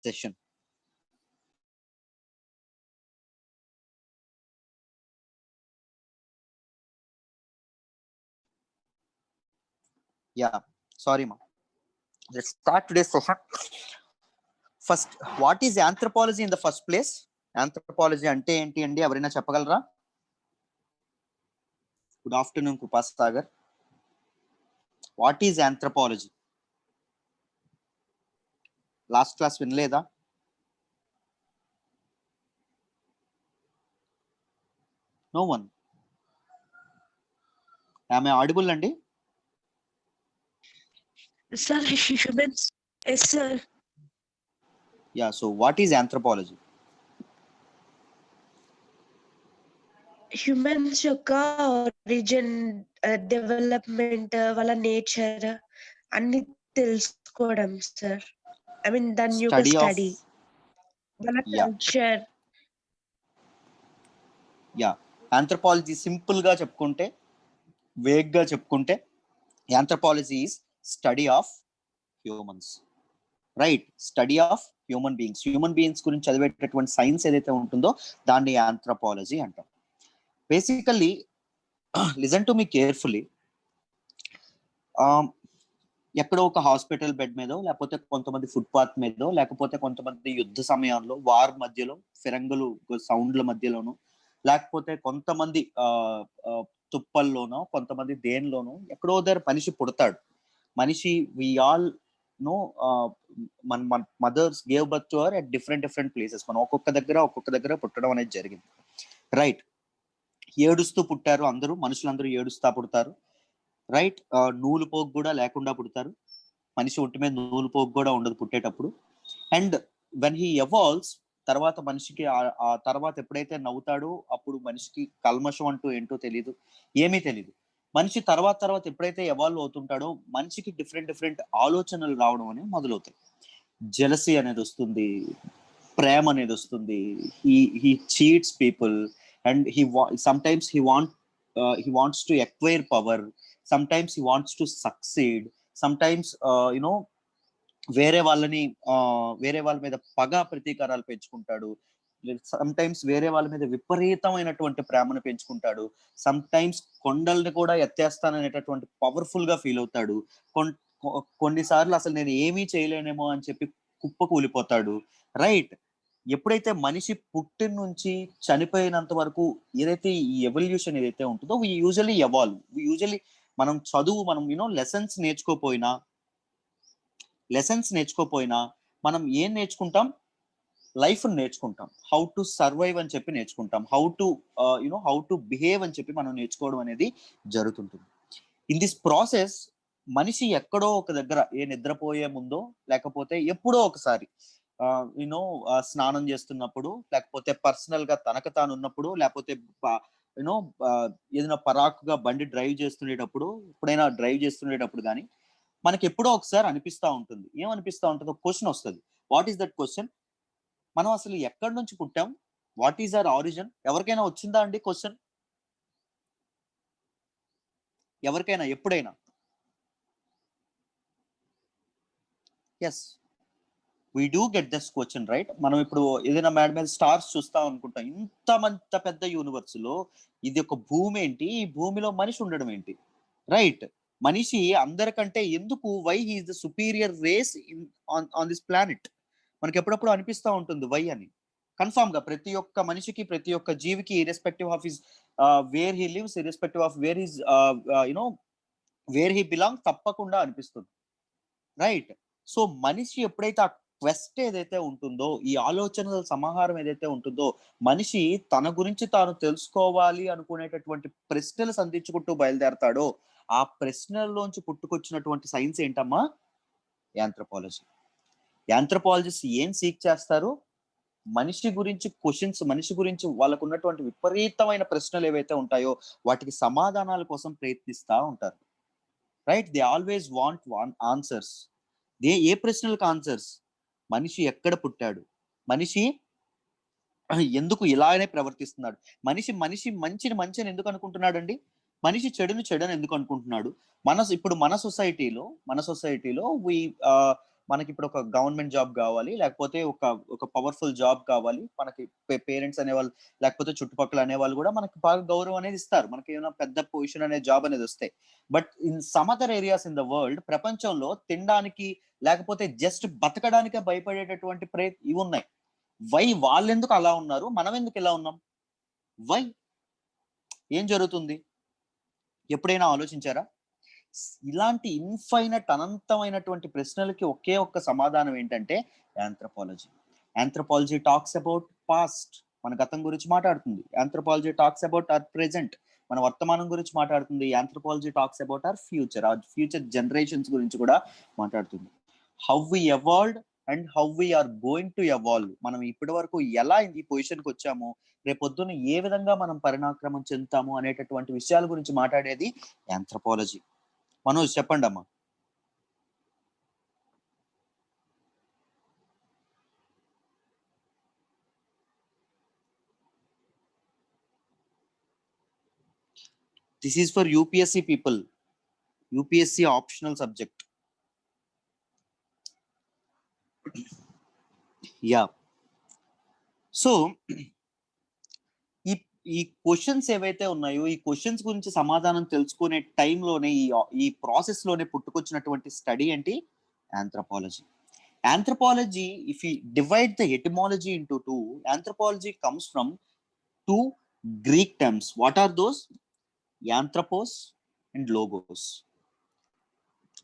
session. Yeah, sorry, ma. Let's start today's session. First, what is anthropology in the first place? Anthropology ante enti andi ఎవరైనా చెప్పగలరా? Good afternoon, Kupas Sagar. What is anthropology? Last class వినలేదా? No one. Am I audible andi? Sir, humans. Yes, sir. Yeah, so what is anthropology? Humans యొక్క origin, development, వాళ్ళ nature అన్ని తెలుసుకోవడం sir. I mean దాని యొక్క study, వాళ్ళ culture. Yeah, anthropology simple గా చెప్పుకుంటే, వేగ్ గా చెప్పుకుంటే, anthropology is study of humans, right? Study of human beings గురించి చదివేటటువంటి సైన్స్ ఏదైతే ఉంటుందో దాన్ని ఆంథ్రోపాలజీ అంటాం. Basically listen to me carefully. ఎక్కడో ఒక హాస్పిటల్ బెడ్ మీదో, లేకపోతే కొంతమంది ఫుట్పాత్ మీదో, లేకపోతే కొంతమంది యుద్ధ సమయంలో వార్ మధ్యలో ఫిరంగులు సౌండ్ల మధ్యలోనూ, లేకపోతే కొంతమంది తుప్పల్లోనో, కొంతమంది దేనిలోనో ఎక్కడో దగ్గర మనిషి పుడతాడు. మనిషి వి ఆల్ నో మన mothers gave birth to her at different places. మనం ఒక్కొక్క దగ్గర పుట్టడం అనేది జరిగింది, రైట్? ఏడుస్తూ పుట్టారు అందరూ, మనుషులందరూ ఏడుస్తా పుడతారు, రైట్? నూలు పోగు కూడా లేకుండా పుడతారు. మనిషి ఒంటి మీద నూలు పోగు కూడా ఉండదు పుట్టేటప్పుడు. అండ్ వెన్ హీ ఎవాల్వ్స్, తర్వాత మనిషికి ఆ తర్వాత ఎప్పుడైతే నవ్వుతాడో అప్పుడు మనిషికి కల్మషం అంటూ ఏంటో తెలియదు, ఏమీ తెలియదు. మనిషి తర్వాత ఎప్పుడైతే ఎవాల్వ్ అవుతుంటాడో మనిషికి డిఫరెంట్ ఆలోచనలు రావడం అనేది మొదలవుతాయి. జెలసీ అనేది వస్తుంది, ప్రేమ అనేది వస్తుంది. He cheats people and sometimes he wants to acquire power, sometimes he wants to succeed, sometimes వేరే వాళ్ళ మీద పగ ప్రతీకారాలు పెంచుకుంటాడు, సమ్టైమ్స్ వేరే వాళ్ళ మీద విపరీతమైనటువంటి ప్రేమను పెంచుకుంటాడు, సమ్టైమ్స్ కొండల్ని కూడా ఎత్తేస్తాననేటటువంటి పవర్ఫుల్ గా ఫీల్ అవుతాడు, కొన్నిసార్లు అసలు నేను ఏమీ చేయలేనేమో అని చెప్పి కుప్ప కూలిపోతాడు, రైట్? ఎప్పుడైతే మనిషి పుట్టిన నుంచి చనిపోయినంత వరకు ఏదైతే ఈ ఎవల్యూషన్ ఏదైతే ఉంటుందో వి యూజువల్లీ ఎవాల్వ్. మనం లెసన్స్ నేర్చుకోపోయినా మనం ఏం నేర్చుకుంటాం? లైఫ్ నేర్చుకుంటాం. హౌ టు సర్వైవ్ అని చెప్పి నేర్చుకుంటాం, హౌ టు బిహేవ్ అని చెప్పి మనం నేర్చుకోవడం అనేది జరుగుతుంటుంది. ఇన్ దిస్ ప్రాసెస్ మనిషి ఎక్కడో ఒక దగ్గర, నిద్రపోయే ముందో లేకపోతే ఎప్పుడో ఒకసారి స్నానం చేస్తున్నప్పుడు, లేకపోతే పర్సనల్ గా తనకు తాను ఉన్నప్పుడు, లేకపోతే ఏదైనా పరాకుగా బండి ఎప్పుడైనా డ్రైవ్ చేస్తుండేటప్పుడు కానీ మనకి ఎప్పుడో ఒకసారి అనిపిస్తా ఉంటుంది. ఏమనిపిస్తా ఉంటుందో క్వశ్చన్ వస్తుంది. What is that question? మనం అసలు ఎక్కడి నుంచి పుట్టాం? What is our origin? ఎవరికైనా వచ్చిందా అండి క్వశ్చన్? ఎవరికైనా ఎప్పుడైనా? Yes, we do get this question, right? మనం ఇప్పుడు ఏదైనా మేడ మీద స్టార్స్ చూస్తాం అనుకుంటాం. ఇంత పెద్ద యూనివర్స్ లో ఇది ఒక భూమి ఏంటి, ఈ భూమిలో మనిషి ఉండడం ఏంటి, రైట్? మనిషి అందరికంటే ఎందుకు, why he is the superior race on this planet? మనకి ఎప్పుడప్పుడు అనిపిస్తూ ఉంటుంది వై అని. కన్ఫామ్ గా ప్రతి ఒక్క మనిషికి, ప్రతి ఒక్క జీవికి, irrespective of his where he lives, irrespective of wear his where he belong, తప్పకుండా అనిపిస్తుంది, రైట్? సో మనిషి ఎప్పుడైతే ఆ క్వెస్ట్ ఏదైతే ఉంటుందో, ఈ ఆలోచనల సమాహారం ఏదైతే ఉంటుందో, మనిషి తన గురించి తాను తెలుసుకోవాలి అనుకునేటటువంటి ప్రశ్నలు సంధించుకుంటూ బయలుదేరతాడో, ఆ ప్రశ్నల్లోంచి పుట్టుకొచ్చినటువంటి సైన్స్ ఏంటమ్మా? యాంథ్రోపాలజీ. యాంథ్రోపాలజిస్ట్ ఏం సీక్ చేస్తారు? మనిషి గురించి క్వశ్చన్స్, మనిషి గురించి వాళ్ళకు ఉన్నటువంటి విపరీతమైన ప్రశ్నలు ఏవైతే ఉంటాయో వాటికి సమాధానాల కోసం ప్రయత్నిస్తూ ఉంటారు, right? They always want answers. ఏ ప్రశ్నలకు ఆన్సర్స్? మనిషి ఎక్కడ పుట్టాడు, మనిషి ఎందుకు ఇలానే ప్రవర్తిస్తున్నాడు, మనిషి మంచిని ఎందుకు అనుకుంటున్నాడు అండి, మనిషి చెడుని ఎందుకు అనుకుంటున్నాడు? ఇప్పుడు మన సొసైటీలో మనకి ఇప్పుడు ఒక గవర్నమెంట్ జాబ్ కావాలి, లేకపోతే ఒక పవర్ఫుల్ జాబ్ కావాలి, మనకి పేరెంట్స్ అనేవాళ్ళు లేకపోతే చుట్టుపక్కల అనేవాళ్ళు కూడా మనకి బాగా గౌరవం అనేది ఇస్తారు, మనకి ఏమైనా పెద్ద పొజిషన్ అనే జాబ్ అనేది వస్తాయి. But in some other areas in the world, ప్రపంచంలో తినడానికి లేకపోతే జస్ట్ బతకడానికే భయపడేటటువంటి ఇవి ఉన్నాయి. వై? వాళ్ళెందుకు అలా ఉన్నారు, మనం ఎందుకు ఇలా ఉన్నాం? వై? ఏం జరుగుతుంది? ఎప్పుడైనా ఆలోచించారా? ఇలాంటి ఇన్ఫైనట్ అనంతమైనటువంటి ప్రశ్నలకి ఒకే ఒక్క సమాధానం ఏంటంటే anthropology. Anthropology talks about past, మన గతం గురించి మాట్లాడుతుంది. Anthropology talks about our present, మన వర్తమానం గురించి మాట్లాడుతుంది. Anthropology talks about our future generations గురించి కూడా మాట్లాడుతుంది. How we evolved and how we are going to evolve. మనం ఇప్పటి వరకు ఎలా ఈ పొజిషన్కి వచ్చాము, రేపొద్దున ఏ విధంగా మనం పరిణాక్రమం చెందుతాము అనేటటువంటి విషయాల గురించి మాట్లాడేది ఆంథ్రోపాలజీ. మనోజ్ చెప్పండి అమ్మా. This is for UPSC people, UPSC optional subject. Yeah, so ఈ క్వశ్చన్స్ ఏవైతే ఉన్నాయో, ఈ క్వశ్చన్స్ గురించి సమాధానం తెలుసుకునే టైంలోనే ఈ ప్రాసెస్ లోనే పుట్టుకొచ్చినటువంటి స్టడీ ఏంటి? Anthropology. Anthropology, if we divide the etymology into two, anthropology comes from two Greek terms. What are those? Anthropos and logos.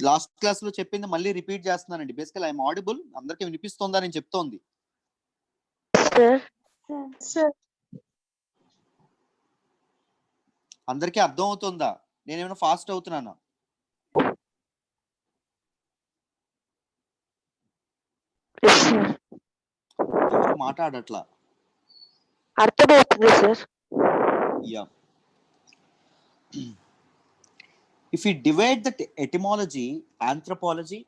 Last class లో చెప్పింది మళ్ళీ రిపీట్ చేస్తున్నానండి. బేసికల్ ఐఎమ్ ఆడిబుల్, అందరికీ వినిపిస్తుందా నేను చెప్తోంది? అందరికీ అర్థం అవుతుందా? నేనేమైనా ఫాస్ట్ అవుతున్నానా? ఎవరు మాట్లాడట్లా? అర్థమవుతుంది sir. Yeah, if you divide that etymology, anthropology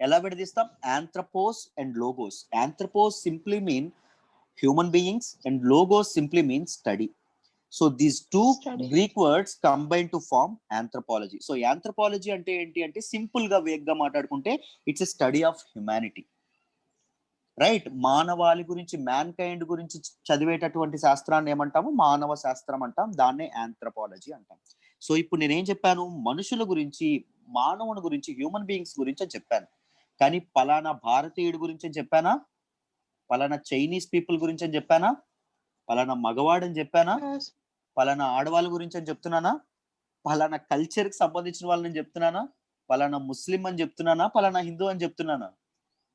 ఎలా విడదీస్తాం? Anthropos and logos. Anthropos simply mean human beings and logos simply mean study. So these two Greek words combine to form anthropology. So anthropology అంటే ఏంటి అంటే, simple గా వేగ్గా మాట్లాడుకుంటే it's a study of humanity, right? మానవాళి గురించి, man kind గురించి చదివేటటువంటి శాస్త్రాన్ని ఏమంటాము? మానవ శాస్త్రం అంటాం, దాన్నే ఆంథ్రోపాలజీ అంటాం. సో ఇప్పుడు నేనేం చెప్పాను? మనుషుల గురించి, మానవుని గురించి, హ్యూమన్ బీయింగ్స్ గురించి అని చెప్పాను. కానీ పలానా భారతీయుడి గురించి అని చెప్పానా? పలానా చైనీస్ పీపుల్ గురించి అని చెప్పానా? పలానా మగవాడని చెప్పానా? పలానా ఆడవాళ్ళ గురించి అని చెప్తున్నానా? పలానా కల్చర్ కి సంబంధించిన వాళ్ళని చెప్తున్నానా? పలానా ముస్లిం అని చెప్తున్నానా? పలానా హిందూ అని చెప్తున్నానా?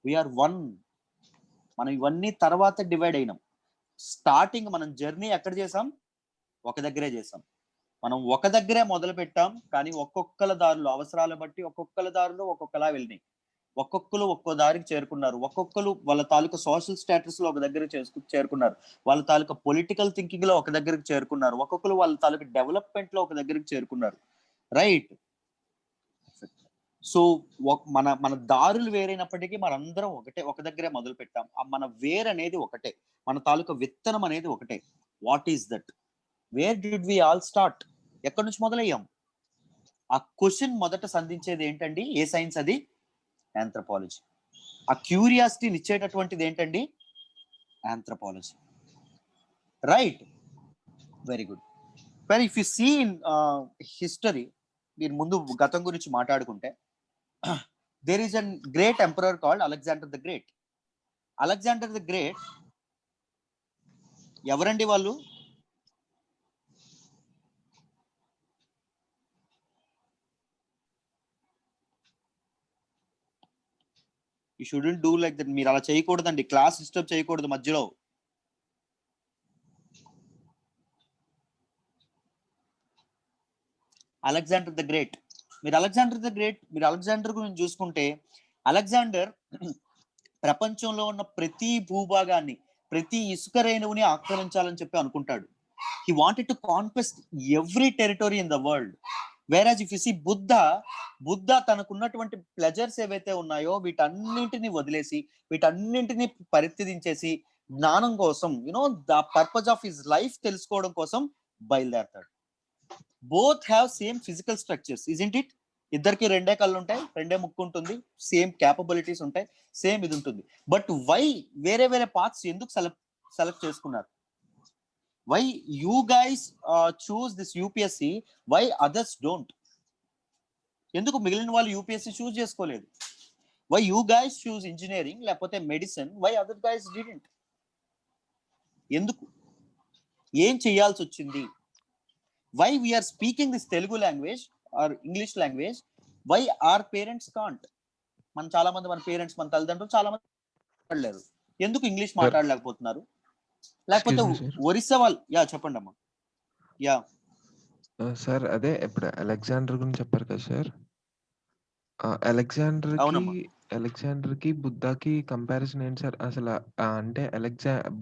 We are one. మనం ఇవన్నీ తర్వాత డివైడ్ అయినాం. స్టార్టింగ్ మనం జర్నీ ఎక్కడ చేసాం? ఒక దగ్గరే చేసాం. మనం ఒక దగ్గరే మొదలు పెట్టాం, కానీ ఒక్కొక్కల దారులు, అవసరాలు బట్టి ఒక్కొక్కల దారులు ఒక్కొక్కలా వెళ్ళినాయి. ఒక్కొక్కరు ఒక్కో దారికి చేరుకున్నారు. ఒక్కొక్కరు వాళ్ళ తాలూకా సోషల్ స్టేటస్ లో ఒక దగ్గర చేరుకున్నారు. వాళ్ళ తాలూకా పొలిటికల్ థింకింగ్ లో ఒక దగ్గరికి చేరుకున్నారు. ఒక్కొక్కరు వాళ్ళ తాలూకా డెవలప్మెంట్ లో ఒక దగ్గరికి చేరుకున్నారు, రైట్? సో మన మన దారులు వేరైనప్పటికీ మనందరం ఒకటే, ఒక దగ్గరే మొదలు పెట్టాం. మన వేర్ అనేది ఒకటే, మన తాలూకా విత్తనం అనేది ఒకటే. What is that? Where did we all start? ఎక్కడి నుంచి మొదలయ్యాం? ఆ క్వశ్చన్ మొదట సంధించేది ఏంటండి? ఏ సైన్స్ అది? ఆంథ్రోపాలజీ. ఆ క్యూరియాసిటీని ఇచ్చేటటువంటిది ఏంటండి? Anthropology, right? Very good. Well, if you see in history, మీరు ముందు గతం గురించి మాట్లాడుకుంటే, there is a great emperor called Alexander the Great. Alexander the Great ఎవరండి వాళ్ళు? You shouldn't do like that. మీరు అలా చేయకూడదండి, క్లాస్ డిస్టర్బ్ చేయకూడదు మధ్యలో. Alexander the great. మీరు అలెగ్జాండర్ గురించి చూసుకుంటే, అలెగ్జాండర్ ప్రపంచంలో ఉన్న ప్రతి భూభాగాన్ని, ప్రతి ఇసుక రేణువుని ఆక్రమించాలని చెప్పి అనుకుంటాడు. He wanted to conquest every territory in the world. Whereas if you see Buddha తనకున్నటువంటి ప్లెజర్స్ ఏవైతే ఉన్నాయో వీటన్నింటినీ వదిలేసి, వీటన్నింటినీ పరిత్యజించేసి, జ్ఞానం కోసం, the purpose of his life తెలుసుకోవడం కోసం బయలుదేరతాడు. Both have same physical structures, isn't it? ఇద్దరికి రెండే కళ్ళు ఉంటాయి, రెండే ముక్కు ఉంటుంది, సేమ్ క్యాపబిలిటీస్ ఉంటాయి, సేమ్ ఇది ఉంటుంది. బట్ వై వేరే వేరే పాత్స్ ఎందుకు సెలెక్ట్ చేసుకున్నారు? Why you guys choose this UPSC, why others don't? ఎందుకు మిగిలిన వాళ్ళు యూపీఎస్సి చూస్ చేసుకోలేదు? Why you guys choose engineering లేకపోతే medicine, why other guys didn't? ఎందుకు? ఏం చేయాల్సి వచ్చింది? Why we are speaking this Telugu language or English language, why our parents can't? చాలా మంది మన పేరెంట్స్, మన తల్లిదండ్రులు చాలా మంది మాట్లాడలేరు. ఎందుకు ఇంగ్లీష్ మాట్లాడలేకపోతున్నారు? లేకపోతే ఒరిస్సా వాళ్ళు, చెప్పండి అమ్మా. సార్ అదే ఇప్పుడు అలెగ్జాండర్ గురించి చెప్పారు కదా సార్. అలెగ్జాండర్ కి బుద్ధాకి కంపారిజన్ ఏంటి సార్ అసలు? అంటే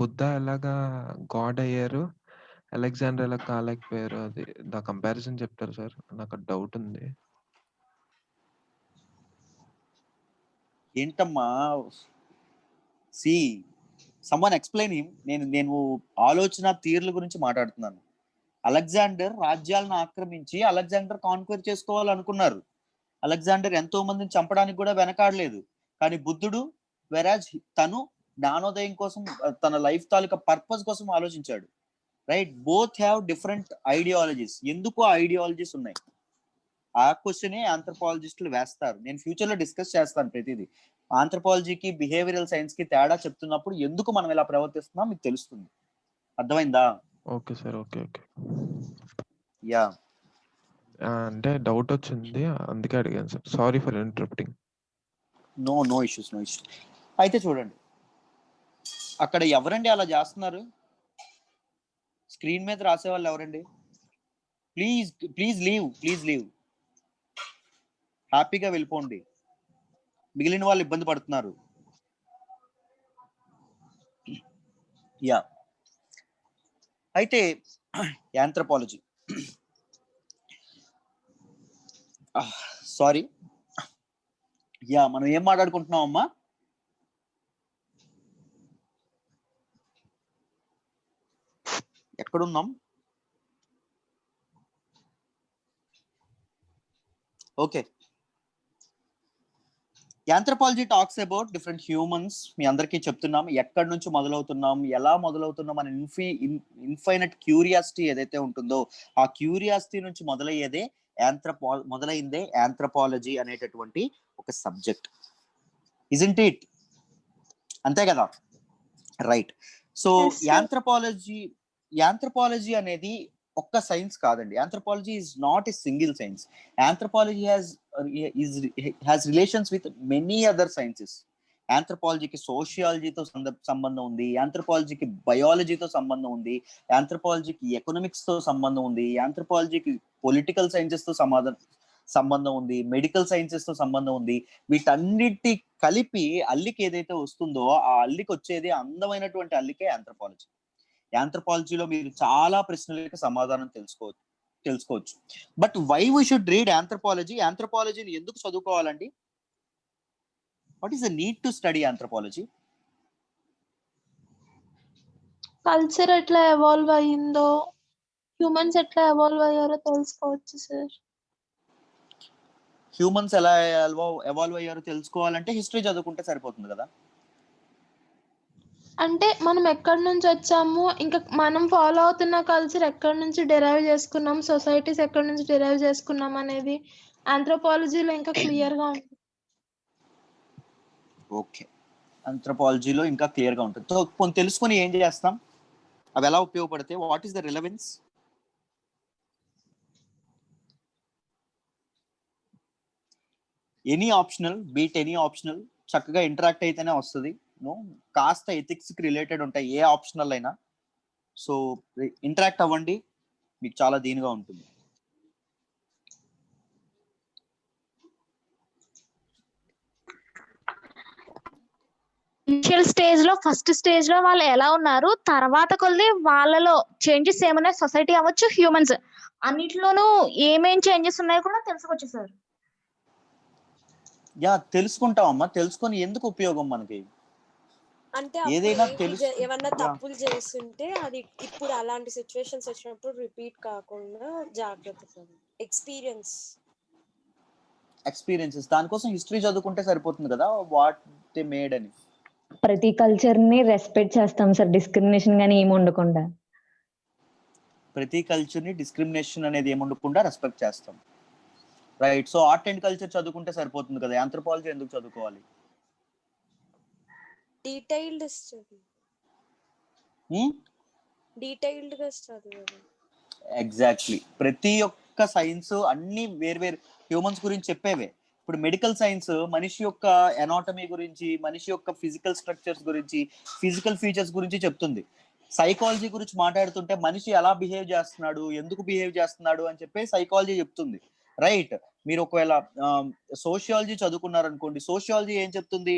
బుద్ధ ఎలాగా గాడ్ అయ్యారు, అలెగ్జాండర్ ఎలా కాలేకపోయారు, అది దా కంపారిజన్ చెప్తారు సార్? నాకు డౌట్ ఉంది. ఏంటమ్మా సి సమ్వన్ ఎక్స్ప్లెయిన్ హిమ్. నేను ఆలోచన తీరుల గురించి మాట్లాడుతున్నాను. అలెగ్జాండర్ రాజ్యాలను ఆక్రమించి అలెగ్జాండర్ కాన్క్వైర్ చేసుకోవాలనుకున్నారు. అలెగ్జాండర్ ఎంతో మందిని చంపడానికి కూడా వెనకాడలేదు. కానీ బుద్ధుడు వెరాజ్ తను జ్ఞానోదయం కోసం, తన లైఫ్ తాలూకా పర్పస్ కోసం ఆలోచించాడు. Right? Both have different ideologies. ఎందుకు ఆ ఐడియాలజీస్ ఉన్నాయి? ఆ క్వశ్చనే ఆంథ్రోపాలజిస్టులు వేస్తారు. నేను ఫ్యూచర్ లో డిస్కస్ చేస్తాను ప్రతిదీ. ఆంథ్రోపాలజీకి బిహేవియరల్ సైన్స్ కి తేడా చెప్తున్నప్పుడు ఎందుకు మనం ఇలా ప్రవర్తిస్తున్నాం మీకు తెలుస్తుంది. అర్థమైందా? Okay sir. ఓకే. యా, అంటే డౌట్ వచ్చింది, అందుకే అడిగాను sir. Sorry for interrupting. No issues. అయితే చూడండి, అక్కడ ఎవరండి అలా చేస్తున్నారు? స్క్రీన్ మీద రాసే వాళ్ళు ఎవరండి? Please leave. హ్యాపీగా వెళ్ళిపోండి. మిగిలిన వాళ్ళు ఇబ్బంది పడుతున్నారు. యా, అయితే యాంథ్రోపాలజీ, సారీ, మనం ఏం మాట్లాడుకుంటున్నాం అమ్మా? ఎక్కడున్నాం? Okay, anthropology talks about different humans. మీ అందరికీ చెప్తున్నాం ఎక్కడి నుంచి మొదలవుతున్నాం, ఎలా మొదలవుతున్నాం అని. ఇన్ఫైనట్ క్యూరియాసిటీ ఏదైతే ఉంటుందో ఆ క్యూరియాసిటీ నుంచి మొదలయ్యేదే మొదలైందే యాంథ్రోపాలజీ అనేటటువంటి ఒక సబ్జెక్ట్. Isn't it? అంతే కదా? రైట్. సో యాంథ్రోపాలజీ అనేది ఒక్క సైన్స్ కాదండి. Anthropology is not a single science. Anthropology has relations with many other sciences. యాంథ్రోపాలజీకి సోషియాలజీతో సంబంధం ఉంది, యాంథ్రోపాలజీకి బయాలజీతో సంబంధం ఉంది, యాంథ్రోపాలజీకి ఎకనామిక్స్ తో సంబంధం ఉంది, యాంథ్రోపాలజీకి పొలిటికల్ సైన్సెస్ తో సంబంధం ఉంది, మెడికల్ సైన్సెస్ తో సంబంధం ఉంది. వీటన్నిటి కలిపి అల్లికి ఏదైతే వస్తుందో ఆ అల్లికి వచ్చేది అందమైనటువంటి అల్లికే యాంథ్రోపాలజీ. యాంథ్రోపాలజీలో మీరు చాలా ప్రశ్నలకు సమాధానం తెలుసుకోవచ్చు. But why we should read anthropology? యాంథ్రోపాలజీని ఎందుకు చదువుకోవాలండి? What is the need to study anthropology? Culture ఎట్లా ఎవాల్వ్ అయ్యిందో, హ్యూమన్స్ ఎట్లా ఎవాల్వ్ అయ్యారో తెలుసుకోవచ్చు సార్. హ్యూమన్స్ ఎలా ఎవాల్వ్ అయ్యారో తెలుసుకోవాలంటే హిస్టరీ చదువుకుంటే సరిపోతుంది కదా? అంటే మనం ఎక్కడి నుంచి వచ్చాము, ఇంకా మనం ఫాలో అవుతున్న కల్చర్ ఎక్కడి నుంచి డెరైవ్ చేసుకున్నాం, సొసైటీస్ ఎక్కడి నుంచి డెరైవ్ చేసుకున్నాం అనేది ఆంథ్రోపాలజీలో ఇంకా క్లియర్ గా ఉంటుంది. ఓకే, ఆంథ్రోపాలజీలో ఇంకా క్లియర్ గా ఉంటుంది. సో కొంచెం తెలుసుకొని ఏం చేస్తాం, అవి ఎలా ఉపయోగపడతాయి, what is the relevance? Any optional, beat any optional, చక్కగా ఇంటరాక్ట్ అయితేనే వస్తుంది. కాస్త ఎథిక్స్ కి రిలేటెడ్ ఉంటాయి ఏ ఆప్షనల్ అయినా. సో ఇంటరాక్ట్ అవ్వండి, మీకు చాలా దీనిగా ఉంటుంది. ఇనిషియల్ స్టేజ్ లో, ఫస్ట్ స్టేజ్ లో వాళ్ళు ఎలా ఉన్నారు, తర్వాత కొద్ది వాళ్ళలో చేంజెస్ ఏమున్నాయి, సొసైటీ అవ్వచ్చు, హ్యూమన్స్ అన్నిట్లోనూ ఏమేం చేంజెస్ ఉన్నాయో కూడా తెలుసుకోవచ్చు సార్. తెలుసుకుంటామమ్మా. తెలుసుకొని ఎందుకు ఉపయోగం మనకి? అంటే ఏదైనా ఏమన్నా తప్పులు చేస్తుంటే అది ఇప్పుడు అలాంటి సిచ్యువేషన్స్ వచ్చినప్పుడు రిపీట్ కాకుండా జాగ్రత్త. Experience experiences. దానికోసం హిస్టరీ చదువుకుంటే సరిపోతుంది కదా, వాట్ దే మేడ్ అని. ప్రతి కల్చర్ ని రెస్పెక్ట్ చేస్తాం సార్, డిస్క్రిమినేషన్ గానీ ఏమి ఉండకుండా. ప్రతి కల్చర్ ని డిస్క్రిమినేషన్ అనేది ఏముండకుండా రెస్పెక్ట్ చేస్తాం. Right. So art and culture చదువుకుంటే సరిపోతుంది కదా, ఆంథ్రోపాలజీ ఎందుకు చదువుకోవాలి? డీటెయిల్డ్ స్టడీ, డీటెయిల్డ్ గా చదవాలి. ఎగ్జాక్ట్లీ. ప్రతి ఒక్క సైన్స్ అన్ని వేర్వేరు హ్యూమన్స్ గురించి చెప్పేవే. ఇప్పుడు మెడికల్ సైన్స్ మనిషి యొక్క ఎనాటమీ గురించి, మనిషి యొక్క ఫిజికల్ స్ట్రక్చర్స్ గురించి, ఫిజికల్ ఫీచర్స్ గురించి చెప్తుంది. సైకాలజీ గురించి మాట్లాడుతుంటే మనిషి ఎలా బిహేవ్ చేస్తున్నాడు, ఎందుకు బిహేవ్ చేస్తున్నాడు అని చెప్పి సైకాలజీ చెప్తుంది. రైట్. మీరు ఒకవేళ సోషియాలజీ చదువుకున్నారనుకోండి, సోషియాలజీ ఏం చెప్తుంది?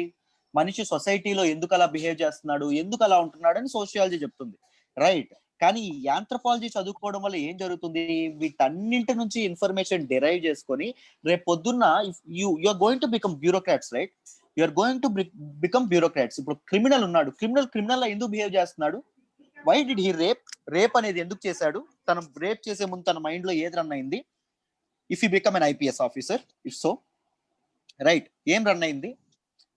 మనిషి సొసైటీలో ఎందుకు అలా బిహేవ్ చేస్తున్నాడు, ఎందుకు అలా ఉంటున్నాడు అని సోషియాలజీ చెప్తుంది. రైట్. కానీ యాంథ్రోపాలజీ చదువుకోవడం వల్ల ఏం జరుగుతుంది? వీటన్నింటి నుంచి ఇన్ఫర్మేషన్ డిరైవ్ చేసుకొని రేపు పొద్దున్న you are going to become bureaucrats. Right. You are going to become bureaucrats. ఇప్పుడు క్రిమినల్ ఉన్నాడు, క్రిమినల్ ఎందుకు బిహేవ్ చేస్తున్నాడు? వై డిడ్ హీ రేప్ అనేది ఎందుకు చేశాడు? తన రేప్ చేసే ముందు తన మైండ్ లో ఏది రన్ అయింది? If you become an IPS officer, if so, right, ఏం రన్ అయింది?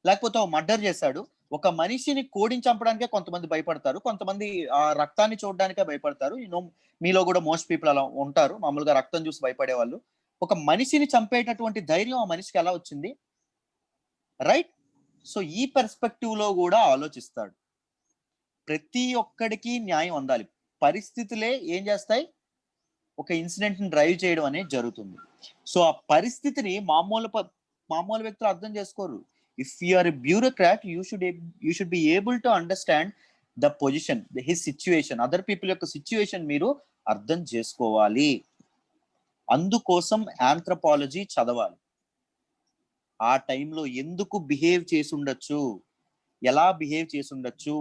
లేకపోతే మర్డర్ చేశాడు. ఒక మనిషిని కోడిని చంపడానికే కొంతమంది భయపడతారు, కొంతమంది ఆ రక్తాన్ని చూడడానికే భయపడతారు. మీలో కూడా మోస్ట్ పీపుల్ అలా ఉంటారు, మామూలుగా రక్తం చూసి భయపడే వాళ్ళు. ఒక మనిషిని చంపేటటువంటి ధైర్యం ఆ మనిషికి ఎలా వచ్చింది? రైట్. సో ఈ పర్స్పెక్టివ్ లో కూడా ఆలోచిస్తాడు. ప్రతి ఒక్కడికి న్యాయం అందాలి. పరిస్థితులే ఏం చేస్తాయి? ఒక ఇన్సిడెంట్ ని డ్రైవ్ చేయడం అనేది జరుగుతుంది. సో ఆ పరిస్థితిని మామూలు వ్యక్తులు అర్థం చేసుకోరు. If you are a bureaucrat, you should be able to understand the position, his situation, other people యొక్క సిచ్యువేషన్ మీరు అర్థం చేసుకోవాలి. అందుకోసం ఆంథ్రోపాలజీ చదవాలి. ఆ టైంలో ఎందుకు బిహేవ్ చేసి ఉండొచ్చు, ఎలా బిహేవ్ చేసి ఉండొచ్చు,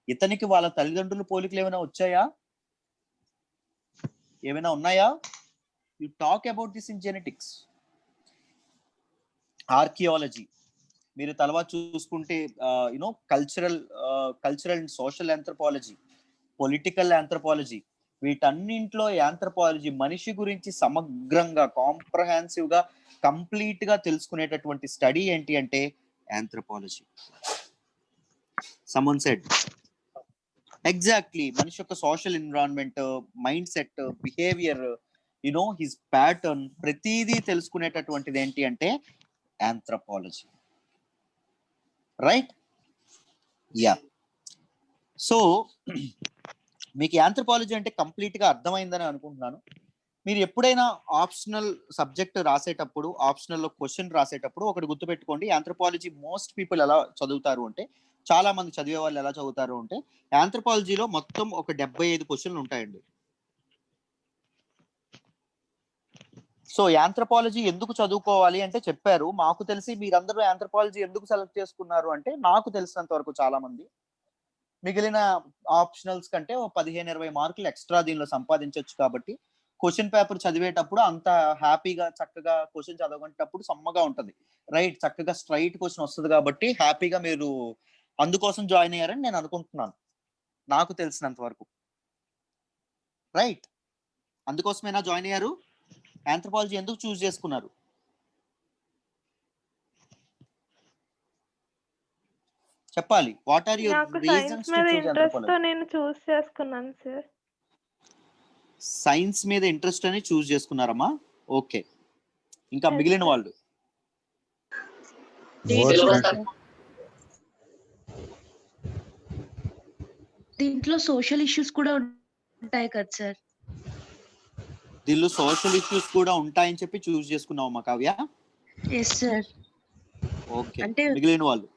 ఇతనికి వాళ్ళ తల్లిదండ్రుల పోలికలు ఏమైనా వచ్చాయా, ఏమైనా ఉన్నాయా? You talk about this in genetics. Archaeology మీరు తర్వాత చూసుకుంటే cultural and social anthropology, political anthropology, వీటన్నింటిలో ఆంథ్రోపాలజీ మనిషి గురించి సమగ్రంగా, కాంప్రహెన్సివ్ గా, కంప్లీట్ గా తెలుసుకునేటటువంటి స్టడీ ఏంటి అంటే ఆంథ్రోపాలజీ. Someone said exactly. మనిషి యొక్క social environment, mind set, behaviour, his pattern, ప్రతిదీ తెలుసుకునేటటువంటిది ఏంటి అంటే ఆంథ్రోపాలజీ. రైట్. యా. సో మీకు ఆంథ్రోపాలజీ అంటే కంప్లీట్ గా అర్థమైందని అనుకుంటున్నాను. మీరు ఎప్పుడైనా ఆప్షనల్ సబ్జెక్ట్ రాసేటప్పుడు, ఆప్షనల్ లో క్వశ్చన్ రాసేటప్పుడు ఒకటి గుర్తుపెట్టుకోండి. ఆంథ్రోపాలజీ మోస్ట్ పీపుల్ ఎలా చదువుతారు అంటే, చాలా మంది చదివే వాళ్ళు ఎలా చదువుతారు అంటే, ఆంథ్రోపాలజీలో మొత్తం ఒక 75 క్వశ్చన్లు ఉంటాయండి. సో ఆంథ్రోపాలజీ ఎందుకు చదువుకోవాలి అంటే చెప్పారు. మాకు తెలిసి మీరందరూ ఆంథ్రోపాలజీ ఎందుకు సెలెక్ట్ చేసుకున్నారు అంటే, నాకు తెలిసినంత వరకు చాలా మంది మిగిలిన ఆప్షనల్స్ కంటే 15-20 మార్కులు ఎక్స్ట్రా దీనిలో సంపాదించవచ్చు కాబట్టి క్వశ్చన్ పేపర్ చదివేటప్పుడు అంత హ్యాపీగా, చక్కగా క్వశ్చన్ చదవగేటప్పుడు సమ్మగా ఉంటది. రైట్. చక్కగా స్ట్రైట్ క్వశ్చన్ వస్తుంది కాబట్టి హ్యాపీగా మీరు అందుకోసం జాయిన్ అయ్యారని నేను అనుకుంటున్నాను, నాకు తెలిసినంత వరకు. రైట్. అందుకోసమేనా జాయిన్ అయ్యారు? ఆంథ్రోపాలజీ ఎందుకు చూస్ చేసుకున్నారు? చెప్పాలి. What are your reasons to choose anthropology? నేను చూస్ చేసుకున్నాను సార్. సైన్స్ మీద ఇంట్రెస్ట్ అని చూస్ చేసుకున్నారమ్మా? ఓకే. ఇంకా మిగిలిన వాళ్ళు? దీంట్లో సోషల్ ఇష్యూస్ కూడా ఉంటాయి కదా సార్? దీనిలో సోషల్ ఇష్యూస్ కూడా ఉంటాయని చెప్పి చూస్ చేసుకున్నావమ్మా కావ్య? Yes sir. ఓకే. అంటే మిగిలిన వాళ్ళు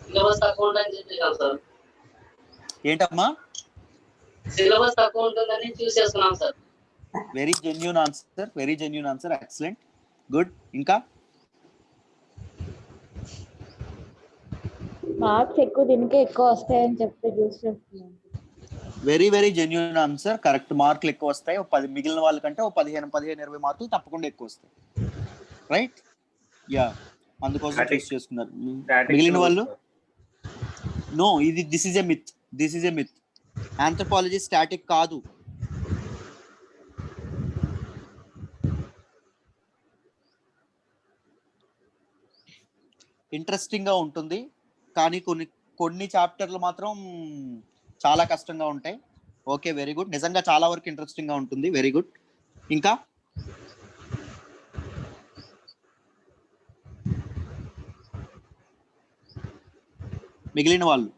సిలబస్ తక్కువ ఉంటుందని చెప్పి సార్. ఏంటమ్మా? సిలబస్ తక్కువ ఉంటుందని చూస్ చేసుకున్నాం sir. Very genuine answer, excellent, good. ఇంకా మార్క్స్ ఎక్కువ, దీనికే ఎక్కువ వస్తాయని చెప్పి చూస్ చేస్తున్నాం. Very genuine answer, correct. మార్కులు ఎక్కువ వస్తాయి. 10 మిగిలిన వాళ్ళకంటే 15-20 మార్కులు తప్పకుండా ఎక్కువ వస్తాయి. రైట్. యా. అందుకోసం చూస్ చేసుకున్నారు. మిగిలిన వాళ్ళు? No, this is a myth. Anthropology static కాదు. ఇంట్రెస్టింగ్ గా ఉంటుంది, కానీ కొన్ని చాప్టర్లు మాత్రం చాలా కష్టంగా ఉంటాయి. Okay, very good. నిజంగా చాలా వరకు ఇంట్రెస్టింగ్ గా ఉంటుంది. Very good. ఇంకా మిగిలిన వాళ్ళు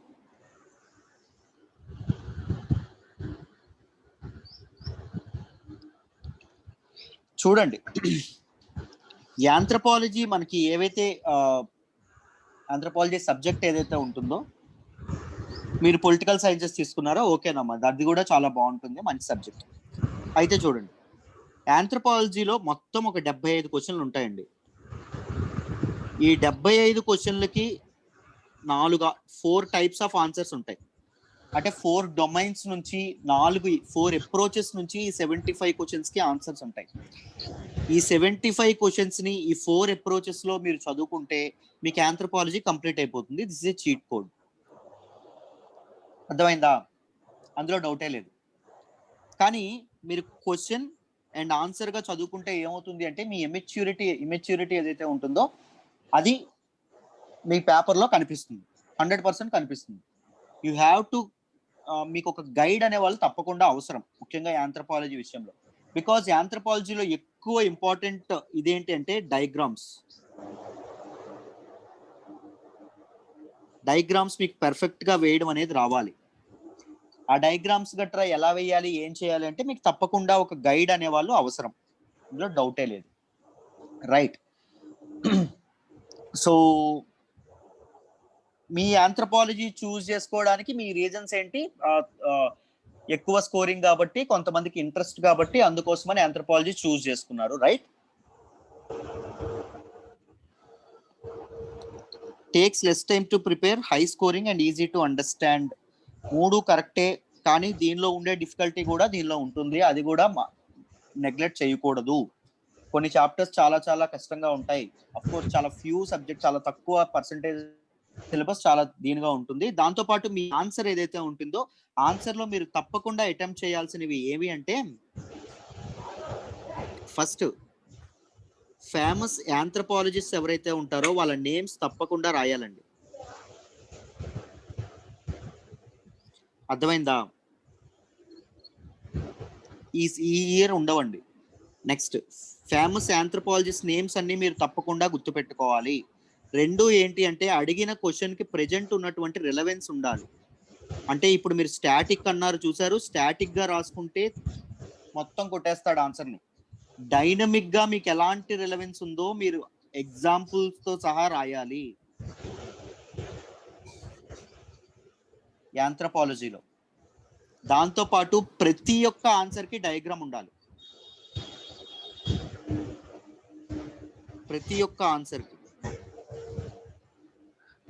చూడండి, యాంథ్రపాలజీ మనకి ఏవైతే ఆంథ్రపాలజీ సబ్జెక్ట్ ఏదైతే ఉంటుందో, మీరు పొలిటికల్ సైన్సెస్ తీసుకున్నారో ఓకేనమ్మా, అది కూడా చాలా బాగుంటుంది, మంచి సబ్జెక్ట్. అయితే చూడండి, యాంథ్రపాలజీలో మొత్తం ఒక 75 క్వశ్చన్లు ఉంటాయండి. ఈ 75 క్వశ్చన్లకి 4 టైప్స్ ఆఫ్ ఆన్సర్స్ ఉంటాయి. అంటే 4 డొమైన్స్ నుంచి 4 అప్రోచెస్ నుంచి ఈ 75 క్వశ్చన్స్ కి ఆన్సర్స్ ఉంటాయి. ఈ 75 క్వశ్చన్స్ ని ఈ 4 అప్రోచెస్ లో మీరు చదువుకుంటే మీకు యాంథ్రపాలజీ కంప్లీట్ అయిపోతుంది. This is a cheat code. అర్థమైందా? అందులో డౌటే లేదు. కానీ మీరు క్వశ్చన్ అండ్ ఆన్సర్ గా చదువుకుంటే ఏమవుతుంది అంటే మీ ఇమెచ్యూరిటీ ఏదైతే ఉంటుందో అది మీ పేపర్లో కనిపిస్తుంది, 100% కనిపిస్తుంది. యూ హ్యావ్ టు, మీకు ఒక గైడ్ అనే వాళ్ళు తప్పకుండా అవసరం, ముఖ్యంగా యాంథ్రపాలజీ విషయంలో. బికాజ్ యాంథ్రపాలజీలో ఎక్కువ ఇంపార్టెంట్ ఇదేంటి అంటే డయాగ్రామ్స్ మీకు పర్ఫెక్ట్ గా వేయడం అనేది రావాలి. ఆ డయాగ్రామ్స్ గట్రా ఎలా వేయాలి, ఏం చేయాలి అంటే మీకు తప్పకుండా ఒక గైడ్ అనే వాళ్ళు అవసరం, ఇందులో డౌటే లేదు. రైట్. సో మీ యాంథ్రపాలజీ చూస్ చేసుకోవడానికి మీ రీజన్స్ ఏంటి? ఎక్కువ స్కోరింగ్ కాబట్టి, కొంతమందికి ఇంట్రెస్ట్ కాబట్టి, అందుకోసమని యాంథ్రపాలజీ చూస్ చేసుకున్నారు. Right. Takes less time to prepare, high scoring and easy to understand. 3 కరెక్టే, కానీ దీనిలో ఉండే డిఫికల్టీ కూడా దీనిలో ఉంటుంది, అది కూడా నెగ్లెక్ట్ చేయకూడదు. కొన్ని చాప్టర్స్ చాలా చాలా కష్టంగా ఉంటాయి. అఫ్ కోర్స్ చాలా ఫ్యూ సబ్జెక్ట్, చాలా తక్కువ పర్సెంటేజ్ సిలబస్ చాలా దీనిగా ఉంటుంది. దాంతో పాటు మీ ఆన్సర్ ఏదైతే ఉంటుందో ఆన్సర్ లో మీరు తప్పకుండా అటెంప్ట్ చేయాల్సినవి ఏవి అంటే, ఫస్ట్ ఫేమస్ యాంథ్రపాలజిస్ట్ ఎవరైతే ఉంటారో వాళ్ళ నేమ్స్ తప్పకుండా రాయాలండి. అర్థమైందా? ఈ ఇయర్ ఉండవండి. నెక్స్ట్, ఫేమస్ యాంథ్రపాలజిస్ట్ నేమ్స్ అన్ని మీరు తప్పకుండా గుర్తుపెట్టుకోవాలి. 2 ఏంటి అంటే, అడిగిన క్వశ్చన్ కి ప్రెజెంట్ ఉన్నటువంటి రిలవెన్స్ ఉండాలి. అంటే ఇప్పుడు మీరు స్టాటిక్ అన్నారు చూసారు, స్టాటిక్ గా రాసుకుంటే మొత్తం కొట్టేస్తాడు ఆన్సర్ని. డైనమిక్ గా మీకు ఎలాంటి రిలవెన్స్ ఉందో మీరు ఎగ్జాంపుల్స్ తో సహా రాయాలి యాంథ్రపాలజీలో. దాంతో పాటు ప్రతి ఒక్క ఆన్సర్ కి డయాగ్రామ్ ఉండాలి. ప్రతి ఒక్క ఆన్సర్ కి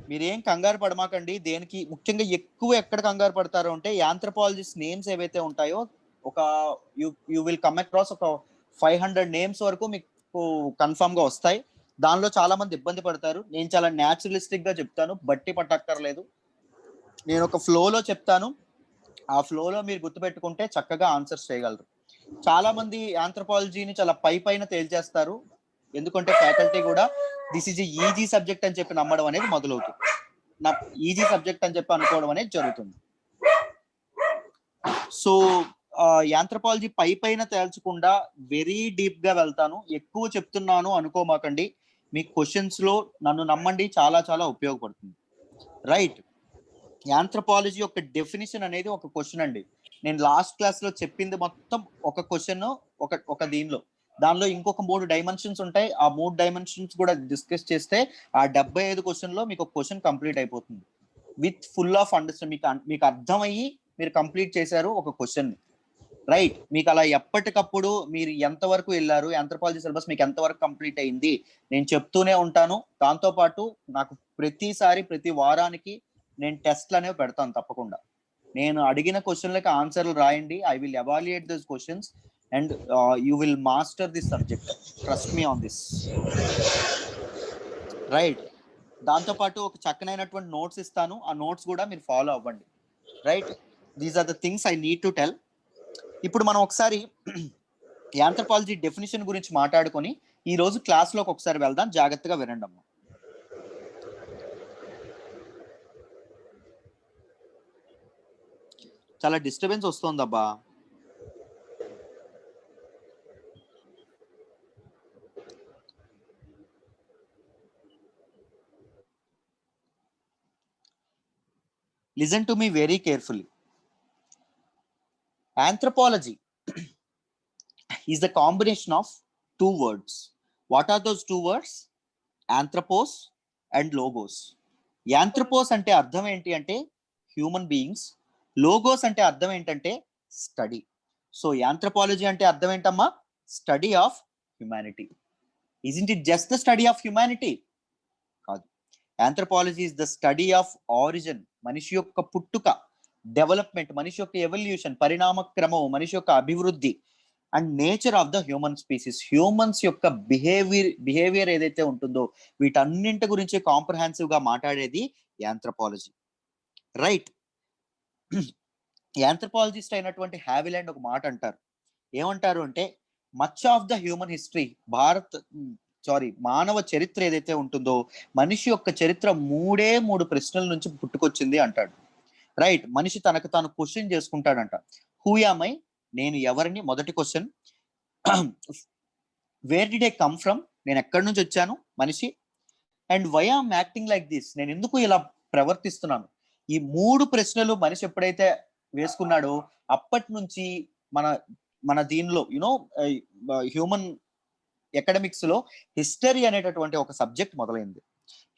మీరేం కంగారు పడమాకండి. దేనికి ముఖ్యంగా ఎక్కువ ఎక్కడ కంగారు పడతారు అంటే, యాంథ్రపాలజిస్ట్ నేమ్స్ ఏవైతే ఉంటాయో ఒక యూ విల్ కమ్ అక్రాస్ ఒక 500 నేమ్స్ వరకు మీకు కన్ఫర్మ్ గా వస్తాయి. దానిలో చాలా మంది ఇబ్బంది పడతారు. నేను చాలా న్యాచురలిస్టిక్ గా చెప్తాను, బట్టి పట్టక్కర్లేదు. నేను ఒక ఫ్లోలో చెప్తాను, ఆ ఫ్లోలో మీరు గుర్తుపెట్టుకుంటే చక్కగా ఆన్సర్స్ చేయగలరు. చాలా మంది యాంథ్రపాలజీని చాలా పైన తేల్చేస్తారు, ఎందుకంటే ఫ్యాకల్టీ కూడా దిస్ ఈజ్ ఈజీ సబ్జెక్ట్ అని చెప్పి నమ్మడం అనేది మొదలవుతుంది. నా ఈజీ సబ్జెక్ట్ అని చెప్పి అనుకోవడం అనేది జరుగుతుంది. సో యాంథ్రపాలజీ పైన తేల్చకుండా వెరీ డీప్ గా వెళ్తాను. ఎక్కువ చెప్తున్నాను అనుకోమాకండి. మీ క్వశ్చన్స్ లో నన్ను నమ్మండి, చాలా చాలా ఉపయోగపడుతుంది. రైట్. యాంథ్రపాలజీ యొక్క డెఫినిషన్ అనేది ఒక క్వశ్చన్ అండి. నేను లాస్ట్ క్లాస్ లో చెప్పింది మొత్తం ఒక క్వశ్చన్, ఒక దానిలో ఇంకొక 3 డైమెన్షన్స్ ఉంటాయి. ఆ 3 డైమెన్షన్స్ కూడా డిస్కస్ చేస్తే ఆ 75 క్వశ్చన్ లో మీకు ఒక క్వశ్చన్ కంప్లీట్ అయిపోతుంది విత్ ఫుల్ ఆఫ్ అండర్స్టాండింగ్. మీకు అర్థమయ్యి మీరు కంప్లీట్ చేశారు ఒక క్వశ్చన్. రైట్. మీకు అలా ఎప్పటికప్పుడు మీరు ఎంతవరకు వెళ్ళారు, యాంథ్రపాలజీ సిలబస్ మీకు ఎంతవరకు కంప్లీట్ అయింది నేను చెప్తూనే ఉంటాను. దాంతో పాటు నాకు ప్రతి వారానికి నేను టెస్ట్లు అనేవి పెడతాను తప్పకుండా. నేను అడిగిన క్వశ్చన్లకి ఆన్సర్లు రాయండి. I will evaluate this questions and you will master this subject. Trust me on this. Right. దాంతో పాటు ఒక చక్కనైనటువంటి నోట్స్ ఇస్తాను, ఆ నోట్స్ కూడా మీరు ఫాలో అవ్వండి. Right. These are the things I need to tell. ఇప్పుడు మనం ఒకసారి యాంథ్రపాలజీ డెఫినిషన్ గురించి మాట్లాడుకొని ఈ రోజు క్లాస్లోకి ఒకసారి వెళ్దాం. జాగ్రత్తగా వినండి అమ్మా. చాలా disturbance వస్తుందబ్బా. Listen to me very carefully. Anthropology is the combination of two words. What are those two words? Anthropos and logos. Anthropos అంటే అర్థం ఏంటి అంటే హ్యూమన్ బీయింగ్స్, లోగోస్ అంటే అర్థం ఏంటంటే స్టడీ. సో యాంథ్రోపాలజీ అంటే అర్థం ఏంటమ్మా? Study of humanity. Isn't it just the study of humanity? కాదు. Anthropology is the study of origin, మనిషి యొక్క పుట్టుక, డెవలప్మెంట్, మనిషి యొక్క ఎవల్యూషన్, పరిణామ క్రమం, మనిషి యొక్క అభివృద్ధి and nature of the human species. Humans యొక్క బిహేవియర్ ఏదైతే ఉంటుందో వీటన్నింటి గురించి కాంప్రహెన్సివ్ గా మాట్లాడేది యాంథ్రోపాలజీ. రైట్. యాంథ్రోపాలజిస్ట్ అయినటువంటి హ్యావిలాండ్ ఒక మాట అంటారు. ఏమంటారు అంటే much of the human history, మానవ చరిత్ర ఏదైతే ఉంటుందో మనిషి యొక్క చరిత్ర 3 ప్రశ్నల నుంచి పుట్టుకొచ్చింది అంటాడు. రైట్. మనిషి తనకు తాను క్వశ్చన్ చేసుకుంటాడంట. హూ యామ్ ఐ, నేను ఎవరిని? మొదటి question. Where did I come from, నేను ఎక్కడి నుంచి వచ్చాను మనిషి. And why am acting like this, నేను ఎందుకు ఇలా ప్రవర్తిస్తున్నాను. ఈ 3 ప్రశ్నలు మనిషి ఎప్పుడైతే వేసుకున్నాడో అప్పటి నుంచి మన దీనిలో హ్యూమన్ ఎకడమిక్స్ లో హిస్టరీ అనేటటువంటి ఒక సబ్జెక్ట్ మొదలైంది.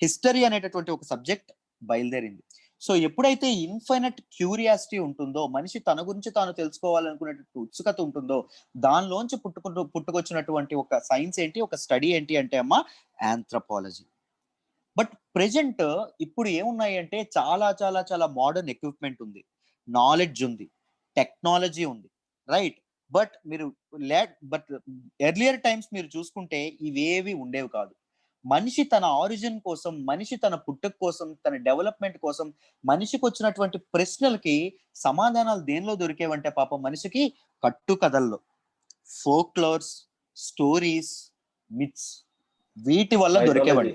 హిస్టరీ అనేటటువంటి ఒక సబ్జెక్ట్ బయలుదేరింది. సో ఎప్పుడైతే ఇన్ఫైనట్ క్యూరియాసిటీ ఉంటుందో, మనిషి తన గురించి తాను తెలుసుకోవాలనుకునేటువంటి ఉత్సుకత ఉంటుందో, దానిలోంచి పుట్టుకొచ్చినటువంటి ఒక సైన్స్ ఏంటి, ఒక స్టడీ ఏంటి అంటే అమ్మ యాంథ్రోపాలజీ. బట్ ప్రెజెంట్ ఇప్పుడు ఏమున్నాయి అంటే చాలా చాలా చాలా మోడర్న్ ఎక్విప్మెంట్ ఉంది, నాలెడ్జ్ ఉంది, టెక్నాలజీ ఉంది. రైట్. బట్ ఎర్లియర్ టైమ్స్ మీరు చూసుకుంటే ఇవేవి ఉండేవి కాదు. మనిషి తన ఆరిజిన్ కోసం, మనిషి తన పుట్టుక కోసం, తన డెవలప్మెంట్ కోసం మనిషికి వచ్చినటువంటి ప్రశ్నలకి సమాధానాలు దేనిలో దొరికేవంటే పాపం మనిషికి కట్టుకథల్లో, ఫోక్లోర్స్, స్టోరీస్, మిత్స్, వీటి వల్ల దొరికేవండి.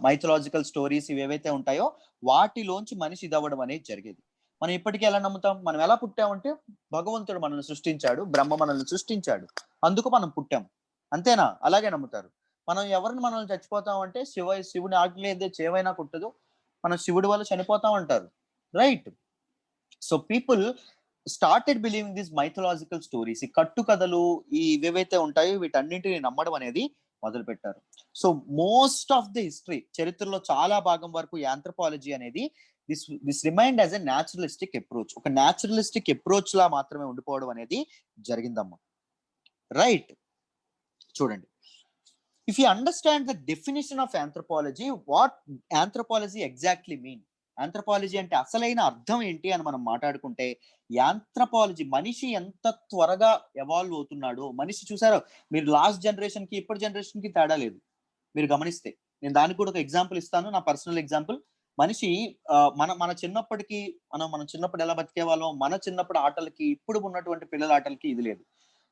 మైథలాజికల్ స్టోరీస్ ఇవేవైతే ఉంటాయో వాటిలోంచి మనిషి ఇదవ్వడం అనేది జరిగేది. మనం ఇప్పటికీ ఎలా నమ్ముతాం? మనం ఎలా పుట్టామంటే భగవంతుడు మనల్ని సృష్టించాడు, బ్రహ్మ మనల్ని సృష్టించాడు, అందుకు మనం పుట్టాం, అంతేనా? అలాగే నమ్ముతారు. మనల్ని చచ్చిపోతాం అంటే శివుని ఆజ్ఞ లేదే చేవైనా కుట్టదు, మనం శివుడి వల్ల చనిపోతాం అంటారు. Right. So people started believing this mythological stories. ఈ కట్టుకథలు ఇవేవైతే ఉంటాయో వీటన్నింటిని నమ్మడం అనేది మొదలు పెట్టారు. So most of the history, చరిత్రలో చాలా భాగం వరకు యాంథ్రోపాలజీ అనేది this remind as a naturalistic approach, ఒక న్యాచురలిస్టిక్ అప్రోచ్ లా మాత్రమే ఉండిపోవడం అనేది జరిగిందమ్మా. రైట్. చూడండి, if you understand the definition of anthropology, what anthropology exactly mean, anthropology అంటే అసలైన అర్థం ఏంటి అని మనం మాట్లాడుకుంటే, యాంథ్రోపాలజీ మనిషి ఎంత త్వరగా ఎవాల్వ్ అవుతున్నాడో, మనిషి చూసారో మీరు లాస్ట్ జనరేషన్ కి ఇప్పటి జనరేషన్ కి తేడా లేదు మీరు గమనిస్తే. నేను దానికి కూడా ఒక ఎగ్జాంపుల్ ఇస్తాను, నా పర్సనల్ ఎగ్జాంపుల్. మనిషి మన చిన్నప్పటికి మన చిన్నప్పుడు ఎలా బతికే వాళ్ళం, మన చిన్నప్పుడు ఆటలకి ఇప్పుడు ఉన్నటువంటి పిల్లల ఆటలకి ఇది లేదు.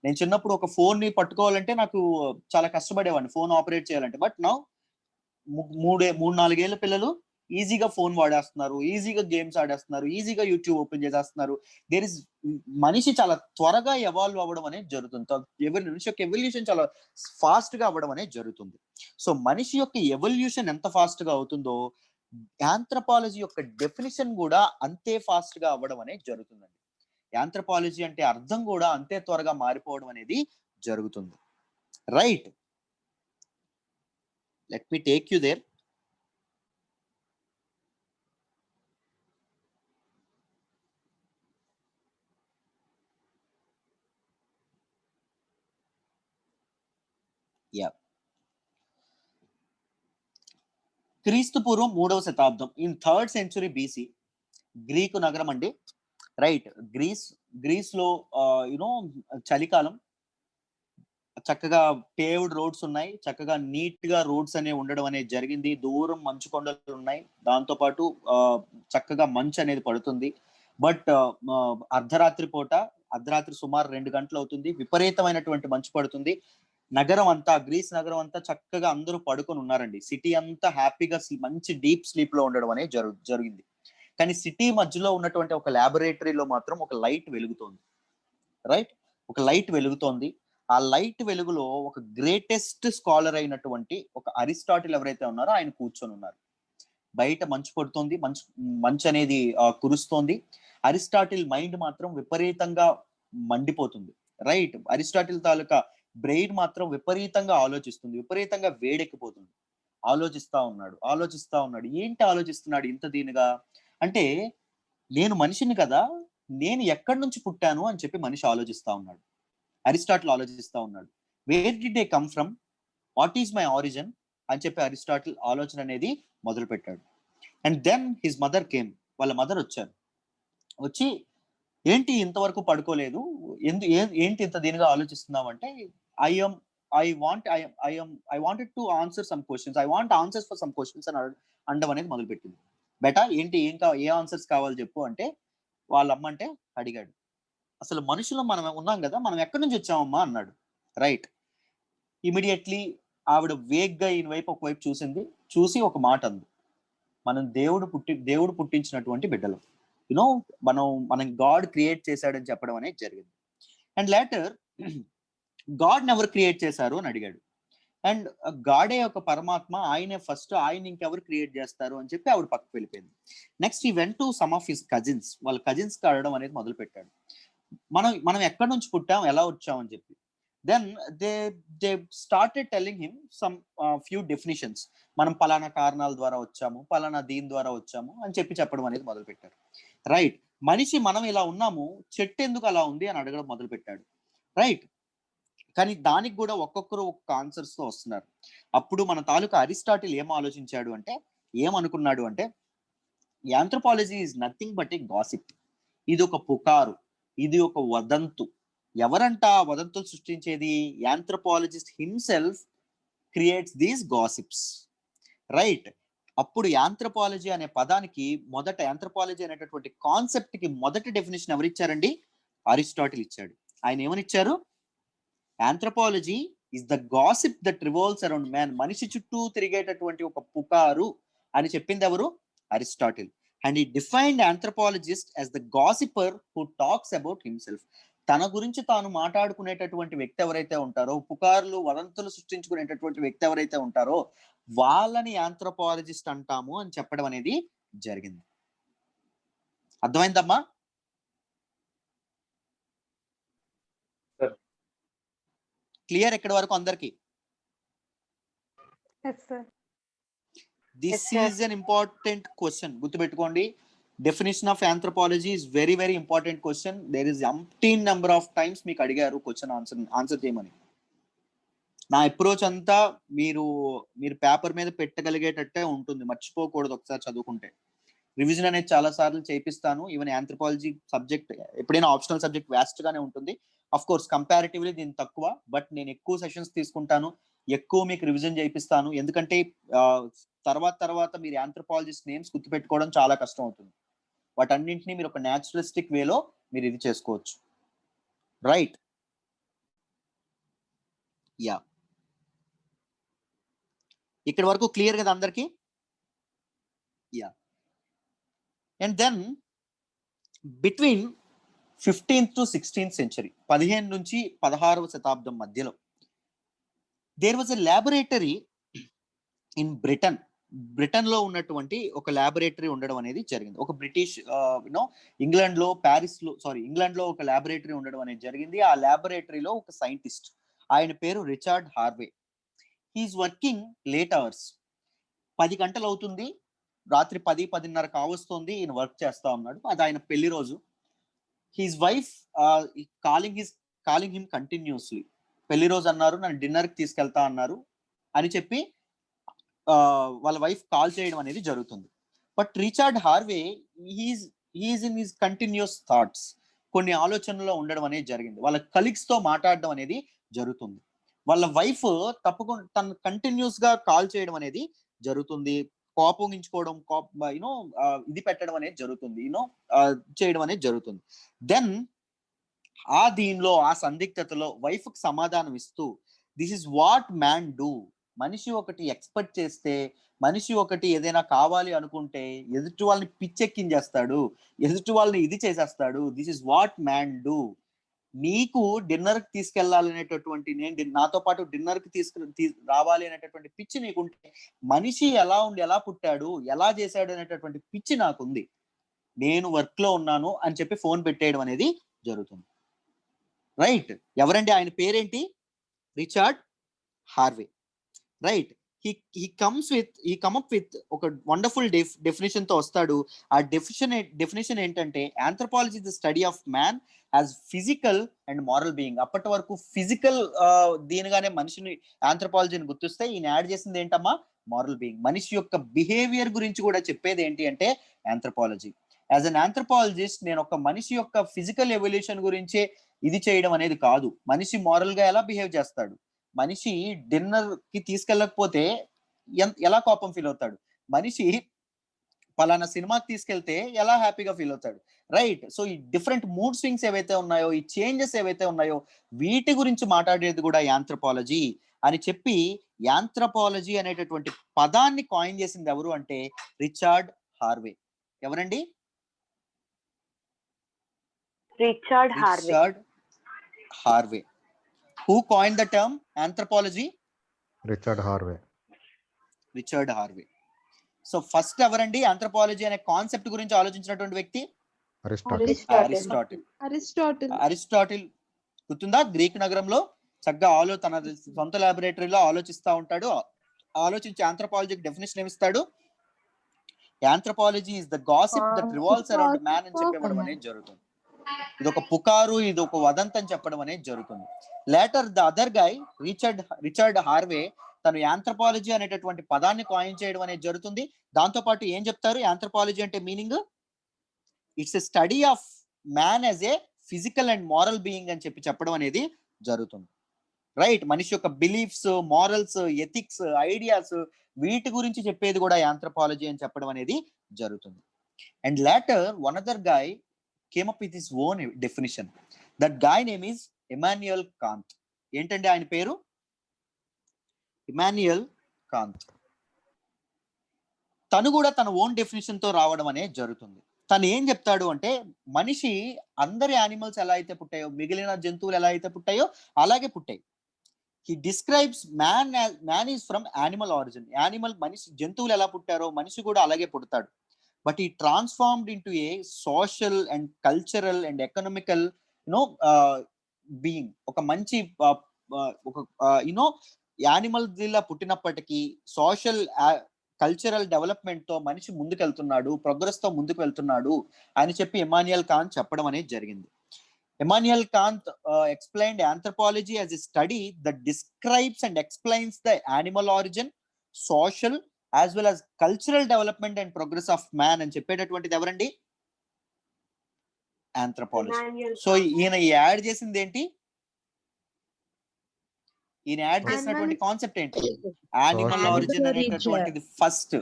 నేను చిన్నప్పుడు ఒక ఫోన్ ని పట్టుకోవాలంటే నాకు చాలా కష్టపడేవాడిని ఫోన్ ఆపరేట్ చేయాలంటే. బట్ నౌ 3-4 ఏళ్ళ పిల్లలు ఈజీగా ఫోన్ వాడేస్తున్నారు, ఈజీగా గేమ్స్ ఆడేస్తున్నారు, ఈజీగా యూట్యూబ్ ఓపెన్ చేసేస్తున్నారు. మనిషి చాలా త్వరగా ఎవాల్వ్ అవ్వడం అనేది జరుగుతుంది. మనిషి యొక్క ఎవల్యూషన్ చాలా ఫాస్ట్ గా అవ్వడం అనేది జరుగుతుంది. సో మనిషి యొక్క ఎవల్యూషన్ ఎంత ఫాస్ట్ గా అవుతుందో యాంథ్రోపాలజీ యొక్క డెఫినిషన్ కూడా అంతే ఫాస్ట్ గా అవ్వడం అనేది జరుగుతుందండి. యాంథ్రోపాలజీ అంటే అర్థం కూడా అంతే త్వరగా మారిపోవడం అనేది జరుగుతుంది. Right. Let me take you there. క్రీస్తు పూర్వం 3వ శతాబ్దం, in 3rd century BC, Greek నగరం అండి. రైట్. గ్రీస్ లో చలికాలం, చక్కగా పేవ్డ్ రోడ్స్ ఉన్నాయి, చక్కగా నీట్ గా రోడ్స్ అనేవి ఉండడం అనేది జరిగింది. దూరం మంచు కొండలు ఉన్నాయి, దాంతో పాటు చక్కగా మంచు అనేది పడుతుంది. బట్ అర్ధరాత్రి సుమారు 2 గంటలు అవుతుంది, విపరీతమైనటువంటి మంచు పడుతుంది. గ్రీస్ నగరం అంతా చక్కగా అందరూ పడుకొని ఉన్నారండి. సిటీ అంతా హ్యాపీగా మంచి డీప్ స్లీప్ లో ఉండడం అనేది జరిగింది. కానీ సిటీ మధ్యలో ఉన్నటువంటి ఒక ల్యాబొరేటరీలో మాత్రం ఒక లైట్ వెలుగుతోంది, రైట్? ఒక లైట్ వెలుగుతోంది. ఆ లైట్ వెలుగులో ఒక గ్రేటెస్ట్ స్కాలర్ అయినటువంటి ఒక అరిస్టాటిల్ ఎవరైతే ఉన్నారో ఆయన కూర్చొని ఉన్నారు. బయట మంచు పడుతోంది, మంచు అనేది కురుస్తోంది. అరిస్టాటిల్ మైండ్ మాత్రం విపరీతంగా మండిపోతుంది, రైట్? అరిస్టాటిల్ తాలూకా బ్రెయిన్ మాత్రం విపరీతంగా ఆలోచిస్తుంది, విపరీతంగా వేడెక్కిపోతుంది. ఆలోచిస్తా ఉన్నాడు. ఏంటి ఆలోచిస్తున్నాడు ఇంత దీనిగా అంటే, నేను మనిషిని కదా, నేను ఎక్కడి నుంచి పుట్టాను అని చెప్పి మనిషి ఆలోచిస్తా ఉన్నాడు. అరిస్టాటిల్ ఆలోచిస్తా ఉన్నాడు. Where did they come from, what is my origin అని చెప్పి అరిస్టాటిల్ ఆలోచన అనేది మొదలు పెట్టాడు. And then his mother came, వాళ్ళ మదర్ వచ్చారు. వచ్చి ఏంటి ఇంతవరకు పడుకోలేదు, ఏంటి ఇంత దీనిగా ఆలోచిస్తున్నావు అంటే, I wanted to answer some questions. I want answers for some questions అని అండం అనేది మొదలు పెట్టింది. బేటా ఏంటి ఏ ఆన్సర్స్ కావాలి చెప్పు అంటే, వాళ్ళ అమ్మ అంటే అడిగాడు. అసలు మనుషులు మనం ఉన్నాం కదా, మనం ఎక్కడి నుంచి వచ్చామమ్మా అన్నాడు, రైట్? ఇమీడియట్లీ ఆవిడ వేగ్గా ఈయన వైపు ఒకవైపు చూసి ఒక మాట అంది, మనం దేవుడు పుట్టించినటువంటి బిడ్డలు, యునో మనం గాడ్ క్రియేట్ చేశాడని చెప్పడం అనేది జరిగింది. And later God never create చేశారు అని అడిగాడు. అండ్ గాడే ఒక పరమాత్మ, ఆయనే ఫస్ట్, ఆయన ఇంకెవరు క్రియేట్ చేస్తారు అని చెప్పి ఆవిడ పక్కకు వెళ్ళిపోయింది. నెక్స్ట్ ఈ went to some of his cousins, వాళ్ళ కజిన్స్ కి అడగడం అనేది మొదలు పెట్టాడు. మనం ఎక్కడి నుంచి పుట్టాం, ఎలా వచ్చాం అని చెప్పి. Then they started telling him some few definitions. మనం పలానా కారణాల ద్వారా వచ్చాము, పలానా దీని ద్వారా వచ్చాము అని చెప్పడం అనేది మొదలు పెట్టారు, రైట్? మనిషి మనం ఇలా ఉన్నాము, చెట్టు ఎందుకు అలా ఉంది అని అడగడం మొదలు పెట్టాడు, రైట్? కానీ దానికి కూడా ఒక్కొక్కరు ఒక్కొక్క ఆన్సర్స్ తో వస్తున్నారు. అప్పుడు మన తాలూకా అరిస్టాటిల్ ఏమనుకున్నాడు అంటే, anthropology is nothing but a gossip. ఇది ఒక పుకారు, ఇది ఒక వదంతు. ఎవరంట వదంతులు సృష్టించేది? Anthropologist himself creates these gossips, right? అప్పుడు యాంథ్రోపాలజీ అనే పదానికి మొదట, యాంథ్రోపాలజీ అనేటటువంటి కాన్సెప్ట్ కి మొదటి డెఫినేషన్ ఎవరిచ్చారండి? అరిస్టాటిల్ ఇచ్చాడు. ఆయన ఏమనిచ్చారు? Anthropology is the gossip that revolves around man. మనిషి చుట్టూ తిరిగేటటువంటి ఒక పుకారు అని చెప్పింది ఎవరు? Aristotle. And he defined anthropologist as the gossiper who talks about himself. తన గురించి తాను మాట్లాడుకునేటటువంటి వ్యక్తి ఎవరైతే ఉంటారో, పుకార్లు వదంతులు సృష్టించుకునేటటువంటి వ్యక్తి ఎవరైతే ఉంటారో వాళ్ళని యాంథ్రోపాలజిస్ట్ అంటాము అని చెప్పడం అనేది జరిగింది. అర్థమైందమ్మా? క్లియర్ ఎక్కడి వరకు అందరికి? This is an important question, గుర్తుపెట్టుకోండి. Definition of anthropology is very very important question. There is umpteen number of times మీకు అడిగారు క్వశ్చన్ ఆన్సర్ చేయమని. నా అప్రోచ్ అంతా మీరు పేపర్ మీద పెట్టగలిగేటట్టే ఉంటుంది, మర్చిపోకూడదు. ఒకసారి చదువుకుంటే రివిజన్ అనేది చాలా సార్లు చేపిస్తాను. ఈవెన్ యాంథ్రోపాలజీ సబ్జెక్ట్ ఎప్పుడైనా ఆప్షనల్ సబ్జెక్ట్ వ్యాస్ట్ గానే ఉంటుంది. అఫ్ కోర్స్ కంపారిటివ్లీ దీని తక్కువ, బట్ నేను ఎక్కువ సెషన్స్ తీసుకుంటాను, ఎక్కువ మీకు రివిజన్ చేపిస్తాను. ఎందుకంటే తర్వాత మీరు యాంథ్రోపాలజిస్ట్ నేమ్స్ గుర్తుపెట్టుకోవడం చాలా కష్టం అవుతుంది. వాటన్నింటినీ మీరు ఒక న్యాచురలిస్టిక్ వేలో మీరు ఇది చేసుకోవచ్చు, రైట్? యా, ఇక్కడ వరకు క్లియర్ కదా అందరికి? Ya. And then between 15th to 16th century, 15 నుంచి 16వ శతాబ్దం మధ్యలో there was a laboratory in Britain లో ఉన్నటువంటి ఒక ల్యాబొరేటరీ ఉండడం అనేది జరిగింది. ఒక బ్రిటిష్ ఇంగ్లాండ్ లో ఒక ల్యాబొరేటరీ ఉండడం అనేది జరిగింది. ఆ ల్యాబొరేటరీలో ఒక సైంటిస్ట్, ఆయన పేరు Richard Harvey. He's working late hours. 10 గంటలు అవుతుంది, రాత్రి 10-10:30 కావస్తుంది, ఈయన వర్క్ చేస్తా ఉన్నాడు. అది ఆయన పెళ్లి రోజు. His wife calling him continuously. పెళ్లి రోజు అన్నారు, నన్ను డిన్నర్ కి తీసుకెళ్తా అన్నారు అని చెప్పి వాళ్ళ వైఫ్ కాల్ చేయడం అనేది జరుగుతుంది. But Richard Harvey he's in his continuous thoughts, కొన్ని ఆలోచనలో ఉండడం అనేది జరిగింది. వాళ్ళ కలీగ్స్ తో మాట్లాడడం అనేది జరుగుతుంది. వాళ్ళ వైఫ్ తప్పకుండా తను కంటిన్యూస్ గా కాల్ చేయడం అనేది జరుగుతుంది. కోపగించుకోవడం, ఇది పెట్టడం అనేది జరుగుతుంది, చేయడం అనేది జరుగుతుంది. దెన్ దీనిలో ఆ సందిగ్ధతలో వైఫ్ కి సమాధానం ఇస్తూ, this is what man do. మనిషి ఒకటి ఎక్స్పెక్ట్ చేస్తే మనిషి ఒకటి ఏదైనా కావాలి అనుకుంటే ఎదుటి వాళ్ళని పిచ్చెక్కించేస్తాడు, ఎదుటి వాళ్ళని ఇది చేసేస్తాడు. This is what man do. నీకు డిన్నర్ కి తీసుకెళ్లాలనేటటువంటి, నేను నాతో పాటు డిన్నర్ కి రావాలి అనేటటువంటి పిచ్చి నీకుంటే, మనిషి ఎలా ఉండి ఎలా పుట్టాడు, ఎలా చేశాడు అనేటటువంటి పిచ్చి నాకుంది, నేను వర్క్ లో ఉన్నాను అని చెప్పి ఫోన్ పెట్టేయడం అనేది జరుగుతుంది. రైట్. ఎవరండి ఆయన పేరేంటి? Richard Harvey. Right. he come up with ఒక వండర్ఫుల్ డెఫినేషన్ తో వస్తాడు. ఆ డెఫినేషన్ ఏంటంటే anthropology is the study of man as physical and moral being. అప్పటి వరకు ఫిజికల్ దీనిగానే మనిషిని ఆంథ్రోపాలజీని గుర్తిస్తే, ఈయన యాడ్ చేసింది ఏంటమ్మా? Moral being. మనిషి యొక్క బిహేవియర్ గురించి కూడా చెప్పేది ఏంటి అంటే ఆంథ్రోపాలజీ. యాజ్ అన్ ఆంథ్రోపాలజిస్ట్ నేను ఒక మనిషి యొక్క ఫిజికల్ ఎవల్యూషన్ గురించే ఇది చేయడం అనేది కాదు. మనిషి మారల్ గా ఎలా బిహేవ్ చేస్తాడు, మనిషి డిన్నర్ కి తీసుకెళ్ళకపోతే ఎలా కోపం ఫీల్ అవుతాడు, మనిషి పలానా సినిమాకి తీసుకెళ్తే ఎలా హ్యాపీగా ఫీల్ అవుతాడు. రైట్. సో ఈ డిఫరెంట్ మూడ్ స్వింగ్స్ ఏవైతే ఉన్నాయో, ఈ చేంజెస్ ఏవైతే ఉన్నాయో, వీటి గురించి మాట్లాడేది కూడా యాంథ్రోపాలజీ అని చెప్పి, యాంథ్రోపాలజీ అనేటటువంటి పదాన్ని కాయిన్ చేసింది ఎవరు అంటే రిచర్డ్ హార్వే. ఎవరండి? Richard Harvey. Who coined the term anthropology? Richard Harvey. So first ఎవరండి ఆంథ్రోపాలజీ అనే కాన్సెప్ట్ గురించి ఆలోచించినటువంటి వ్యక్తి? అరిస్టాటిల్. గుర్తుందా? గ్రీక్ నగరంలో చక్కగా తన సొంత లాబొరేటరీలో ఆలోచిస్తా ఉంటాడు. ఆలోచించి ఆంథ్రోపాలజీకి డెఫినేషన్ ఏమిస్తాడు? Anthropology is the gossip that revolves around man అని చెప్పడం అనేది జరుగుతుంది. ఇది ఒక పుకారు, ఇది ఒక వదంతి అని చెప్పడం అనేది జరుగుతుంది. Later the other guy Richard Harvey తను యాంథ్రోపాలజీ అనేటటువంటి పదాన్ని కాయిన్ చేయడం అనేది జరుగుతుంది. దాంతో పాటు ఏం చెప్తారు? యాంథ్రోపాలజీ అంటే meaning it's a study of man as a physical and moral being అని చెప్పడం అనేది జరుగుతుంది. రైట్. మనిషి యొక్క బిలీఫ్స్, మారల్స్, ఎథిక్స్, ఐడియాస్, వీటి గురించి చెప్పేది కూడా యాంథ్రోపాలజీ అని చెప్పడం అనేది జరుగుతుంది. And later one other guy came up with his own definition. That guy name is Immanuel Kant. ఏంటండి ఆయన పేరు? ఇమాన్యుయల్ కాంత్. తను కూడా తన ఓన్ డెఫినేషన్ తో రావడం అనేది జరుగుతుంది. తను ఏం చెప్తాడు అంటే, మనిషి అందరి యానిమల్స్ ఎలా అయితే పుట్టాయో, మిగిలిన జంతువులు ఎలా అయితే పుట్టాయో అలాగే పుట్టాయి. he describes man is from animal origin. మనిషి జంతువులు ఎలా పుట్టారో మనిషి కూడా అలాగే పుడతాడు. But he transformed into a social and cultural and economical, being. ఒక మంచి యానిమల్ దిల్లా పుట్టినప్పటికీ సోషల్ కల్చరల్ డెవలప్మెంట్ తో మనిషి ముందుకెళ్తున్నాడు, ప్రోగ్రెస్ తో ముందుకు వెళ్తున్నాడు అని చెప్పి ఇమాన్యుయల్ కాంత్ చెప్పడం అనేది జరిగింది. Emmanuel Kanth explained anthropology as a study that describes and explains the animal origin, social as well as cultural development and progress of man అని చెప్పేటటువంటిది ఎవరండి? ఆంథ్రోపాలజీ. సో ఈయన యాడ్ చేసింది ఏంటి? ఈయన యాడ్ చేసినటువంటి కాన్సెప్ట్ ఏంటి? యానిమల్ ఆరిజిన్ అనేటటువంటిది ఫస్ట్.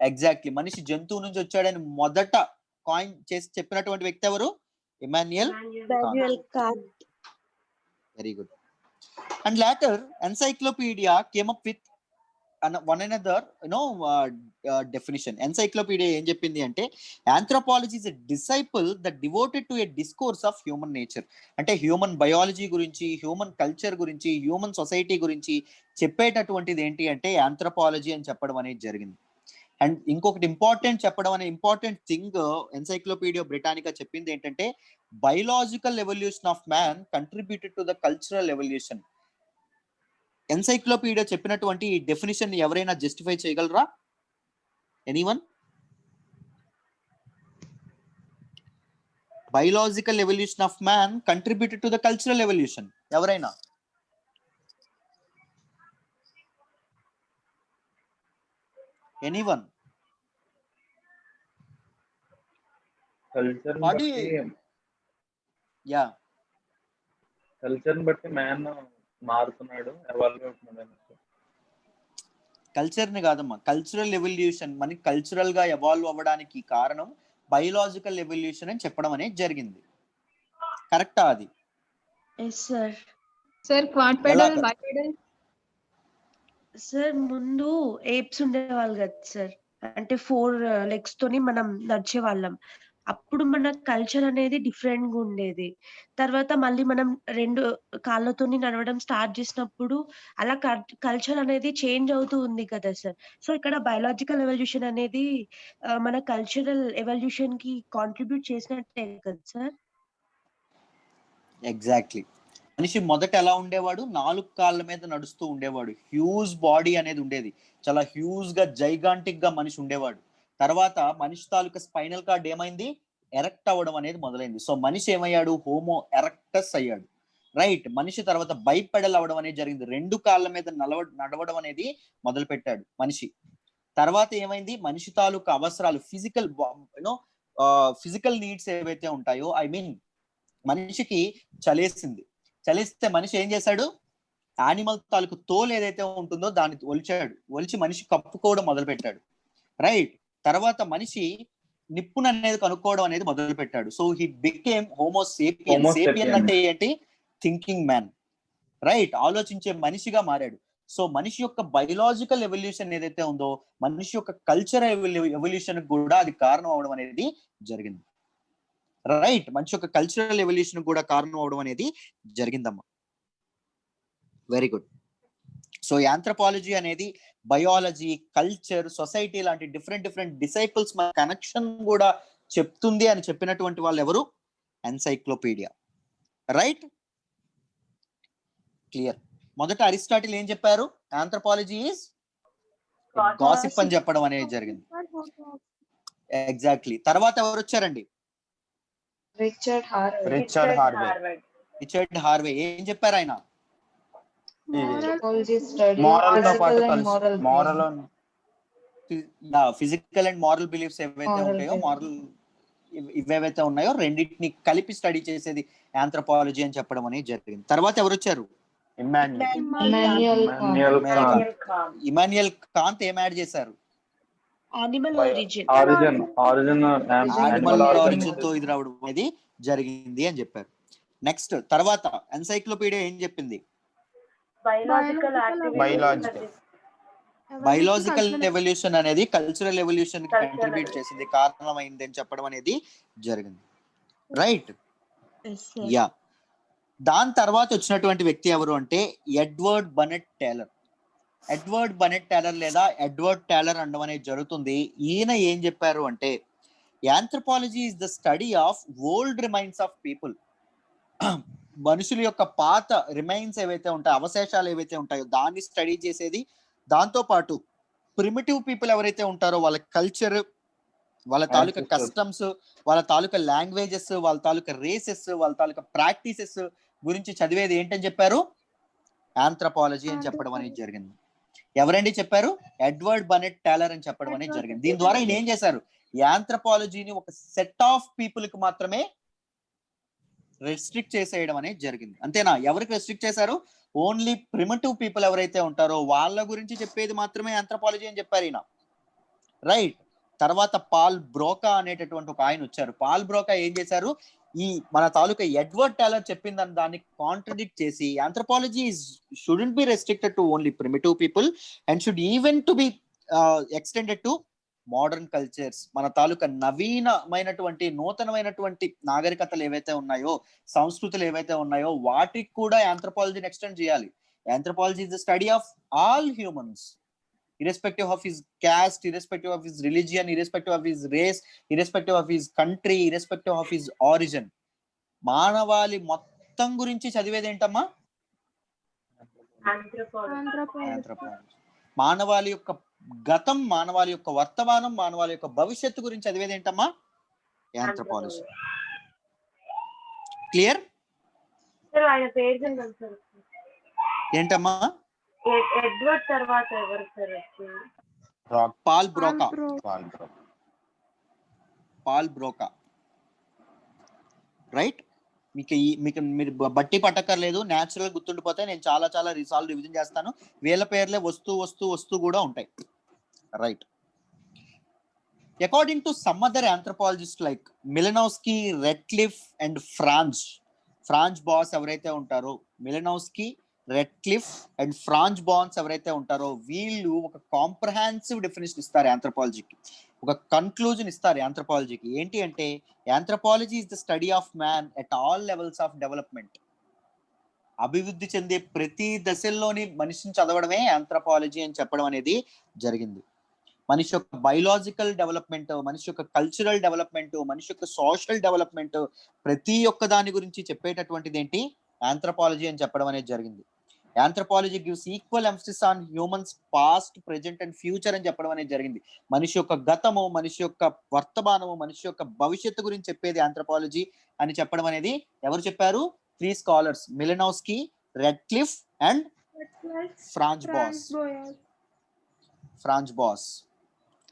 ఎగ్జాక్ట్లీ. మనిషి జంతువు నుంచి వచ్చాడని మొదట కాయిన్ చేసి చెప్పినటువంటి వ్యక్తి ఎవరు? Immanuel Kant. Very good. And later encyclopedia came up with one another definition. Encyclopedia ఏం చెప్పింది అంటే anthropology is a disciple that devoted to a discourse of human nature. అంటే హ్యూమన్ బయాలజీ గురించి, హ్యూమన్ కల్చర్ గురించి, హ్యూమన్ సొసైటీ గురించి చెప్పేటటువంటిది ఏంటి అంటే anthropology అని చెప్పడం అనేది జరిగింది. అండ్ ఇంకొకటి ఇంపార్టెంట్ థింగ్ ఎన్సైక్లోపీడియా బ్రిటానికా చెప్పింది ఏంటంటే biological evolution of man contributed to the cultural evolution. Encyclopaedia చెప్పినటువంటి ఈ డెఫినేషన్ ని ఎవరైనా జస్టిఫై చేయగలరా? Anyone? Biological evolution of man contributed to the cultural evolution. ఎవరైనా? ఎనీవన్? కల్చర్ బట్టి మ్యాన్ మారుతున్నాడు, ఎవాల్వ్ అవుతున్నాడు. కల్చర్ ని కాదమ్మా, కల్చరల్ ఎవల్యూషన్. మనకి కల్చరల్ గా ఎవాల్వ్ అవ్వడానికి కారణం బయోలాజికల్ ఎవల్యూషన్ అని చెప్పడం అనేది జరిగింది. కరెక్టా అది? సార్ ముందు ఏప్స్ ఉండేవాళ్ళు కదా సార్, అంటే 4 లెగ్స్ తోని మనం నడిచేవాళ్ళం. అప్పుడు మన కల్చర్ అనేది డిఫరెంట్ గా ఉండేది. తర్వాత మళ్ళీ మనం 2 కాళ్ళతోని నడవడం స్టార్ట్ చేసినప్పుడు అలా కల్చర్ అనేది చేంజ్ అవుతూ ఉంది కదా సార్. సో ఇక్కడ బయోలాజికల్ ఎవల్యూషన్ అనేది మన కల్చరల్ ఎవల్యూషన్ కి కాంట్రిబ్యూట్ చేసినట్టే కదా సార్. ఎగ్జాక్ట్లీ. మనిషి మొదట ఎలా ఉండేవాడు? 4 కాళ్ళ మీద నడుస్తూ ఉండేవాడు. హ్యూజ్ బాడీ అనేది ఉండేది. చాలా హ్యూజ్ గా జైగాంటిక్ గా మనిషి ఉండేవాడు. తర్వాత మనిషి తాలూకా స్పైనల్ కార్డ్ ఏమైంది? ఎరెక్ట్ అవ్వడం అనేది మొదలైంది. సో మనిషి ఏమయ్యాడు? హోమో ఎరెక్టస్ అయ్యాడు. రైట్. మనిషి తర్వాత బైపెడల్ అవ్వడం అనేది జరిగింది. 2 కాళ్ళ మీద నడవడం అనేది మొదలు పెట్టాడు మనిషి. తర్వాత ఏమైంది? మనిషి తాలూకా అవసరాలు ఫిజికల్ నీడ్స్ ఏవైతే ఉంటాయో, ఐ మీన్ మనిషికి చలేస్తే మనిషి ఏం చేశాడు? యానిమల్ తాలూకు తోలు ఏదైతే ఉంటుందో దాన్ని ఒలిచి మనిషి కప్పుకోవడం మొదలు పెట్టాడు. రైట్. తర్వాత మనిషి నిప్పును అనేది కనుక్కోవడం అనేది మొదలు పెట్టాడు. So he became homo sapien. Sapien అంటే ఏంటి? Thinking man. రైట్. ఆలోచించే మనిషిగా మారాడు. సో మనిషి యొక్క బయోలాజికల్ ఎవల్యూషన్ ఏదైతే ఉందో, మనిషి యొక్క కల్చరల్ ఎవల్యూషన్ కూడా అది కారణం అవడం అనేది జరిగింది. రైట్. మనిషి యొక్క కల్చరల్ ఎవల్యూషన్ కూడా కారణం అవడం అనేది జరిగిందమ్మా. Very good. సో యాంథ్రోపాలజీ అనేది బయాలజీ, కల్చర్, సొసైటీ లాంటి డిఫరెంట్ డిసైపుల్స్ మన కనెక్షన్ కూడా చెప్తుంది అని చెప్పినటువంటి వాళ్ళు ఎవరు? ఎన్సైక్లోపీడియా. రైట్. క్లియర్. మొదట అరిస్టాటిల్ ఏం చెప్పారు? యాంథ్రోపాలజీ ఈజ్ గాసిప్ అని చెప్పడం అనేది జరిగింది. ఎగ్జాక్ట్లీ. తర్వాత ఎవరు వచ్చారండి? Richard Harvey. ఏం చెప్పారు ఆయన? ఫిజికల్ అండ్ మారల్ బిలీఫ్స్ ఏవైతే ఉంటాయో, ఇవేవైతే ఉన్నాయో రెండింటిని కలిపి స్టడీ చేసేది యాంథ్రోపాలజీ అని చెప్పడం అనేది జరిగింది. తర్వాత ఎవరు వచ్చారు? ఇమాన్యుయల్ కాంత్. ఏం యాడ్ చేశారు? యానిమల్ ఆరిజిన్ తో ఇది రావడం అనేది జరిగింది అని చెప్పారు. నెక్స్ట్ తర్వాత ఎన్సైక్లోపీడియా ఏం చెప్పింది? బయోలాజికల్ ఎవల్యూషన్ అనేది కల్చరల్ ఎవల్యూషన్ కి కంట్రిబ్యూట్ చేసింది, కారణమైంది అని చెప్పడం అనేది జరిగింది. రైట్. యా. దాని తర్వాత వచ్చినటువంటి వ్యక్తి ఎవరు అంటే ఎడ్వర్డ్ బనెట్ టేలర్. లేదా ఎడ్వర్డ్ టేలర్ అనడం అనేది జరుగుతుంది. ఈయన ఏం చెప్పారు అంటే anthropology is the study of old remains of people. మనుషుల యొక్క పాత రిమైన్స్ ఏవైతే ఉంటాయో, అవశేషాలు ఏవైతే ఉంటాయో దాన్ని స్టడీ చేసేది. దాంతో పాటు ప్రిమిటివ్ పీపుల్ ఎవరైతే ఉంటారో వాళ్ళ కల్చర్, వాళ్ళ తాలూకా కస్టమ్స్, వాళ్ళ తాలూకా లాంగ్వేజెస్, వాళ్ళ తాలూకా రేసెస్, వాళ్ళ తాలూకా ప్రాక్టీసెస్ గురించి చదివేది ఏంటని చెప్పారు? యాంథ్రోపాలజీ అని చెప్పడం అనేది జరిగింది. ఎవరండి చెప్పారు? ఎడ్వర్డ్ బనెట్ టేలర్ అని చెప్పడం అనేది జరిగింది. దీని ద్వారా ఈయన ఏం చేశారు? యాంథ్రోపాలజీని ఒక సెట్ ఆఫ్ పీపుల్ కి మాత్రమే రెస్ట్రిక్ట్ చేసేయడం అనేది జరిగింది. అంతేనా? ఎవరికి రెస్ట్రిక్ట్ చేశారు? ఓన్లీ ప్రిమిటివ్ పీపుల్ ఎవరైతే ఉంటారో వాళ్ళ గురించి చెప్పేది మాత్రమే యాంథ్రోపాలజీ అని చెప్పారు ఈయన. రైట్. తర్వాత పాల్ బ్రోకా అనేటటువంటి ఒక ఆయన వచ్చారు. పాల్ బ్రోకా ఏం చేశారు? ఈ మన తాలూకా ఎడ్వర్డ్ టేలర్ చెప్పిందని దాన్ని కాంట్రడిక్ట్ చేసి anthropology shouldn't be restricted to only primitive people and should even to be extended to modern cultures. మన తాలూకా నూతనమైనటువంటి నాగరికతలు ఏవైతే ఉన్నాయో, సంస్కృతులు ఏవైతే ఉన్నాయో వాటికి కూడా యాంథ్రోపాలజీని ఎక్స్టెండ్ చేయాలి. Anthropology is the study of all humans, irrespective of his caste, irrespective of his religion, irrespective of his race, irrespective of his country, irrespective of his origin. మానవాళి మొత్తం గురించి చదివేది ఏంటమ్మా? మానవాళి యొక్క గతం, మానవాళి యొక్క వర్తమానం, మానవాళి యొక్క భవిష్యత్తు గురించి చదివేది ఏంటమ్మా? యాంథ్రోపాలజీ. క్లియర్? ఏంటమ్మా? ఎడ్వర్డ్ తర్వాత ఎవరు సార్? Paul Broca. రైట్. మీకు మీరు బట్టి పట్టక్కర్లేదు, న్యాచురల్ గుర్తుండిపోతే నేను చాలా రివిజన్ చేస్తాను. వీళ్ళ పేర్లే వస్తూ కూడా ఉంటాయి. Right. According to some other anthropologist like Malinowski, Radcliffe and Franz Boas ఎవరైతే ఉంటారో, మిలనోవ్స్కీ, రెడ్క్లిఫ్ అండ్ ఫ్రాంచ్ బాన్స్ ఎవరైతే ఉంటారో వీళ్ళు ఒక కాంప్రహెన్సివ్ డెఫినేషన్ ఇస్తారు ఆంథ్రోపాలజీకి, ఒక కన్క్లూజన్ ఇస్తారు ఆంథ్రోపాలజీకి. ఏంటి అంటే anthropology is the study of man at all levels of development. అభివృద్ధి చెందే ప్రతి దశల్లోని మనిషిని చదవడమే ఆంథ్రోపాలజీ అని చెప్పడం అనేది జరిగింది. మనిషి యొక్క బయలాజికల్ డెవలప్మెంట్, మనిషి యొక్క కల్చరల్ డెవలప్మెంట్, మనిషి యొక్క సోషల్ డెవలప్మెంట్, ప్రతి ఒక్క దాని గురించి చెప్పేటటువంటిది ఏంటి ఆంథ్రోపాలజీ అని చెప్పడం అనేది జరిగింది. Anthropology gives equal emphasis on humans past, present and future అని చెప్పడం అనేది జరిగింది. మనిషి యొక్క గతము, మనిషి యొక్క వర్తమానము, మనిషి యొక్క భవిష్యత్తు గురించి చెప్పేది ఆంథ్రోపాలజీ అని చెప్పడం అనేది ఎవరు చెప్పారు? 3 scholars, Malinowski, Radcliffe and Franz Boas.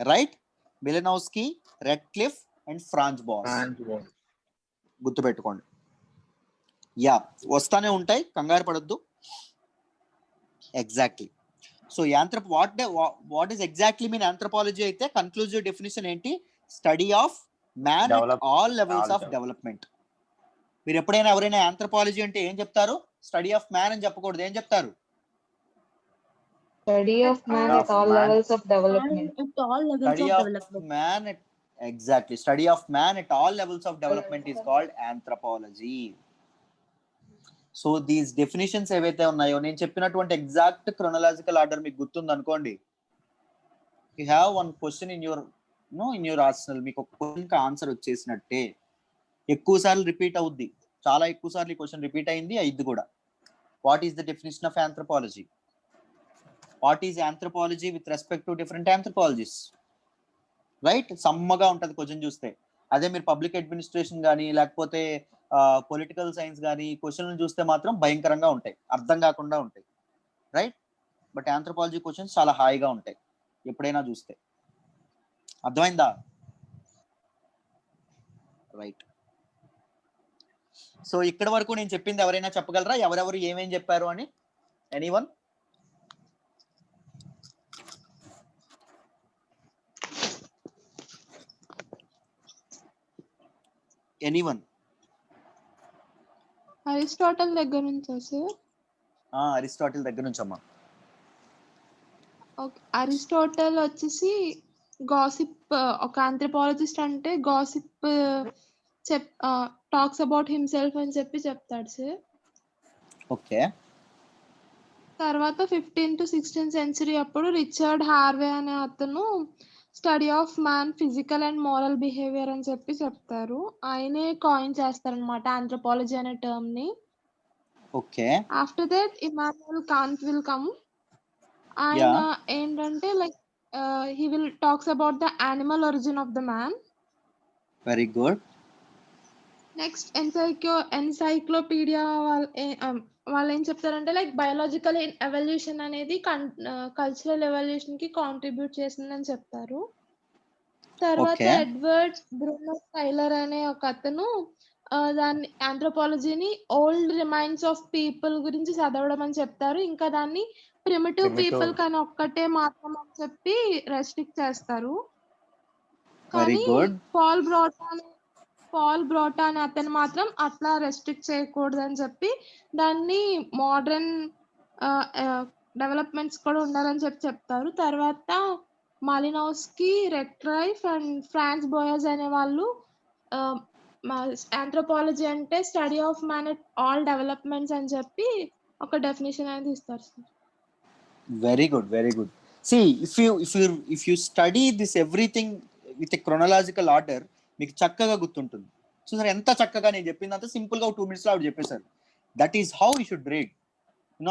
Right? Malinowski, Radcliffe and Franz Boas. గుర్తుపెట్టుకోండి. యా, వస్తానే ఉంటాయి, కంగారు పడొద్దు. Exactly. So what is exactly mean anthropology అయితే కన్క్లూజివ్ డెఫినేషన్ ఏంటి? Study of man at all levels of development. మీరు ఎప్పుడైనా ఎవరైనా ఆంథ్రోపాలజీ అంటే ఏం చెప్తారు? స్టడీ ఆఫ్ మ్యాన్ అని చెప్పకూడదు, ఏం చెప్తారు? Study of man at all levels of development. Study of man at, exactly, study of man at all levels of development is called anthropology. So these definitions ఏవైతే ఉన్నాయో నేను చెప్పినటువంటి ఎగ్జాక్ట్ క్రోనలాజికల్ ఆర్డర్ మీకు గుర్తుంది అనుకోండి, you have one question in your arsenal. మీకు ఒక క్వశ్చన్కి ఆన్సర్ వచ్చేసినట్టే. ఎక్కువ సార్లు రిపీట్ అవుద్ది, చాలా ఎక్కువ సార్లు ఈ క్వశ్చన్ రిపీట్ అయింది, అయింది కూడా. What is the definition of anthropology? What is anthropology with respect to different anthropologies? Right? సమ్మగా ఉంటుంది క్వశ్చన్ చూస్తే. అదే మీరు పబ్లిక్ అడ్మినిస్ట్రేషన్ కానీ లేకపోతే పొలిటికల్ సైన్స్ కానీ క్వశ్చన్లు చూస్తే మాత్రం భయంకరంగా ఉంటాయి, అర్థం కాకుండా ఉంటాయి. రైట్? బట్ ఆంథ్రోపాలజీ క్వశ్చన్స్ చాలా హాయిగా ఉంటాయి ఎప్పుడైనా చూస్తే. అర్థమైందా? రైట్. సో ఇక్కడ వరకు నేను చెప్పింది ఎవరైనా చెప్పగలరా? ఎవరెవరు ఏమేం చెప్పారు అని? ఎనీవన్? ఎనీవన్? అరిస్టాటిల్ దగ్గర నుంచా సార్? అరిస్టాటిల్ దగ్గర నుంచి అమ్మా. ఓకే. అరిస్టాటిల్ వచ్చేసి గాసిప్, ఒక ఆంథ్రోపాలజిస్ట్ అంటే గాసిప్ టాక్స్ అబౌట్ హిమ్సెల్ఫ్ అని చెప్పి చెప్తాడు సార్. ఓకే. తర్వాత 15th to 16th century అప్పుడు రిచర్డ్ హార్వే అనే అతను study of man physical and moral behaviour అని చెప్పి చెప్తారు. ఆయనే కాయిన్ చేస్తారనమాట ఆంథ్రోపాలజీ అనే టర్మ్ ని. Okay. After that Immanuel Kant will come. ఆయన ఏంటంటే like he will talks about the animal origin of the man. Very good. Next encyclopaedia వాళ్ళు ఏం చెప్తారంటే లైక్ బయోలాజికల్ ఎవల్యూషన్ అనేది కల్చరల్ ఎవల్యూషన్ కి కాంట్రిబ్యూట్ చేసిందని చెప్తారు. తర్వాత ఎడ్వర్డ్ బ్రూనో టైలర్ అనే ఒక అతను దాన్ని ఆంథ్రోపాలజీని ఓల్డ్ రిమైన్స్ ఆఫ్ పీపుల్ గురించి చదవడం అని చెప్తారు. ఇంకా దాన్ని ప్రిమిటివ్ పీపుల్ కానీ ఒక్కటే మాత్రం అని చెప్పి రెస్ట్రిక్ట్ చేస్తారు. కానీ పాల్ బ్రోటా అనే అతను మాత్రం అట్లా రెస్ట్రిక్ట్ చేయకూడదు అని చెప్పి దాన్ని మోడర్న్ డెవలప్మెంట్స్ కూడా ఉండాలని చెప్పి చెప్తారు. తర్వాత మాలినోవ్స్కీ, రెడ్క్లిఫ్ అండ్ ఫ్రాన్స్ బోయస్ అనే వాళ్ళు ఆంథ్రోపాలజీ అంటే study of man at all developments అని చెప్పి ఒక డెఫినేషన్ అనేది ఇస్తారు sir. Very good, very good. See, if you study this everything with a chronological order, మీకు చక్కగా గుర్తుంటుంది. చూసారు ఎంత చక్కగా నేను చెప్పిందంత సింపుల్ గా 2 minutes లో ఆవిడ చెప్పేశారు. That is how you should read.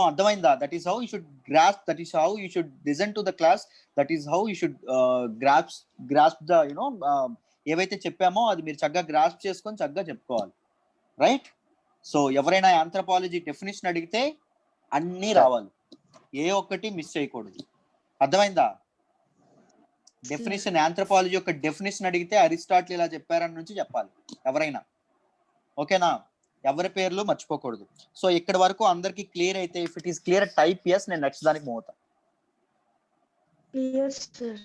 అర్థమైందా? That is how you should grasp, that is how you should listen to the class, that is how you should grasp the ఏవైతే చెప్పామో అది మీరు చక్కగా గ్రాస్ప్ చేసుకొని చక్కగా చెప్పుకోవాలి. రైట్? సో ఎవరైనా ఆంథ్రోపాలజీ డెఫినేషన్ అడిగితే అన్నీ రావాలి, ఏ ఒక్కటి మిస్ చేయకూడదు. అర్థమైందా? డెఫినేషన్, ఆంథ్రోపాలజీ యొక్క డెఫినేషన్ అడిగితే అరిస్టాటిల్ ఇలా చెప్పారని నుంచి చెప్పాలి ఎవరైనా. ఓకేనా? ఎవరి పేర్లు మర్చిపోకూడదు. సో ఇక్కడ వరకు అందరికి క్లియర్ అయితే, if it is clear type yes, నేను నెక్స్ట్ దానికి మూవ్ అవుతా. Clear sir.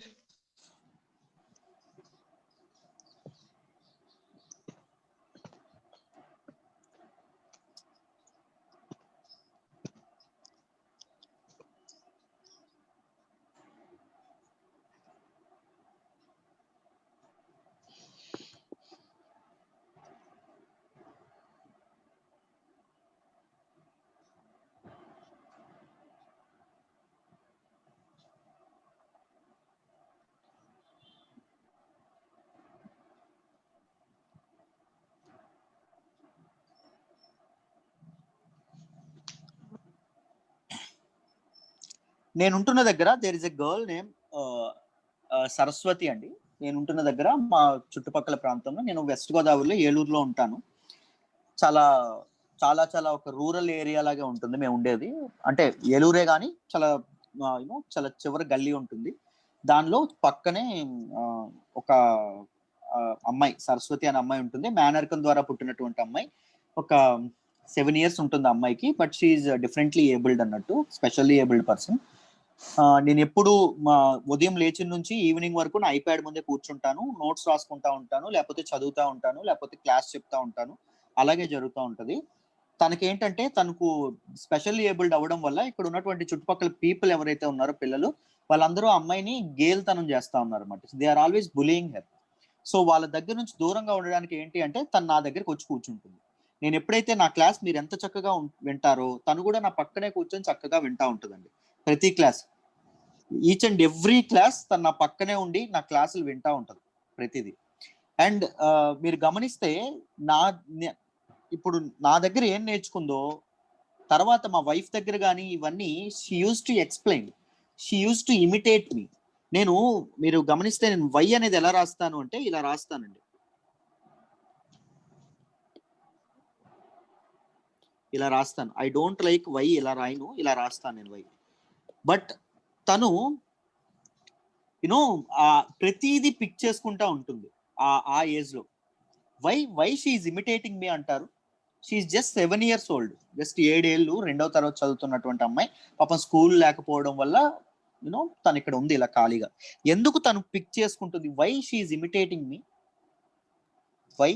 నేను ఉంటున్న దగ్గర there is a girl name Saraswati అండి. నేను ఉంటున్న దగ్గర మా చుట్టుపక్కల ప్రాంతంలో, నేను వెస్ట్ గోదావరిలో ఏలూరులో ఉంటాను. చాలా చాలా చాలా ఒక రూరల్ ఏరియా లాగే ఉంటుంది మేము ఉండేది. అంటే ఏలూరే కానీ చాలా చాలా చివరి గల్లీ ఉంటుంది. దానిలో పక్కనే ఒక అమ్మాయి, సరస్వతి అనే అమ్మాయి ఉంటుంది. మేనర్కం ద్వారా పుట్టినటువంటి అమ్మాయి. ఒక 7 years ఉంటుంది అమ్మాయికి. బట్ షీఈ్ డిఫరెంట్లీ ఏబుల్డ్ అన్నట్టు, స్పెషల్లీ ఏబుల్డ్ పర్సన్. నేను ఎప్పుడు ఉదయం లేచిన నుంచి ఈవినింగ్ వరకు నా ఐప్యాడ్ ముందే కూర్చుంటాను, నోట్స్ రాసుకుంటా ఉంటాను, లేకపోతే చదువుతా ఉంటాను, లేకపోతే క్లాస్ చెప్తా ఉంటాను. అలాగే జరుగుతూ ఉంటది. తనకేంటంటే తనకు స్పెషల్లీ ఏబుల్డ్ అవ్వడం వల్ల ఇక్కడ ఉన్నటువంటి చుట్టుపక్కల పీపుల్ ఎవరైతే ఉన్నారో పిల్లలు, వాళ్ళందరూ అమ్మాయిని గేల్తనం చేస్తా ఉన్నారు అన్నమాట. They are always bullying her. So వాళ్ళ దగ్గర నుంచి దూరంగా ఉండడానికి ఏంటి అంటే తను నా దగ్గరికి వచ్చి కూర్చుంటుంది. నేను ఎప్పుడైతే నా క్లాస్ మీరు ఎంత చక్కగా వింటారో తను కూడా నా పక్కనే కూర్చొని చక్కగా వింటా ఉంటుందండి. ప్రతి class, each and every class తను నా పక్కనే ఉండి నా క్లాసులు వింటా ఉంటుంది ప్రతిదీ. అండ్ మీరు గమనిస్తే ఇప్పుడు నా దగ్గర ఏం నేర్చుకుందో తర్వాత మా వైఫ్ దగ్గర కానీ ఇవన్నీ she use to explain, she use to imitate me. మీరు గమనిస్తే నేను వై అనేది ఎలా రాస్తాను అంటే ఇలా రాస్తానండి, ఇలా రాస్తాను. ఐ డోంట్ లైక్ వై, ఇలా రాయను, ఇలా రాస్తాను నేను వై. బట్ తను ప్రతిదీ పిక్ చేసుకుంటా ఉంటుంది ఆ ఏజ్ లో. వై షీఈ్ ఇమిటేటింగ్ మీ అంటారు. She's just 7 years old, just 7 ఏళ్ళు, 2వ తరగతి చదువుతున్నటువంటి అమ్మాయి. పాపం స్కూల్ లేకపోవడం వల్ల తను ఇక్కడ ఉంది ఇలా ఖాళీగా. ఎందుకు తను పిక్ చేసుకుంటుంది? Why she's imitating me? Why?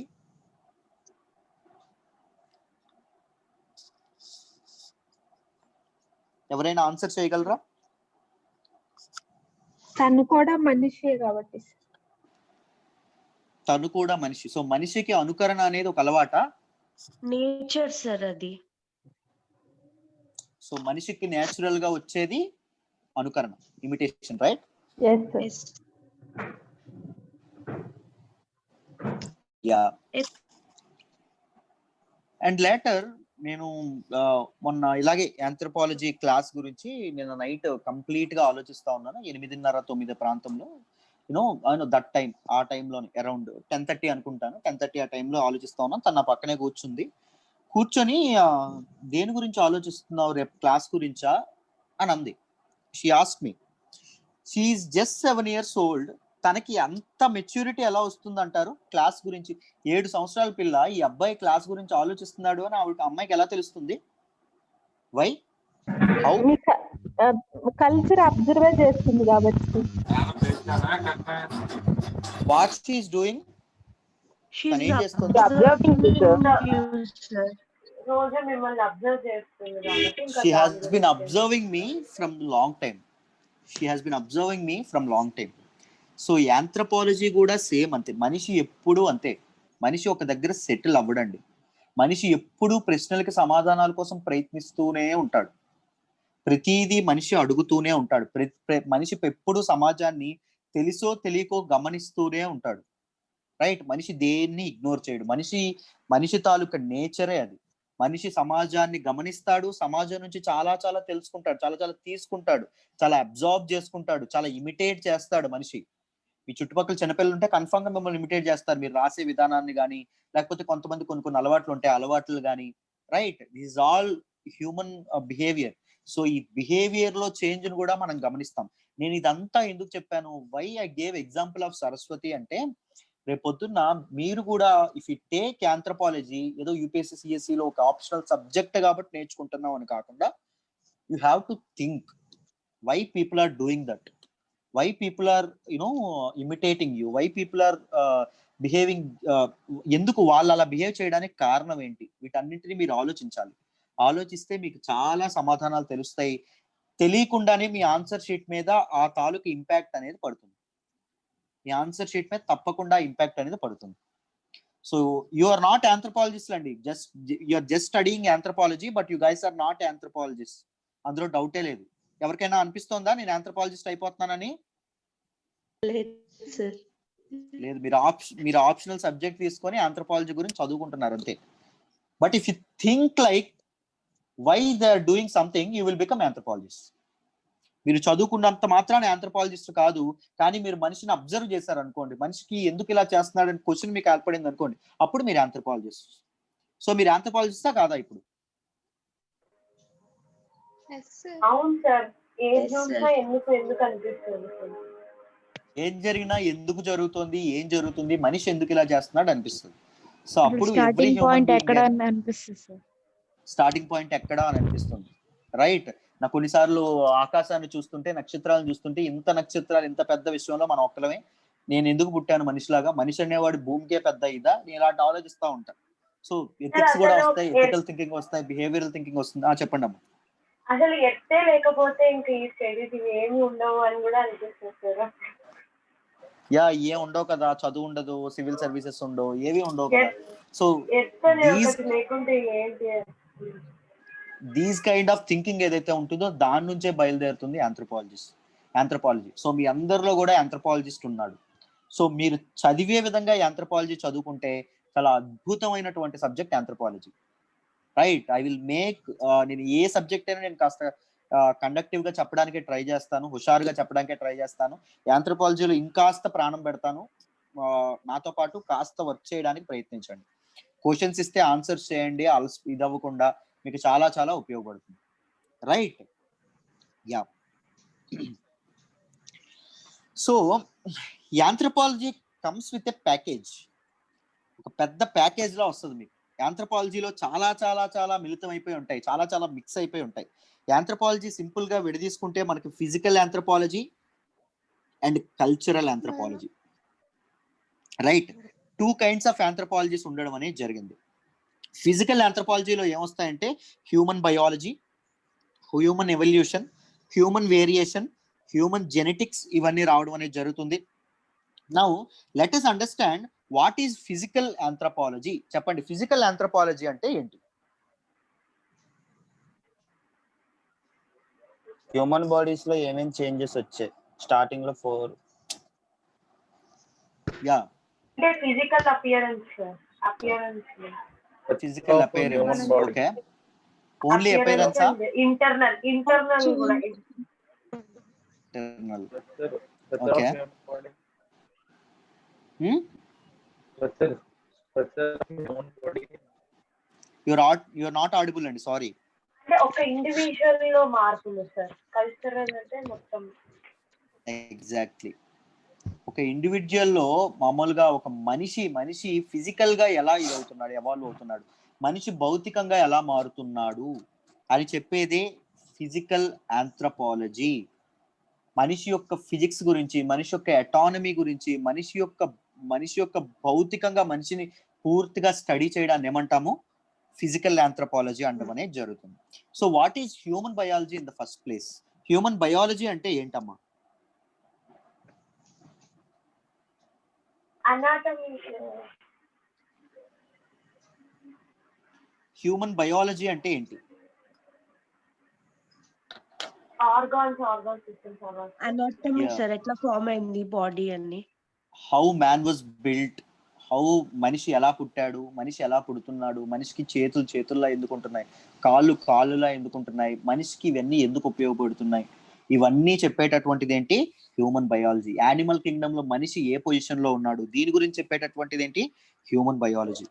ఎవరైనా ఆన్సర్ చేయగలరా? తను కూడా మనిషే కాబట్టి. తను కూడా మనిషి. సో మనిషికి అనుకరణ అనేది ఒక అలవాట, నేచర్ సార్ అది. సో మనిషికి నేచురల్ గా వచ్చేది అనుకరణ, imitation, right? Yeah. And later నేను మొన్న ఇలాగే ఆంథ్రోపాలజీ క్లాస్ గురించి నేను నైట్ కంప్లీట్ గా ఆలోచిస్తా ఉన్నాను. 8:30-9 ప్రాంతంలో దట్ టైం, ఆ టైంలోనే అరౌండ్ 10:30 అనుకుంటాను, 10:30 ఆ టైంలో ఆలోచిస్తా ఉన్నాను. తన పక్కనే కూర్చొని దేని గురించి ఆలోచిస్తున్నావు, రేపు క్లాస్ గురించా అని అంది. She asked me. She is just 7 years old. తనకి అంత మెచ్యూరిటీ ఎలా వస్తుంది అంటారు క్లాస్ గురించి? 7 సంవత్సరాల పిల్ల ఈ అబ్బాయి క్లాస్ గురించి ఆలోచిస్తున్నాడు అని అమ్మాయికి ఎలా తెలుస్తుంది? వై? హౌ? కల్చర్ అబ్జర్వ్ చేస్తుంది కాబట్టి. What she is doing? తను ఏం చేస్తుంది? రోజు మిమ్మల్ని అబ్జర్వ్ చేస్తుంది కాబట్టి. She has been observing me from long time. So ఈ ఆంథ్రోపాలజీ కూడా సేమ్ అంతే. మనిషి ఎప్పుడు అంతే. మనిషి ఒక దగ్గర సెటిల్ అవ్వడండి. మనిషి ఎప్పుడు ప్రశ్నలకి సమాధానాల కోసం ప్రయత్నిస్తూనే ఉంటాడు. ప్రతిదీ మనిషి అడుగుతూనే ఉంటాడు. మనిషి ఎప్పుడు సమాజాన్ని తెలుసో తెలియకో గమనిస్తూనే ఉంటాడు, రైట్? మనిషి దేన్ని ఇగ్నోర్ చేయడు. మనిషి తాలూకా నేచరే అది. మనిషి సమాజాన్ని గమనిస్తాడు, సమాజం నుంచి చాలా చాలా తెలుసుకుంటాడు, చాలా చాలా తీసుకుంటాడు, చాలా అబ్జార్బ్ చేసుకుంటాడు, చాలా ఇమిటేట్ చేస్తాడు. మనిషి మీ చుట్టుపక్కల చిన్నపిల్లలు ఉంటే కన్ఫర్మ్ గా మిమ్మల్ని ఇమిటేట్ చేస్తారు. మీరు రాసే విధానాన్ని కానీ, లేకపోతే కొంతమంది కొన్ని అలవాట్లు ఉంటాయి, అలవాట్లు కానీ, right? This all human behaviour. So ఈ బిహేవియర్ లో చేంజ్ ని కూడా మనం గమనిస్తాం. నేను ఇదంతా ఎందుకు చెప్పాను? Why I gave example of Saraswati అంటే, రేపొద్దున్న మీరు కూడా ఇఫ్ యు టేక్ ఆంథ్రోపాలజీ ఏదో యూపీఎస్సీ సిఎస్సి లో ఒక ఆప్షనల్ సబ్జెక్ట్ కాబట్టి నేర్చుకుంటున్నాం అని కాకుండా, you have to think why people are doing that, why people are imitating you, why people are behaving, ఎందుకు వాళ్ళు అలా బిహేవ్ చేయడానికి కారణం ఏంటి? వీటన్నింటినీ మీరు ఆలోచించాలి. ఆలోచిస్తే మీకు చాలా సమాధానాలు తెలుస్తాయి. తెలియకుండానే మీ ఆన్సర్ షీట్ మీద ఆ తాలూకు ఇంపాక్ట్ అనేది పడుతుంది. మీ ఆన్సర్ షీట్ మీద తప్పకుండా ఇంపాక్ట్ అనేది పడుతుంది. So you are not anthropologist అండి, you are just studying anthropology, but you guys are not anthropologist. అందులో డౌటే లేదు. ఎవరికైనా అనిపిస్తోందా నేను ఆంథ్రోపాలజిస్ట్ అయిపోతున్నానని? లేదు, మీరు ఆప్షనల్ సబ్జెక్ట్ తీసుకొని ఆంథ్రోపాలజీ గురించి చదువుకుంటున్నారు అంతే. But if you think like why they are doing something, you will become anthropologist. మీరు చదువుకున్నంత మాత్రాన ఆంథ్రోపాలజిస్ట్ కాదు, కానీ మీరు మనిషిని అబ్జర్వ్ చేశారు అనుకోండి, మనిషికి ఎందుకు ఇలా చేస్తున్నాడు అని క్వశ్చన్ మీకు ఏర్పడింది అనుకోండి, అప్పుడు మీరు ఆంథ్రోపాలజిస్ట్. సో మీరు ఆంథ్రోపాలజిస్టా కాదా ఇప్పుడు? అవును సార్. ఏం చూసినా ఎందుకు అనిపిస్తుంది సార్. ఏం జరిగినా ఎందుకు జరుగుతుంది, ఏం జరుగుతుంది, మనిషి ఎందుకు ఇలా చేస్తున్నాడు అనిపిస్తుంది. సో అప్పుడు స్టార్టింగ్ పాయింట్ ఎక్కడ అని అనిపిస్తుంది సార్. స్టార్టింగ్ పాయింట్ ఎక్కడ అని అనిపిస్తుంది, రైట్? నాకు కొన్నిసార్లు ఆకాశాన్ని చూస్తుంటే, నక్షత్రాలను చూస్తుంటే, ఇంత నక్షత్రాలు ఇంత పెద్ద విషయంలో మనం ఒక్కలమే, నేను ఎందుకు పుట్టాను మనిషిలాగా, మనిషి అనేవాడు భూమికే పెద్ద ఇదా, నేను ఇలాంటి ఆలోచిస్తూ ఉంటాను. సో ఎథిక్స్ కూడా వస్తాయి, ఎథికల్ థింకింగ్ వస్తాయి, బిహేవియరల్ థింకింగ్ వస్తుంది. చెప్పండి అమ్మా. అసలు ఎత్తే లేకపోతే ఇంకా ఈ స్టడీస్ ఏమి ఉండవు అని కూడా అనిపిస్తుంది సార్. ఏం ఉండవు కదా, చదువు ఉండదు, సివిల్ సర్వీసెస్ ఉండవు, ఏవి ఉండవు కదా. So these kind of thinking ఏదైతే ఉంటుందో దాని నుంచే బయలుదేరుతుంది ఆంథ్రోపాలజీ. సో మీ అందరిలో కూడా ఆంథ్రోపాలజిస్ట్ ఉన్నాడు. సో మీరు చదివే విధంగా ఆంథ్రోపాలజీ చదువుకుంటే చాలా అద్భుతమైనటువంటి subject anthropology, right? I will make, నేను ఏ సబ్జెక్ట్ అయినా నేను కాస్త కండక్టివ్ గా చెప్పడానికి ట్రై చేస్తాను, హుషారుగా చెప్పడానికి ట్రై చేస్తాను. ఆంథ్రోపాలజీలో ఇంకాస్త ప్రాణం పెడతాను. నాతో పాటు కాస్త వర్క్ చేయడానికి ప్రయత్నించండి. క్వశ్చన్స్ ఇస్తే ఆన్సర్స్ చేయండి, ఇది అవ్వకుండా, మీకు చాలా చాలా ఉపయోగపడుతుంది, right? Yeah. So anthropology comes with a package, ఒక పెద్ద ప్యాకేజ్ లా వస్తుంది మీకు. ఆంథ్రోపాలజీలో చాలా చాలా చాలా మిళితం అయిపోయి ఉంటాయి, చాలా చాలా మిక్స్ అయిపోయి ఉంటాయి. ఆంథ్రోపాలజీ సింపుల్ గా విడదీసుకుంటే మనకి physical anthropology and cultural anthropology, right? 2 kinds of anthropologies ఉండడం అనేది జరిగింది. ఫిజికల్ ఆంథ్రోపాలజీలో ఏమొస్తాయంటే human biology, human evolution, human variation, human genetics, ఇవన్నీ రావడం అనేది జరుగుతుంది. Now let us understand what is physical anthropology. చెప్పండి, ఫిజికల్ ఆంథ్రోపాలజీ అంటే ఏంటి? హ్యూమన్ బాడీస్ లో ఏమేమి చేంజెస్ వచ్చాయి స్టార్టింగ్ లో 4. యా, అంటే physical appearance. Physical appearance, okay. Only అపియరెన్సా? ఇంటర్నల్ కూడా. Internal, okay. you're not audible అండి, సారీ. అంటే ఒక ఇండివిజువల్ లో మార్పులు సార్. కల్చరల్ అంటే మొత్తం. ఎగ్జాక్ట్లీ. ఒక ఇండివిజువల్ లో మామూలుగా ఒక మనిషి ఫిజికల్ గా ఎలా ఇదవుతున్నాడు, ఎవాల్వ్ అవుతున్నాడు, మనిషి భౌతికంగా ఎలా మారుతున్నాడు అని చెప్పేదే ఫిజికల్ ఆంథ్రోపాలజీ. మనిషి యొక్క ఫిజిక్స్ గురించి, మనిషి యొక్క ఎటానమీ గురించి, మనిషి యొక్క భౌతికంగా మనిషిని పూర్తిగా స్టడీ చేయడాన్ని ఏమంటాము? ఫిజికల్ ఆంథ్రోపాలజీ అనడం అనేది జరుగుతుంది. So what is human biology in the first place? Human biology అంటే ఏంటమ్మా? హ్యూమన్ బయాలజీ అంటే ఏంటి? అనాటమీ సార్, ఎట్లా ఫామ్ అయింది బాడీ అన్ని, how man was built, how మనిషి ఎలా పుట్టాడు, మనిషి ఎలా పుడుతున్నాడు, మనిషికి చేతుల్లా ఎందుకు ఉంటున్నాయి, కాళ్ళులా ఎందుకు ఉంటున్నాయి, మనిషికి ఇవన్నీ ఎందుకు ఉపయోగపడుతున్నాయి, ఇవన్నీ చెప్పేటటువంటిది ఏంటి? Human biology. యానిమల్ కింగ్డమ్ లో మనిషి ఏ పొజిషన్ లో ఉన్నాడు, దీని గురించి చెప్పేటటువంటిది ఏంటి? Human biology,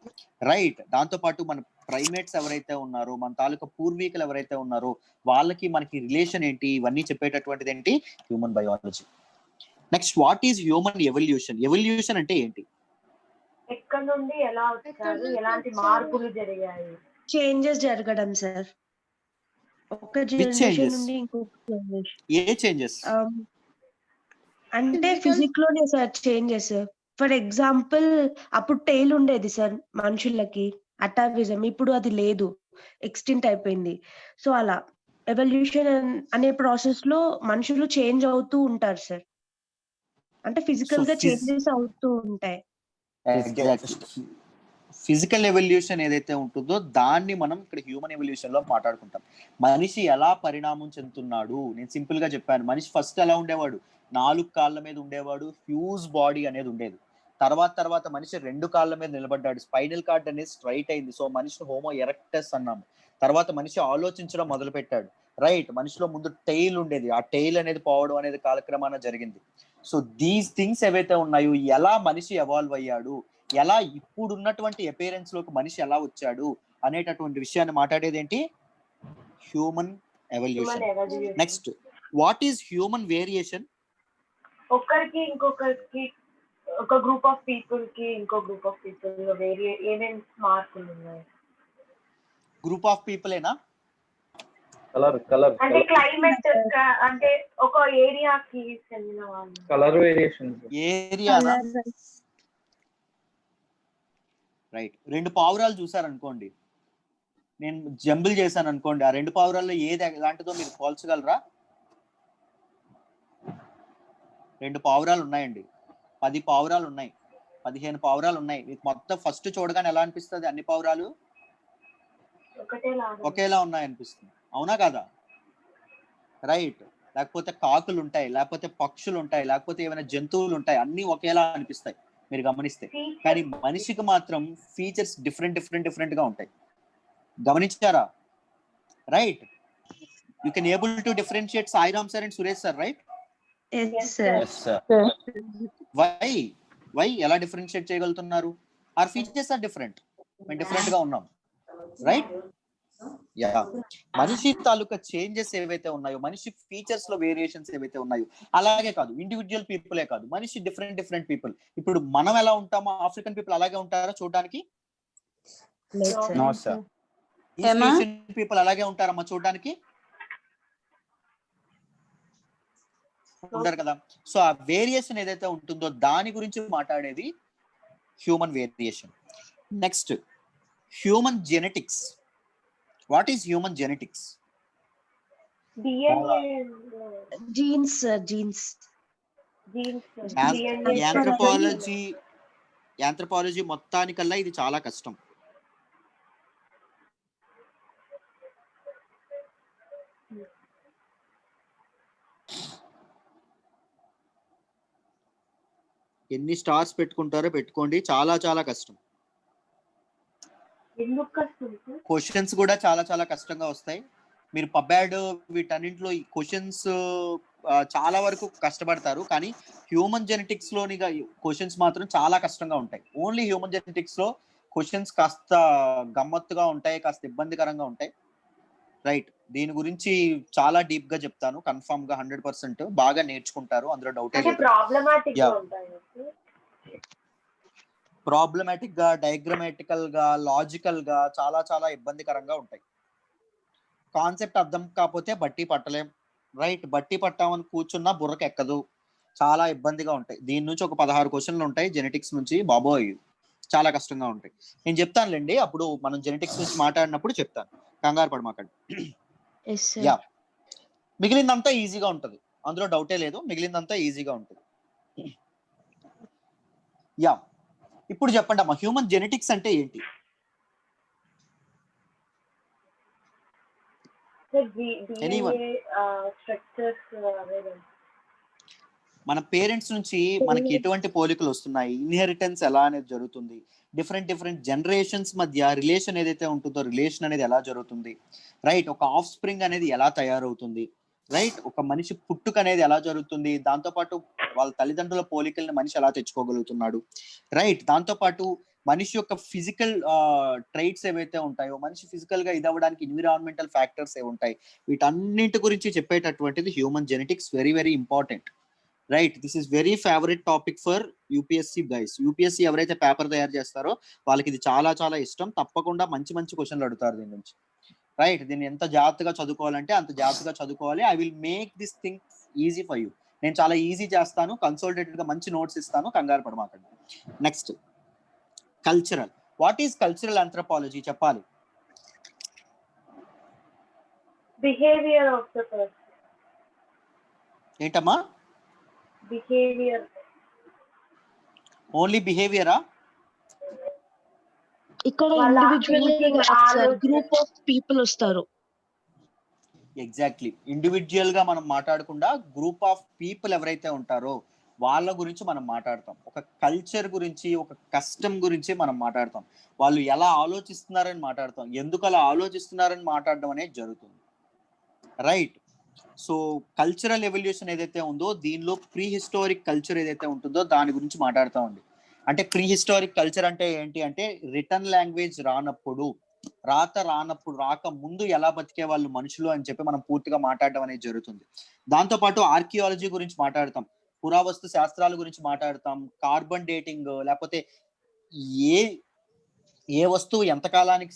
right? దాంతో పాటు మన ప్రైమేట్స్ ఎవరైతే ఉన్నారో, మన తాలూకా పూర్వీకులు ఎవరైతే ఉన్నారో వాళ్ళకి మనకి రిలేషన్ ఏంటి, ఇవన్నీ చెప్పేటటువంటిది ఏంటి? Human biology. Next, what is human evolution? Evolution అంటే ఏంటి? ఎక్కడ నుండి ఎలా వచ్చారు, ఎలాంటి మార్పులు జరిగాయి, చేంజెస్ జరగడం సార్. ఒక జనరేషన్ నుండి ఇంకొక జనరేషన్. ఏ చేంజెస్? అంటే ఫిజిక్ లోనే సార్ చేంజెస్. ఫర్ ఎగ్జాంపుల్, అప్పుడు టెయిల్ ఉండేది సార్ మనుషులకి, అటావిజం. ఇప్పుడు అది లేదు, ఎక్స్టింక్ట్ అయిపోయింది. సో అలా ఎవల్యూషన్ అనే ప్రాసెస్ లో మనుషులు చేంజ్ అవుతూ ఉంటారు సార్. అంటే ఫిజికల్ గా చేంజెస్ అవుతూ ఉంటాయి. ఫిజికల్ ఎవల్యూషన్ ఏదైతే ఉంటుందో దాన్ని మనం ఇక్కడ హ్యూమన్ ఎవల్యూషన్ లో మాట్లాడుకుంటాం. మనిషి ఎలా పరిణామం చెందుతున్నాడు, నేను సింపుల్ గా చెప్పాను. మనిషి ఫస్ట్ ఎలా ఉండేవాడు? 4 కాళ్ళ మీద ఉండేవాడు, హ్యూజ్ బాడీ అనేది ఉండేది. తర్వాత మనిషి 2 కాళ్ళ మీద నిలబడ్డాడు, స్పైనల్ కార్డ్ అనేది స్ట్రైట్ అయింది, సో మనిషిని హోమో ఎరెక్టస్ అన్నాము. తర్వాత మనిషి ఆలోచించడం మొదలు పెట్టాడు, రైట్. మనిషిలో ముందు టెయిల్ ఉండేది, ఆ టెయిల్ అనేది పోవడం అనేది కాలక్రమాన జరిగింది. సో దీస్ థింగ్స్ ఏవైతే ఉన్నాయో, ఎలా మనిషి ఎవాల్వ్ అయ్యాడు, ఎలా ఇప్పుడు ఉన్నటువంటి అపియరెన్స్ లోకి మనిషి ఎలా వచ్చాడు అనేటటువంటి విషయాన్ని మాట్లాడేది ఏంటి? Human evolution. Next, what is human variation? ఒక్కరికి ఇంకొకరికి, ఒక గ్రూప్ ఆఫ్ పీపుల్ కి ఇంకో గ్రూప్ ఆఫ్ పీపుల్ ఏమేమి మార్పులు ఉన్నాయి? గ్రూప్ ఆఫ్ పీపుల్ ఏనా? కలర్ అంటే క్లైమేట్, అంటే ఒక ఏరియాకి చెందిన వాళ్ళు. Colour variation. ఏరియానా? రైట్. 2 పావురాలు చూసారనుకోండి, నేను జంబుల్ చేశాను అనుకోండి, ఆ 2 పావురాల్లో ఏది ఎలాంటిదో మీరు పోల్చగలరా? 2 పావురాలు ఉన్నాయండి, 10 పావురాలు ఉన్నాయి, 15 పావురాలు ఉన్నాయి. మీకు మొత్తం ఫస్ట్ చూడగానే ఎలా అనిపిస్తుంది? అన్ని పావురాలు ఒకేలా ఉన్నాయి అనిపిస్తుంది, అవునా కదా? రైట్. లేకపోతే కాకులు ఉంటాయి, లేకపోతే పక్షులు ఉంటాయి, లేకపోతే ఏమైనా జంతువులు ఉంటాయి, అన్ని ఒకేలా అనిపిస్తాయి మీరు గమనిస్తే. కానీ మనిషికి మాత్రం ఫీచర్స్ డిఫరెంట్ గా ఉంటాయి. గమనించారా? Right. You can able to differentiate Sairam sir and Suresh sir, right? Why ఎలా డిఫరెన్షియేట్ చేయగలుగుతున్నారు? ఆర్ ఫీచర్స్ ఆర్ డిఫరెంట్, మేము డిఫరెంట్ గా ఉన్నాం, రైట్? యా. మనిషి తాలూకా చేంజెస్ ఏవైతే ఉన్నాయో, మనిషి ఫీచర్స్ లో వేరియేషన్స్ ఏవైతే ఉన్నాయో, అలాగే కాదు ఇండివిజువల్ పీపులే కాదు, మనిషి డిఫరెంట్ పీపుల్. ఇప్పుడు మనం ఎలా ఉంటామో ఆఫ్రికన్ పీపుల్ అలాగే ఉంటారా చూడడానికి? ఈస్ట్ ఏషియన్ పీపుల్ అలాగే ఉంటారమ్మా చూడడానికి? ఉంటారు కదా. సో ఆ వేరియేషన్ ఏదైతే ఉంటుందో దాని గురించి మాట్లాడేది human variation. Next, human genetics. What is human genetics? Genes. Anthropology మొత్తానికల్లా ఇది చాలా కష్టం. ఎన్ని స్టార్స్ పెట్టుకుంటారో పెట్టుకోండి, చాలా కష్టం. క్వశ్చన్స్ కూడా చాలా కష్టంగా వస్తాయి. మీరు పబ్యాడ్ వీటన్నింటిలో ఈ క్వశ్చన్స్ చాలా వరకు కష్టపడతారు, కానీ హ్యూమన్ జెనెటిక్స్ లోని క్వశ్చన్స్ మాత్రం చాలా కష్టంగా ఉంటాయి. ఓన్లీ హ్యూమన్ జెనెటిక్స్ లో క్వశ్చన్స్ కాస్త గమ్మత్తుగా ఉంటాయి, కాస్త ఇబ్బందికరంగా ఉంటాయి, రైట్. దీని గురించి చాలా డీప్ గా చెప్తాను, కన్ఫర్మ్ గా 100% బాగా నేర్చుకుంటారు, అందులో డౌటే లేదు. ప్రాబ్లమాటిక్ గా, డయాగ్రమాటికల్ గా, లాజికల్ గా చాలా ఇబ్బందికరంగా ఉంటాయి. కాన్సెప్ట్ అర్థం కాకపోతే బట్టి పట్టలేం, రైట్. బట్టి పట్టామని కూర్చున్నా బుర్రకు ఎక్కదు, చాలా ఇబ్బందిగా ఉంటాయి. దీని నుంచి ఒక 16 క్వశ్చన్లు ఉంటాయి జెనెటిక్స్ నుంచి, బాబోయ్ చాలా కష్టంగా ఉంటాయి. నేను చెప్తానులేండి, అప్పుడు మనం జెనెటిక్స్ నుంచి మాట్లాడినప్పుడు చెప్తాను, కంగారు పడమాకండి. యా, మిగిలిందంతా ఈజీగా ఉంటుంది, అందులో డౌటే లేదు, మిగిలిందంతా ఈజీగా ఉంటుంది. యా, ఇప్పుడు చెప్పండి అమ్మా, హ్యూమన్ జెనెటిక్స్ అంటే ఏంటి? మన పేరెంట్స్ నుంచి మనకి ఎటువంటి పోలికలు వస్తున్నాయి, ఇన్హెరిటెన్స్ ఎలా అనేది జరుగుతుంది, డిఫరెంట్ జనరేషన్స్ మధ్య రిలేషన్ ఏదైతే ఉంటుందో రిలేషన్ అనేది ఎలా జరుగుతుంది, రైట్. ఒక ఆఫ్ స్ప్రింగ్ అనేది ఎలా తయారవుతుంది, రైట్. ఒక మనిషి పుట్టుక అనేది ఎలా జరుగుతుంది, దాంతోపాటు వాళ్ళ తల్లిదండ్రుల పోలికల్ని మనిషి ఎలా తెచ్చుకోగలుగుతున్నాడు, రైట్. దాంతోపాటు మనిషి యొక్క ఫిజికల్ ట్రైట్స్ ఏవైతే ఉంటాయో, మనిషి ఫిజికల్ గా ఇదవ్వడానికి ఎన్విరాన్మెంటల్ ఫ్యాక్టర్స్ ఏ ఉంటాయి, వీటన్నింటి గురించి చెప్పేటటువంటిది human genetics. Very important, right. This is very favourite topic for UPSC guys. UPSC ఎవరైతే పేపర్ తయారు చేస్తారో వాళ్ళకి ఇది చాలా ఇష్టం, తప్పకుండా మంచి క్వశ్చన్లు అడుగుతారు దీని నుంచి, రైట్. దీన్ని ఎంత జాగ్రత్తగా చదువుకోవాలంటే అంత జాగ్రత్తగా చదువుకోవాలి. I will make this thing easy for you. నేను చాలా ఈజీ చేస్తాను, కన్సల్టేటెడ్ గా మంచి నోట్స్ ఇస్తాను, కంగారు పడమాకండి. Next, cultural. What is cultural anthropology చెప్పాలి? Behaviour of the person. ఏంటమ్మా? బిహేవియర్. ఓన్లీ బిహేవియరా? ఇక్కడ ఇండివిజువల్ గ్రూప్ ఆఫ్ పీపుల్ వస్తారు. ఎగ్జాక్ట్లీ, ఇండివిజువల్ గా మనం మాట్లాడకుండా గ్రూప్ ఆఫ్ పీపుల్ ఎవరైతే ఉంటారో వాళ్ళ గురించి మనం మాట్లాడతాం. ఒక కల్చర్ గురించి, ఒక కస్టమ్ గురించి మనం మాట్లాడతాం. వాళ్ళు ఎలా ఆలోచిస్తున్నారని మాట్లాడతాం. ఎందుకు అలా ఆలోచిస్తున్నారని మాట్లాడడం అనేది జరుగుతుంది. రైట్. సో కల్చరల్ ఎవల్యూషన్ ఏదైతే ఉందో దీనిలో ప్రీ హిస్టారిక్ కల్చర్ ఏదైతే ఉంటుందో దాని గురించి మాట్లాడతామండి. అంటే ప్రీ హిస్టారిక్ కల్చర్ అంటే ఏంటి అంటే రిటర్న్ లాంగ్వేజ్ రానప్పుడు, రాక ముందు ఎలా బతికే వాళ్ళు మనుషులు అని చెప్పి మనం పూర్తిగా మాట్లాడడం అనేది జరుగుతుంది. దాంతోపాటు ఆర్కియాలజీ గురించి మాట్లాడతాం, పురావస్తు శాస్త్రాల గురించి మాట్లాడతాం, కార్బన్ డేటింగ్, లేకపోతే ఏ ఏ వస్తువు ఎంత కాలానికి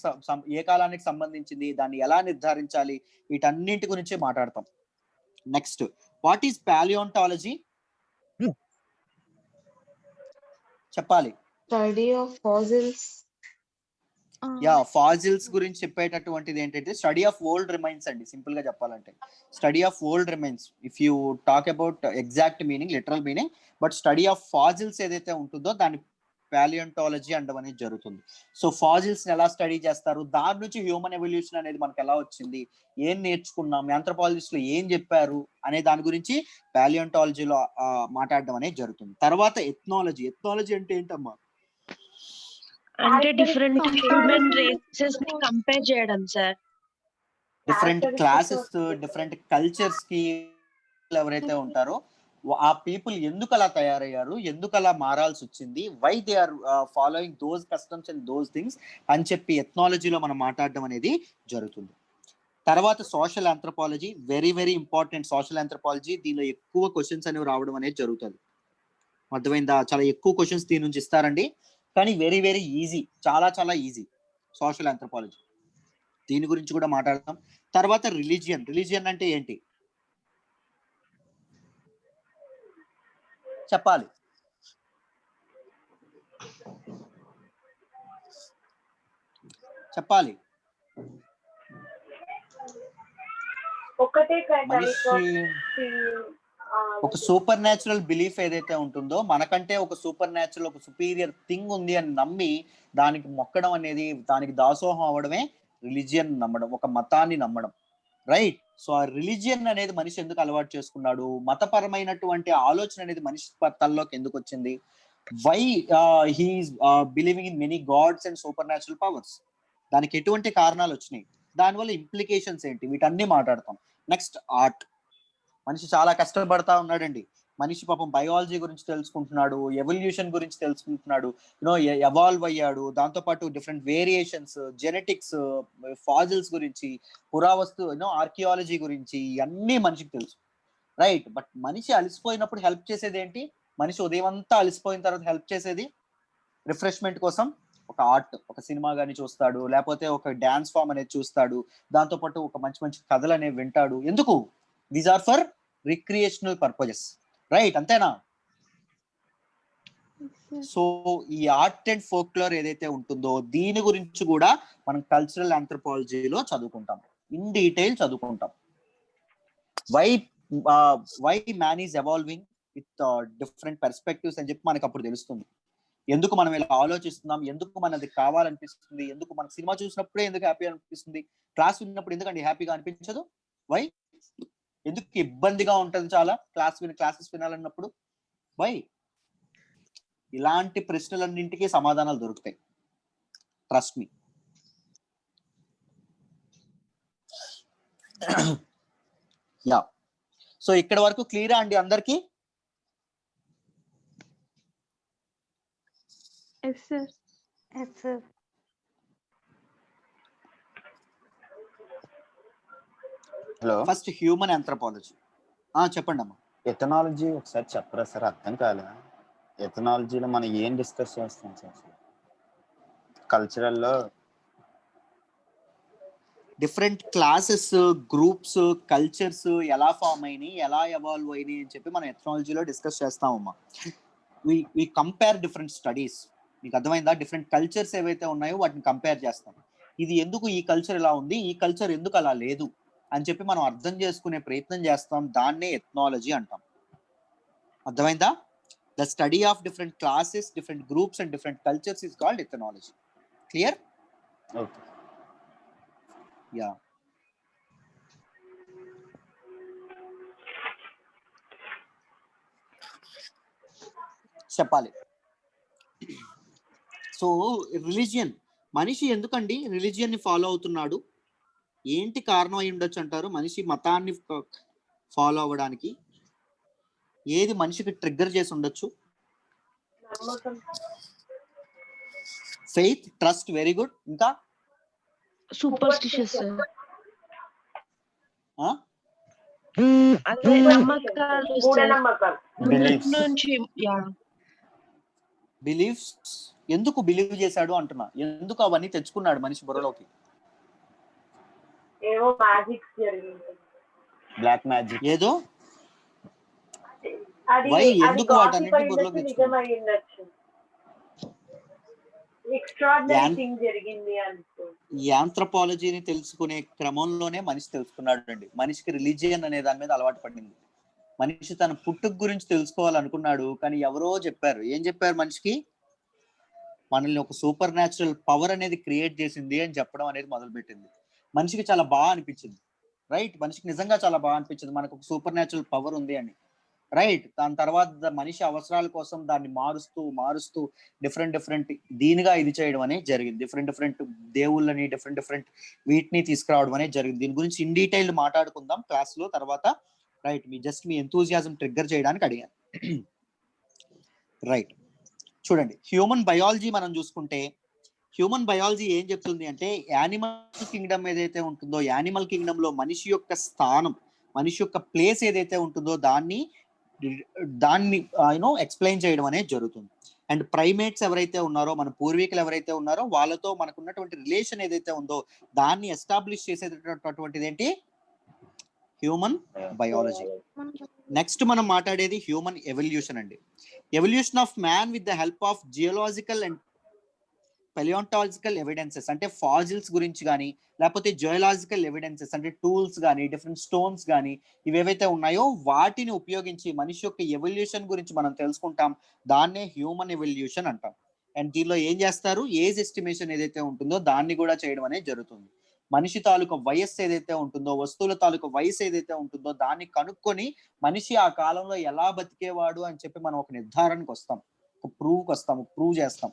ఏ కాలానికి సంబంధించింది, దాన్ని ఎలా నిర్ధారించాలి, వీటన్నింటి గురించి మాట్లాడతాం. Next, what is palaeontology? చెప్పాలి. Study of fossils. Yeah, fossils గురించి చెప్పేటటువంటిది ఏంటంటే స్టడీ ఆఫ్ ఓల్డ్ రిమైన్స్ అండి. సింపుల్ గా చెప్పాలంటే study of old remains. If you talk about exact meaning, literal meaning, but study of fossils ఏదైతే ఉంటుందో దాన్ని పాలియోంటాలజీ అనడం అనేది జరుగుతుంది. సో ఫాసిల్స్ ఎలా స్టడీ చేస్తారు, దాని నుంచి హ్యూమన్ ఎవల్యూషన్ అనేది మనకు ఎలా వచ్చింది, ఏం నేర్చుకున్నాం, ఆంథ్రోపాలజిస్టులు ఏం చెప్పారు అనే దాని గురించి పాలియోంటాలజీలో మాట్లాడడం అనేది జరుగుతుంది. తర్వాత ఎథ్నాలజీ. ఎథ్నాలజీ అంటే ఏంటమ్మా? అంటే డిఫరెంట్ హ్యూమన్ రేసెస్ ని కంపేర్ చేయడం sir. Different classes, different cultures కి ఎవరైతే ఉంటారో ఆ పీపుల్ ఎందుకు అలా తయారయ్యారు, ఎందుకు అలా మారాల్సి వచ్చింది, why they are following those customs and those things అని చెప్పి ఎథ్నాలజీలో మనం మాట్లాడడం అనేది జరుగుతుంది. తర్వాత social anthropology, very very important. Social anthropology దీనిలో ఎక్కువ క్వశ్చన్స్ అనేవి రావడం అనేది జరుగుతుంది. అర్థమైందా? చాలా ఎక్కువ క్వశ్చన్స్ దీని నుంచి ఇస్తారండి, కానీ వెరీ వెరీ ఈజీ, చాలా చాలా ఈజీ సోషల్ ఆంథ్రోపాలజీ. దీని గురించి కూడా మాట్లాడతాం. తర్వాత రిలీజియన్. రిలీజియన్ అంటే ఏంటి చెప్పాలి. చెప్పాలి. ఒక సూపర్ న్యాచురల్ బిలీఫ్ ఏదైతే ఉంటుందో, మనకంటే ఒక సూపర్ న్యాచురల్, ఒక సుపీరియర్ థింగ్ ఉంది అని నమ్మి దానికి మొక్కడం అనేది, దానికి దాసోహం అవ్వడమే రిలీజియన్ నమ్మడం, ఒక మతాన్ని నమ్మడం. రైట్. సో ఆ రిలీజియన్ అనేది మనిషి ఎందుకు అలవాటు చేసుకున్నాడు, మతపరమైనటువంటి ఆలోచన అనేది మనిషి తల్లోకి ఎందుకు వచ్చింది, why he's believing in many gods and supernatural powers, దానికి ఎటువంటి కారణాలు వచ్చినాయి, దానివల్ల ఇంప్లికేషన్స్ ఏంటి, వీటన్ని మాట్లాడతాం. Next art. మనిషి చాలా కష్టపడతా ఉన్నాడండి. మనిషి పాపం బయాలజీ గురించి తెలుసుకుంటున్నాడు, ఎవల్యూషన్ గురించి తెలుసుకుంటున్నాడు, ఎవాల్వ్ అయ్యాడు. దాంతోపాటు డిఫరెంట్ వేరియేషన్స్, జెనెటిక్స్, ఫాజిల్స్ గురించి, పురావస్తు ఆర్కియాలజీ గురించి అన్నీ మనిషికి తెలుసు. రైట్. బట్ మనిషి అలసిపోయినప్పుడు హెల్ప్ చేసేది ఏంటి? మనిషి ఉదయం అంతా అలసిపోయిన తర్వాత హెల్ప్ చేసేది రిఫ్రెష్మెంట్ కోసం ఒక ఆర్ట్, ఒక సినిమా గానీ చూస్తాడు, లేకపోతే ఒక డాన్స్ ఫామ్ అనేది చూస్తాడు, దాంతోపాటు ఒక మంచి మంచి కథలు అనేవి వింటాడు. ఎందుకు? These are for recreational purposes. Right, అంతేనా? సో ఈ ఆర్ట్ అండ్ ఫోక్లోర్ ఏదైతే ఉంటుందో దీని గురించి కూడా మనం కల్చరల్ ఆంథ్రోపాలజీలో చదువుకుంటాం, ఇన్ డీటెయిల్ చదువుకుంటాం. Why man is evolving with different perspectives అని చెప్పి మనకు అప్పుడు తెలుస్తుంది. ఎందుకు మనం ఇలా ఆలోచిస్తున్నాం, ఎందుకు మనది కావాలనిపిస్తుంది, ఎందుకు మన సినిమా చూసినప్పుడే ఎందుకు హ్యాపీ అనిపిస్తుంది, క్లాస్ విన్నప్పుడు ఎందుకండి హ్యాపీగా అనిపించదు, వై? ఎందుకు ఇబ్బందిగా ఉంటుంది చాలా క్లాసెస్ వినాలన్నప్పుడు, వై? ఇలాంటి ప్రశ్నలన్నింటికి సమాధానాలు దొరుకుతాయి, ట్రస్ట్ మీ. యా. సో ఇక్కడ వరకు క్లియరా అండి అందరికి? Hello, first human anthropology. చెప్పండి అమ్మా. ఎథనాలజీ ఒకసారి చెప్పరా సార్? అర్థం కాలే. ఎథనాలజీలో మనం ఏం డిస్కస్ చేస్తాం సార్? కల్చరల్లో డిఫరెంట్ క్లాసెస్, గ్రూప్స్, కల్చర్స్ ఎలా ఫామ్ అయినాయి, ఎలా ఎవాల్వ్ అయినాయి అని చెప్పి మనం ఎథనాలజీలో డిస్కస్ చేస్తామమ్మా. We compare different studies. మీకు అర్థమైందా? డిఫరెంట్ కల్చర్స్ ఏవైతే ఉన్నాయో వాటిని కంపేర్ చేస్తాం. ఇది ఎందుకు ఈ కల్చర్ ఇలా ఉంది, ఈ కల్చర్ ఎందుకు అలా లేదు అని చెప్పి మనం అర్థం చేసుకునే ప్రయత్నం చేస్తాం. దాన్నే ఎథనాలజీ అంటాం. అర్థమైందా? The study of different classes, different groups and different cultures is called ethnology. Clear? Okay. Yeah. చెప్పాలి. సో రిలీజియన్, మనిషి ఎందుకండి రిలీజియన్ ని ఫాలో అవుతున్నాడు? ఏంటి కారణం అయి ఉండొచ్చు అంటారు మనిషి మతాన్ని ఫాలో అవ్వడానికి? ఏది మనిషికి ట్రిగ్గర్ చేసి ఉండొచ్చు? Faith, trust, very good. ఇంకా సూపర్స్టిషియస్ అదే నమ్మకాలు మూఢనమ్మకాలు. నుంచి బిలీఫ్స్. ఎందుకు బిలీవ్ చేశాడు అంటున్నా, ఎందుకు అవన్నీ తెచ్చుకున్నాడు మనిషి బుర్రలోకి? ఏవో మ్యాజిక్ జరిగింది, బ్లాక్ మ్యాజిక్ ఏదో అది వై అది ఎందుకు వాటన్నిటి గాసిప్ బుర్రలోకి అయ్యిండొచ్చు, తెచ్చుకున్నాడు? నిజం అయ్యిండొచ్చు, ఎక్స్ట్రాడినరీ యాన్- థింగ్ జరిగింది అనుకో. ఈ ఆంథ్రపాలజీని తెలుసుకునే క్రమంలోనే మనిషి తెలుసుకున్నాడు అండి. మనిషికి రిలీజియన్ అనే దాని మీద అలవాటు పడింది. మనిషి తన పుట్టుక గురించి తెలుసుకోవాలనుకున్నాడు, కానీ ఎవరో చెప్పారు. ఏం చెప్పారు మనిషికి? మనల్ని ఒక సూపర్ న్యాచురల్ పవర్ అనేది క్రియేట్ చేసింది అని చెప్పడం అనేది మొదలుపెట్టింది. మనిషికి చాలా బాగా అనిపించింది, రైట్? మనిషికి నిజంగా చాలా బాగా అనిపించింది మనకు ఒక సూపర్ న్యాచురల్ పవర్ ఉంది అని, రైట్? దాని తర్వాత మనిషి అవసరాల కోసం దాన్ని మారుస్తూ డిఫరెంట్ దీనిగా ఇది చేయడం అనేది జరిగింది. డిఫరెంట్ దేవుళ్ళని డిఫరెంట్ వీటిని తీసుకురావడం అనేది జరిగింది. దీని గురించి ఇన్ డీటెయిల్ మాట్లాడుకుందాం క్లాస్ లో తర్వాత, రైట్? మీ ఎంతూజియాజం ట్రిగ్గర్ చేయడానికి అడిగాను, రైట్? చూడండి, హ్యూమన్ బయాలజీ మనం చూసుకుంటే, హ్యూమన్ బయాలజీ ఏం చెప్తుంది అంటే, యానిమల్ కింగ్డమ్ ఏదైతే ఉంటుందో, యానిమల్ కింగ్డమ్ లో మనిషి యొక్క స్థానం, మనిషి యొక్క ప్లేస్ ఏదైతే ఉంటుందో దాన్ని ఎక్స్ప్లెయిన్ చేయడం అనేది జరుగుతుంది. అండ్ ప్రైమేట్స్ ఎవరైతే ఉన్నారో, మన పూర్వీకులు ఎవరైతే ఉన్నారో వాళ్ళతో మనకు ఉన్నటువంటి రిలేషన్ ఏదైతే ఉందో దాన్ని ఎస్టాబ్లిష్ చేసేటటువంటిది ఏంటి? Human biology. నెక్స్ట్ మనం మాట్లాడేది హ్యూమన్ ఎవల్యూషన్ అండి. Evolution of man with the help of geological and palaeontological evidences, అంటే ఫాజిల్స్ గురించి కానీ, లేకపోతే జియోలాజికల్ ఎవిడెన్సెస్ అంటే టూల్స్ కానీ, డిఫరెంట్ స్టోన్స్ కానీ, ఇవేవైతే ఉన్నాయో వాటిని ఉపయోగించి మనిషి యొక్క ఎవల్యూషన్ గురించి మనం తెలుసుకుంటాం. దాన్నే హ్యూమన్ ఎవల్యూషన్ అంటాం. అండ్ దీనిలో ఏం చేస్తారు? ఏజ్ ఎస్టిమేషన్ ఏదైతే ఉంటుందో దాన్ని కూడా చేయడం అనేది జరుగుతుంది. మనిషి తాలూకు వయస్సు ఏదైతే ఉంటుందో, వస్తువుల తాలూకు వయసు ఏదైతే ఉంటుందో దాన్ని కనుక్కొని మనిషి ఆ కాలంలో ఎలా బతికేవాడు అని చెప్పి మనం ఒక నిర్ధారణకు వస్తాం, ఒక ప్రూవ్ చేస్తాం,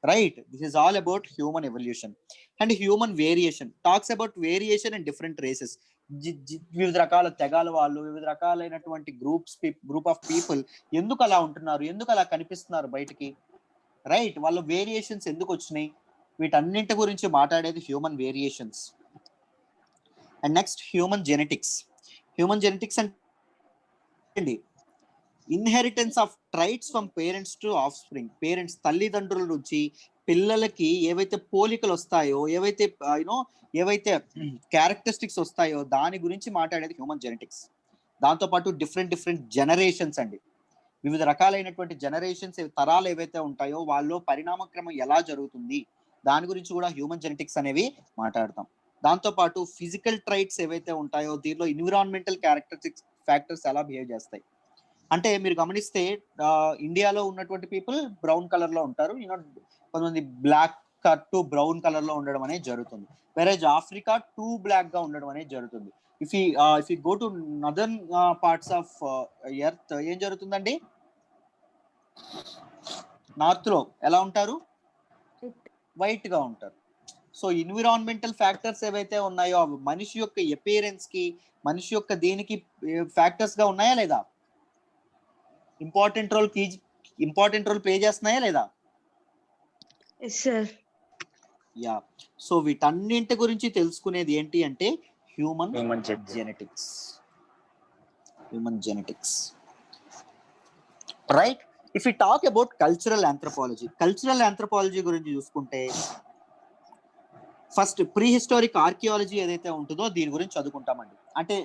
right? This is all about human evolution. And human variation talks about variation and different races. వివిధ రకాల తెగాల వాళ్ళు, వివిధ రకాలైనటువంటి గ్రూప్ ఆఫ్ పీపుల్ ఎందుకు అలా ఉంటున్నారు, ఎందుకు అలా కనిపిస్తున్నారు బయటికి, రైట్? వాళ్ళ వేరియేషన్స్ ఎందుకు వచ్చినాయి, వీటన్నింటి గురించి మాట్లాడేది human variations. And next human genetics. Human genetics అంటే inheritance of traits from parents to offspring. Parents, తల్లిదండ్రుల నుంచి పిల్లలకి ఏవైతే పోలికలు వస్తాయో, ఏవైతే క్యారెక్టరిస్టిక్స్ వస్తాయో దాని గురించి మాట్లాడేది హ్యూమన్ జెనెటిక్స్. దాంతోపాటు డిఫరెంట్ జనరేషన్స్ అండి, వివిధ రకాలైనటువంటి జనరేషన్స్, తరాలు ఏవైతే ఉంటాయో వాళ్ళలో పరిణామక్రమం ఎలా జరుగుతుంది దాని గురించి కూడా హ్యూమన్ జెనెటిక్స్ అనేవి మాట్లాడతాం. దాంతోపాటు ఫిజికల్ ట్రైట్స్ ఏవైతే ఉంటాయో దీనిలో ఎన్విరాన్మెంటల్ క్యారెక్టరిస్టిక్స్ ఫ్యాక్టర్స్ ఎలా బిహేవ్ చేస్తాయి. అంటే మీరు గమనిస్తే ఇండియాలో ఉన్నటువంటి పీపుల్ బ్రౌన్ కలర్ లో ఉంటారు, కొంతమంది బ్లాక్ టు బ్రౌన్ కలర్ లో ఉండడం అనేది జరుగుతుంది. వెరేజ్ ఆఫ్రికా టూ బ్లాక్ గా ఉండడం అనేది జరుగుతుంది. If you go to northern parts of earth ఏం జరుగుతుందండి? నార్త్ లో ఎలా ఉంటారు? వైట్ గా ఉంటారు. సో ఎన్విరాన్మెంటల్ ఫ్యాక్టర్స్ ఏవైతే ఉన్నాయో అవి మనిషి యొక్క అపియరెన్స్ కి, మనిషి యొక్క దేనికి ఫ్యాక్టర్స్ గా ఉన్నాయా లేదా? ఇంపార్టెంట్ రోల్ ప్లే చేస్తున్నాయా లేదా? యా. సో వీటన్నింటి గురించి తెలుసుకునేది ఏంటి అంటే human genetics. Right? If you talk about cultural anthropology గురించి చూసుకుంటే, ఫస్ట్ ప్రీ హిస్టారిక్ ఆర్కియాలజీ ఏదైతే ఉంటుందో దీని గురించి చదువుకుంటామండి. అంటే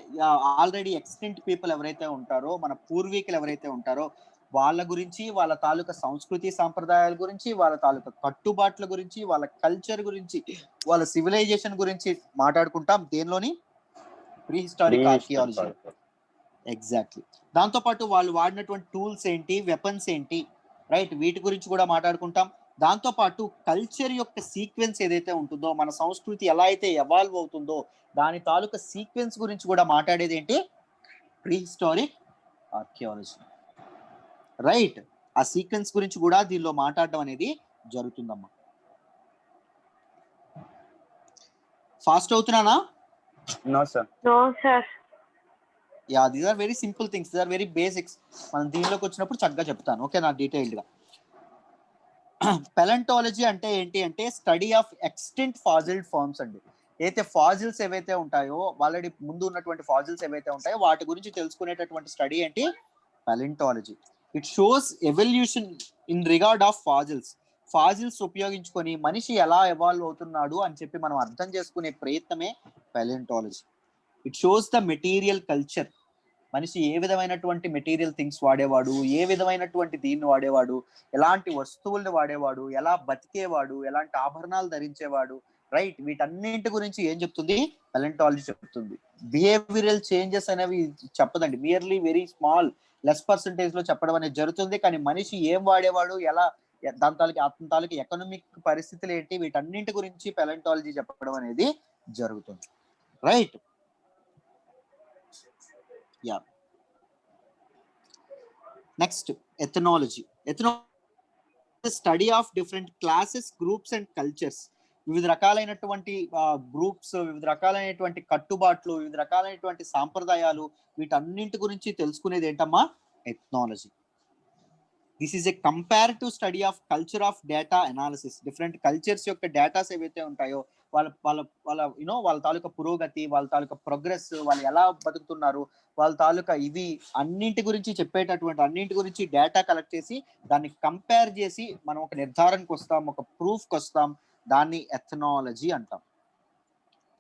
ఆల్రెడీ ఎక్స్టెంట్ పీపుల్ ఎవరైతే ఉంటారో, మన పూర్వీకులు ఎవరైతే ఉంటారో వాళ్ళ గురించి, వాళ్ళ తాలూకా సంస్కృతి సాంప్రదాయాల గురించి, వాళ్ళ తాలూకా కట్టుబాట్ల గురించి, వాళ్ళ కల్చర్ గురించి, వాళ్ళ సివిలైజేషన్ గురించి మాట్లాడుకుంటాం దేనిలోని? Prehistoric archaeology. ఎగ్జాక్ట్లీ. దాంతోపాటు వాళ్ళు వాడినటువంటి టూల్స్ ఏంటి, వెపన్స్ ఏంటి, రైట్? వీటి గురించి కూడా మాట్లాడుకుంటాం. దాంతోపాటు కల్చర్ యొక్క సీక్వెన్స్ ఏదైతే ఉంటుందో, మన సంస్కృతి ఎలా అయితే ఎవాల్వ్ అవుతుందో దాని తాలూకా సీక్వెన్స్ గురించి కూడా మాట్లాడేది ఏంటి? Prehistoric archaeology, right? ఆ సీక్వెన్స్ గురించి కూడా దీనిలో మాట్లాడడం అనేది జరుగుతుందమ్మా. ఫాస్ట్ అవుతున్నానా? No sir. No sir. Yeah, these are very simple things, these are very basics. మనం దీనిలోకి వచ్చినప్పుడు చక్కగా చెప్తాను, ఓకే నా డీటెయిల్డ్ గా. పెలంటాలజీ అంటే ఏంటి అంటే study of extant fossil forms అండి. అయితే ఫాజిల్స్ ఏవైతే ఉంటాయో, ఆల్రెడీ ముందు ఉన్నటువంటి ఫాజిల్స్ ఏవైతే ఉంటాయో వాటి గురించి తెలుసుకునేటటువంటి స్టడీ ఏంటి? Palaeontology. It shows evolution in regard of fossils. Fossils ఉపయోగించుకొని మనిషి ఎలా ఎవాల్వ్ అవుతున్నాడు అని చెప్పి మనం అర్థం చేసుకునే ప్రయత్నమే palaeontology. It shows the material culture. మనిషి ఏ విధమైనటువంటి మెటీరియల్ థింగ్స్ వాడేవాడు, ఏ విధమైనటువంటి దీన్ని వాడేవాడు, ఎలాంటి వస్తువుల్ని వాడేవాడు, ఎలా బతికేవాడు, ఎలాంటి ఆభరణాలు ధరించేవాడు, రైట్? వీటన్నింటి గురించి ఏం చెప్తుంది? పెలంటాలజీ చెప్తుంది. బిహేవియరల్ చేంజెస్ అనేవి చెప్పదండి, merely very small less percentage లో చెప్పడం అనేది జరుగుతుంది. కానీ మనిషి ఏం వాడేవాడు, ఎలా, దాని తాలూకు ఎకనామిక్ పరిస్థితులు ఏంటి, వీటన్నింటి గురించి పెలంటాలజీ చెప్పడం అనేది జరుగుతుంది, right? Yeah. Next ethnology. Ethnology study of different classes, groups and cultures. వివిధ రకాలైనటువంటి గ్రూప్స్, వివిధ రకాలైనటువంటి కట్టుబాట్లు, వివిధ రకాలైనటువంటి సాంప్రదాయాలు, వీటన్నింటి గురించి తెలుసుకునేది ఏంటమ్మా? Ethnology. This is a comparative study of culture of data analysis. Different cultures యొక్క డేటాస్ ఏవైతే ఉంటాయో వాళ్ళ తాలూకా పురోగతి, వాళ్ళ తాలూకా ప్రోగ్రెస్, వాళ్ళు ఎలా బతుకుతున్నారు, వాళ్ళ తాలూకా ఇవి అన్నింటి గురించి చెప్పేటటువంటి అన్నింటి గురించి డేటా కలెక్ట్ చేసి దాన్ని కంపేర్ చేసి మనం ఒక నిర్ధారణకు వస్తాం, ఒక ప్రూఫ్కి వస్తాం. దాన్ని ఎథనాలజీ అంటాం,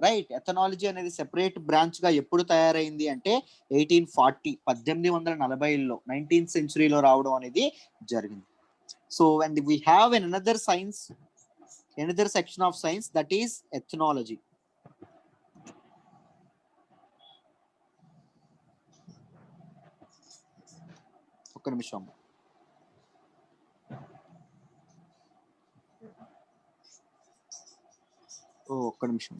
రైట్? ఎథనాలజీ అనేది సెపరేట్ బ్రాంచ్ గా ఎప్పుడు తయారైంది అంటే 1840లో 19th సెంచురీలో రావడం అనేది జరిగింది. So and we have another science, another section of science, that is ethnology. ఒక్క నిమిషం. ఒక్క నిమిషం.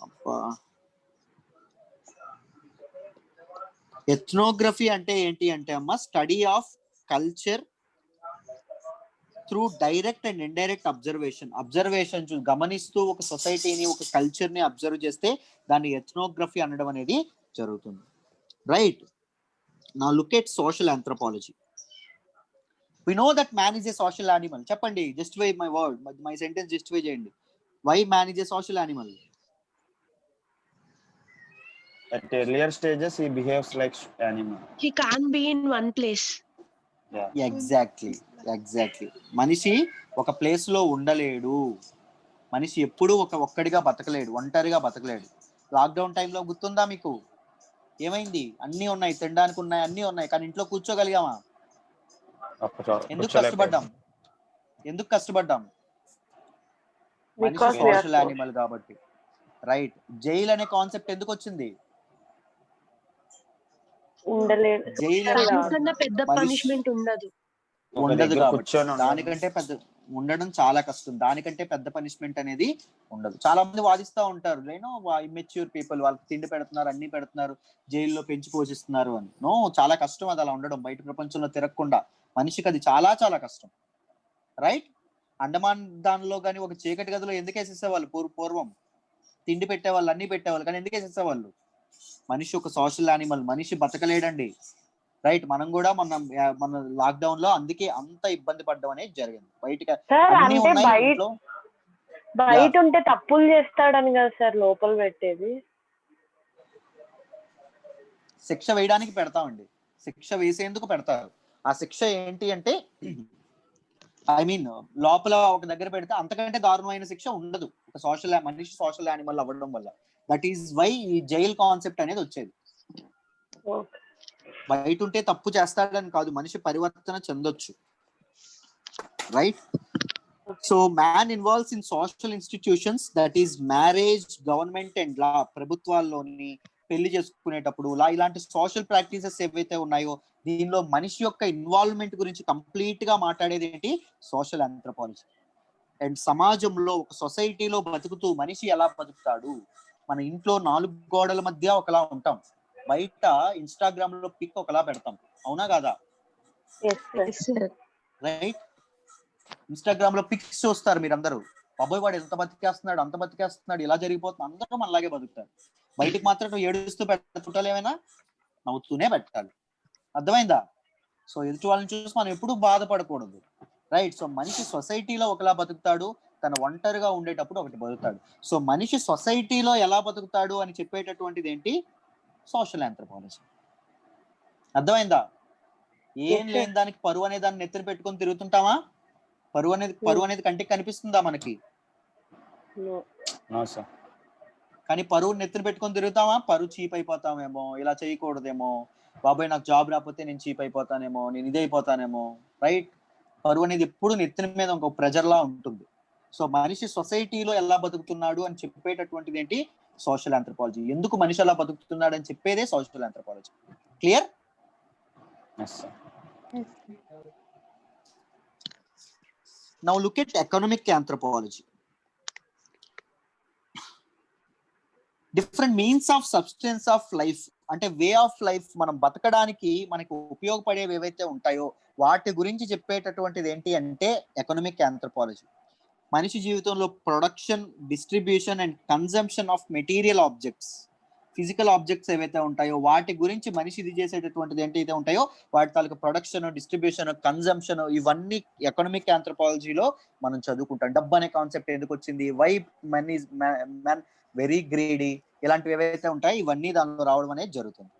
అబ్బా, ఎథ్నోగ్రఫీ అంటే ఏంటి అంటే అమ్మా, study of culture through direct and indirect observation గమనిస్తూ ఒక సొసైటీని, ఒక కల్చర్ ని అబ్జర్వ్ చేస్తే దాన్ని ఎథ్నోగ్రఫీ అనడం అనేది జరుగుతుంది, right? Now look at social anthropology. We know that man is a social animal. చెప్పండి, justify my word, my sentence justify చేయండి. Why man is a social animal? At earlier stages, he behaves like animal. He can't be in one place. Yeah. Exactly. మనిషి ఒక place లో ఉండలేడు. మనిషి ఎప్పుడూ ఒక్కడిగా బతకలేడు, ఒంటరిగా బతకలేడు. లాక్డౌన్ టైంలో గుర్తుందా మీకు? ఏమైంది? అన్ని ఉన్నాయి, తినడానికి ఉన్నాయి, అన్ని ఉన్నాయి, కానీ ఇంట్లో కూర్చోగలిగామా? ఎందుకు కష్టపడ్డాం? మనిషి సోషల్ యానిమల్ కాబట్టి, రైట్? జైలు అనే కాన్సెప్ట్ ఎందుకు వచ్చింది? పెద్ద పనిష్మెంట్ ఉండదు కాబట్టి, దానికంటే పెద్ద ఉండడం చాలా కష్టం. దానికంటే పెద్ద పనిష్మెంట్ అనేది ఉండదు. చాలా మంది వాదిస్తూ ఉంటారు, ఇమ్మెచ్యూర్ పీపుల్, వాళ్ళకి తిండి పెడుతున్నారు, అన్ని పెడుతున్నారు, జైల్లో పెంచి పోషిస్తున్నారు అని. నో, చాలా కష్టం అది అలా ఉండడం. బయట ప్రపంచంలో తిరగకుండా మనిషికి అది చాలా చాలా కష్టం, రైట్? అండమాన్ దానిలో కానీ ఒక చీకటి గదిలో ఎందుకు వేసేసేవాళ్ళు పూర్వం? తిండి పెట్టేవాళ్ళు, అన్ని పెట్టేవాళ్ళు, కానీ ఎందుకు వేసేసేవాళ్ళు? మనిషి ఒక సోషల్ యానిమల్, మనిషి బతకలేడండి, రైట్? మనం కూడా మన లాక్డౌన్ లో అందుకే అంత ఇబ్బంది పడ్డం అనేది జరిగింది. బయట ఉంటే తప్పులు చేస్తాడని కదా సార్ లోపల పెట్టేది. శిక్ష వేయడానికి పెడతామండి, శిక్ష వేసేందుకు పెడతారు. ఆ శిక్ష ఏంటి అంటే, లోపల ఒక దగ్గర పెడితే అంతకంటే దారుణమైన శిక్ష ఉండదు ఒక మనిషి సోషల్ యానిమల్ అవ్వడం వల్ల. దట్ ఈస్ వై ఈ జైల్ కాన్సెప్ట్ అనేది వచ్చేది. బయట ఉంటే తప్పు చేస్తాడని కాదు, మనిషి పరివర్తన చెందొచ్చు, right? So man involves in social institutions, that is marriage, government and law. ప్రభుత్వాల్లోని పెళ్లి చేసుకునేటప్పుడు ఇలాంటి సోషల్ ప్రాక్టీసెస్ ఏవైతే ఉన్నాయో దీనిలో మనిషి యొక్క ఇన్వాల్వ్మెంట్ గురించి కంప్లీట్ గా మాట్లాడేది ఏంటి? Social anthropology. అండ్ సమాజంలో ఒక సొసైటీలో బతుకుతూ మనిషి ఎలా బతుకుతాడు? మన ఇంట్లో 4 గోడల మధ్య ఒకలా ఉంటాం, బయట ఇన్స్టాగ్రామ్ లో పిక్ ఒకలా పెడతాం, అవునా కాదా? రైట్? ఇన్స్టాగ్రామ్ లో పిక్స్ చూస్తారు మీరందరూ, బాబోయ్ వాడు ఎంత బతికేస్తున్నాడు, అంత బతికేస్తున్నాడు, ఇలా జరిగిపోతుంది, అందరూ మనలాగే బతుకుతారు. బయటికి మాత్రం ఏడుస్తూ పెట్టాలి, ఏమైనా నవ్వుతూనే పెట్టాలి. అర్థమైందా? సో ఎదుటి వాళ్ళని చూసి మనం ఎప్పుడు బాధపడకూడదు. రైట్? సో మనిషి సొసైటీలో ఒకలా బతుకుతాడు, తన ఒంటరిగా ఉండేటప్పుడు ఒకటి బతుకుతాడు. సో మనిషి సొసైటీలో ఎలా బతుకుతాడు అని చెప్పేటటువంటిది ఏంటి? Social anthropology. అర్థమైందా? ఏం లేని దానికి పరువు అనే దాన్ని నెత్తిన పెట్టుకొని తిరుగుతుంటామా? పరువు అనేది కంటికి కనిపిస్తుందా మనకి? కానీ పరువు నెత్తిన పెట్టుకొని తిరుగుతామా? పరువు చీప్ అయిపోతామేమో, ఇలా చేయకూడదేమో, బాబాయ్ నాకు జాబ్ రాకపోతే నేను చీప్ అయిపోతానేమో, నేను ఇదే అయిపోతానేమో. రైట్? పరువు అనేది ఎప్పుడు నెత్తిన మీద ఒక ప్రెజర్ లా ఉంటుంది. సో మనిషి సొసైటీలో ఎలా బతుకుతున్నాడు అని చెప్పేటటువంటిది ఏంటి? Social anthropology. ఎందుకు మనిషి అలా బతుకుతున్నాడు అని చెప్పేదే social anthropology. Clear? Now look at economic anthropology. Different means of substance of life, అంటే వే ఆఫ్ లైఫ్, మనం బతకడానికి మనకు ఉపయోగపడేవి ఏవైతే ఉంటాయో వాటి గురించి చెప్పేటటువంటిది ఏంటి అంటే ఎకనామిక్ ఆంథ్రోపాలజీ. మనిషి జీవితంలో production, distribution and consumption of material objects, physical objects ఏవైతే ఉంటాయో వాటి గురించి మనిషి ఇది చేసేటటువంటిది ఏంటైతే ఉంటాయో వాటి తాలూకు ప్రొడక్షన్, డిస్ట్రిబ్యూషన్, కన్జంప్షన్, ఇవన్నీ ఎకనామిక్ ఆంథ్రోపాలజీలో మనం చదువుకుంటాం. డబ్బు అనే కాన్సెప్ట్ ఎందుకు వచ్చింది, why Mann is man very greedy, ఇలాంటివి ఏవైతే ఉంటాయో ఇవన్నీ దానిలో రావడం అనేది జరుగుతుంది.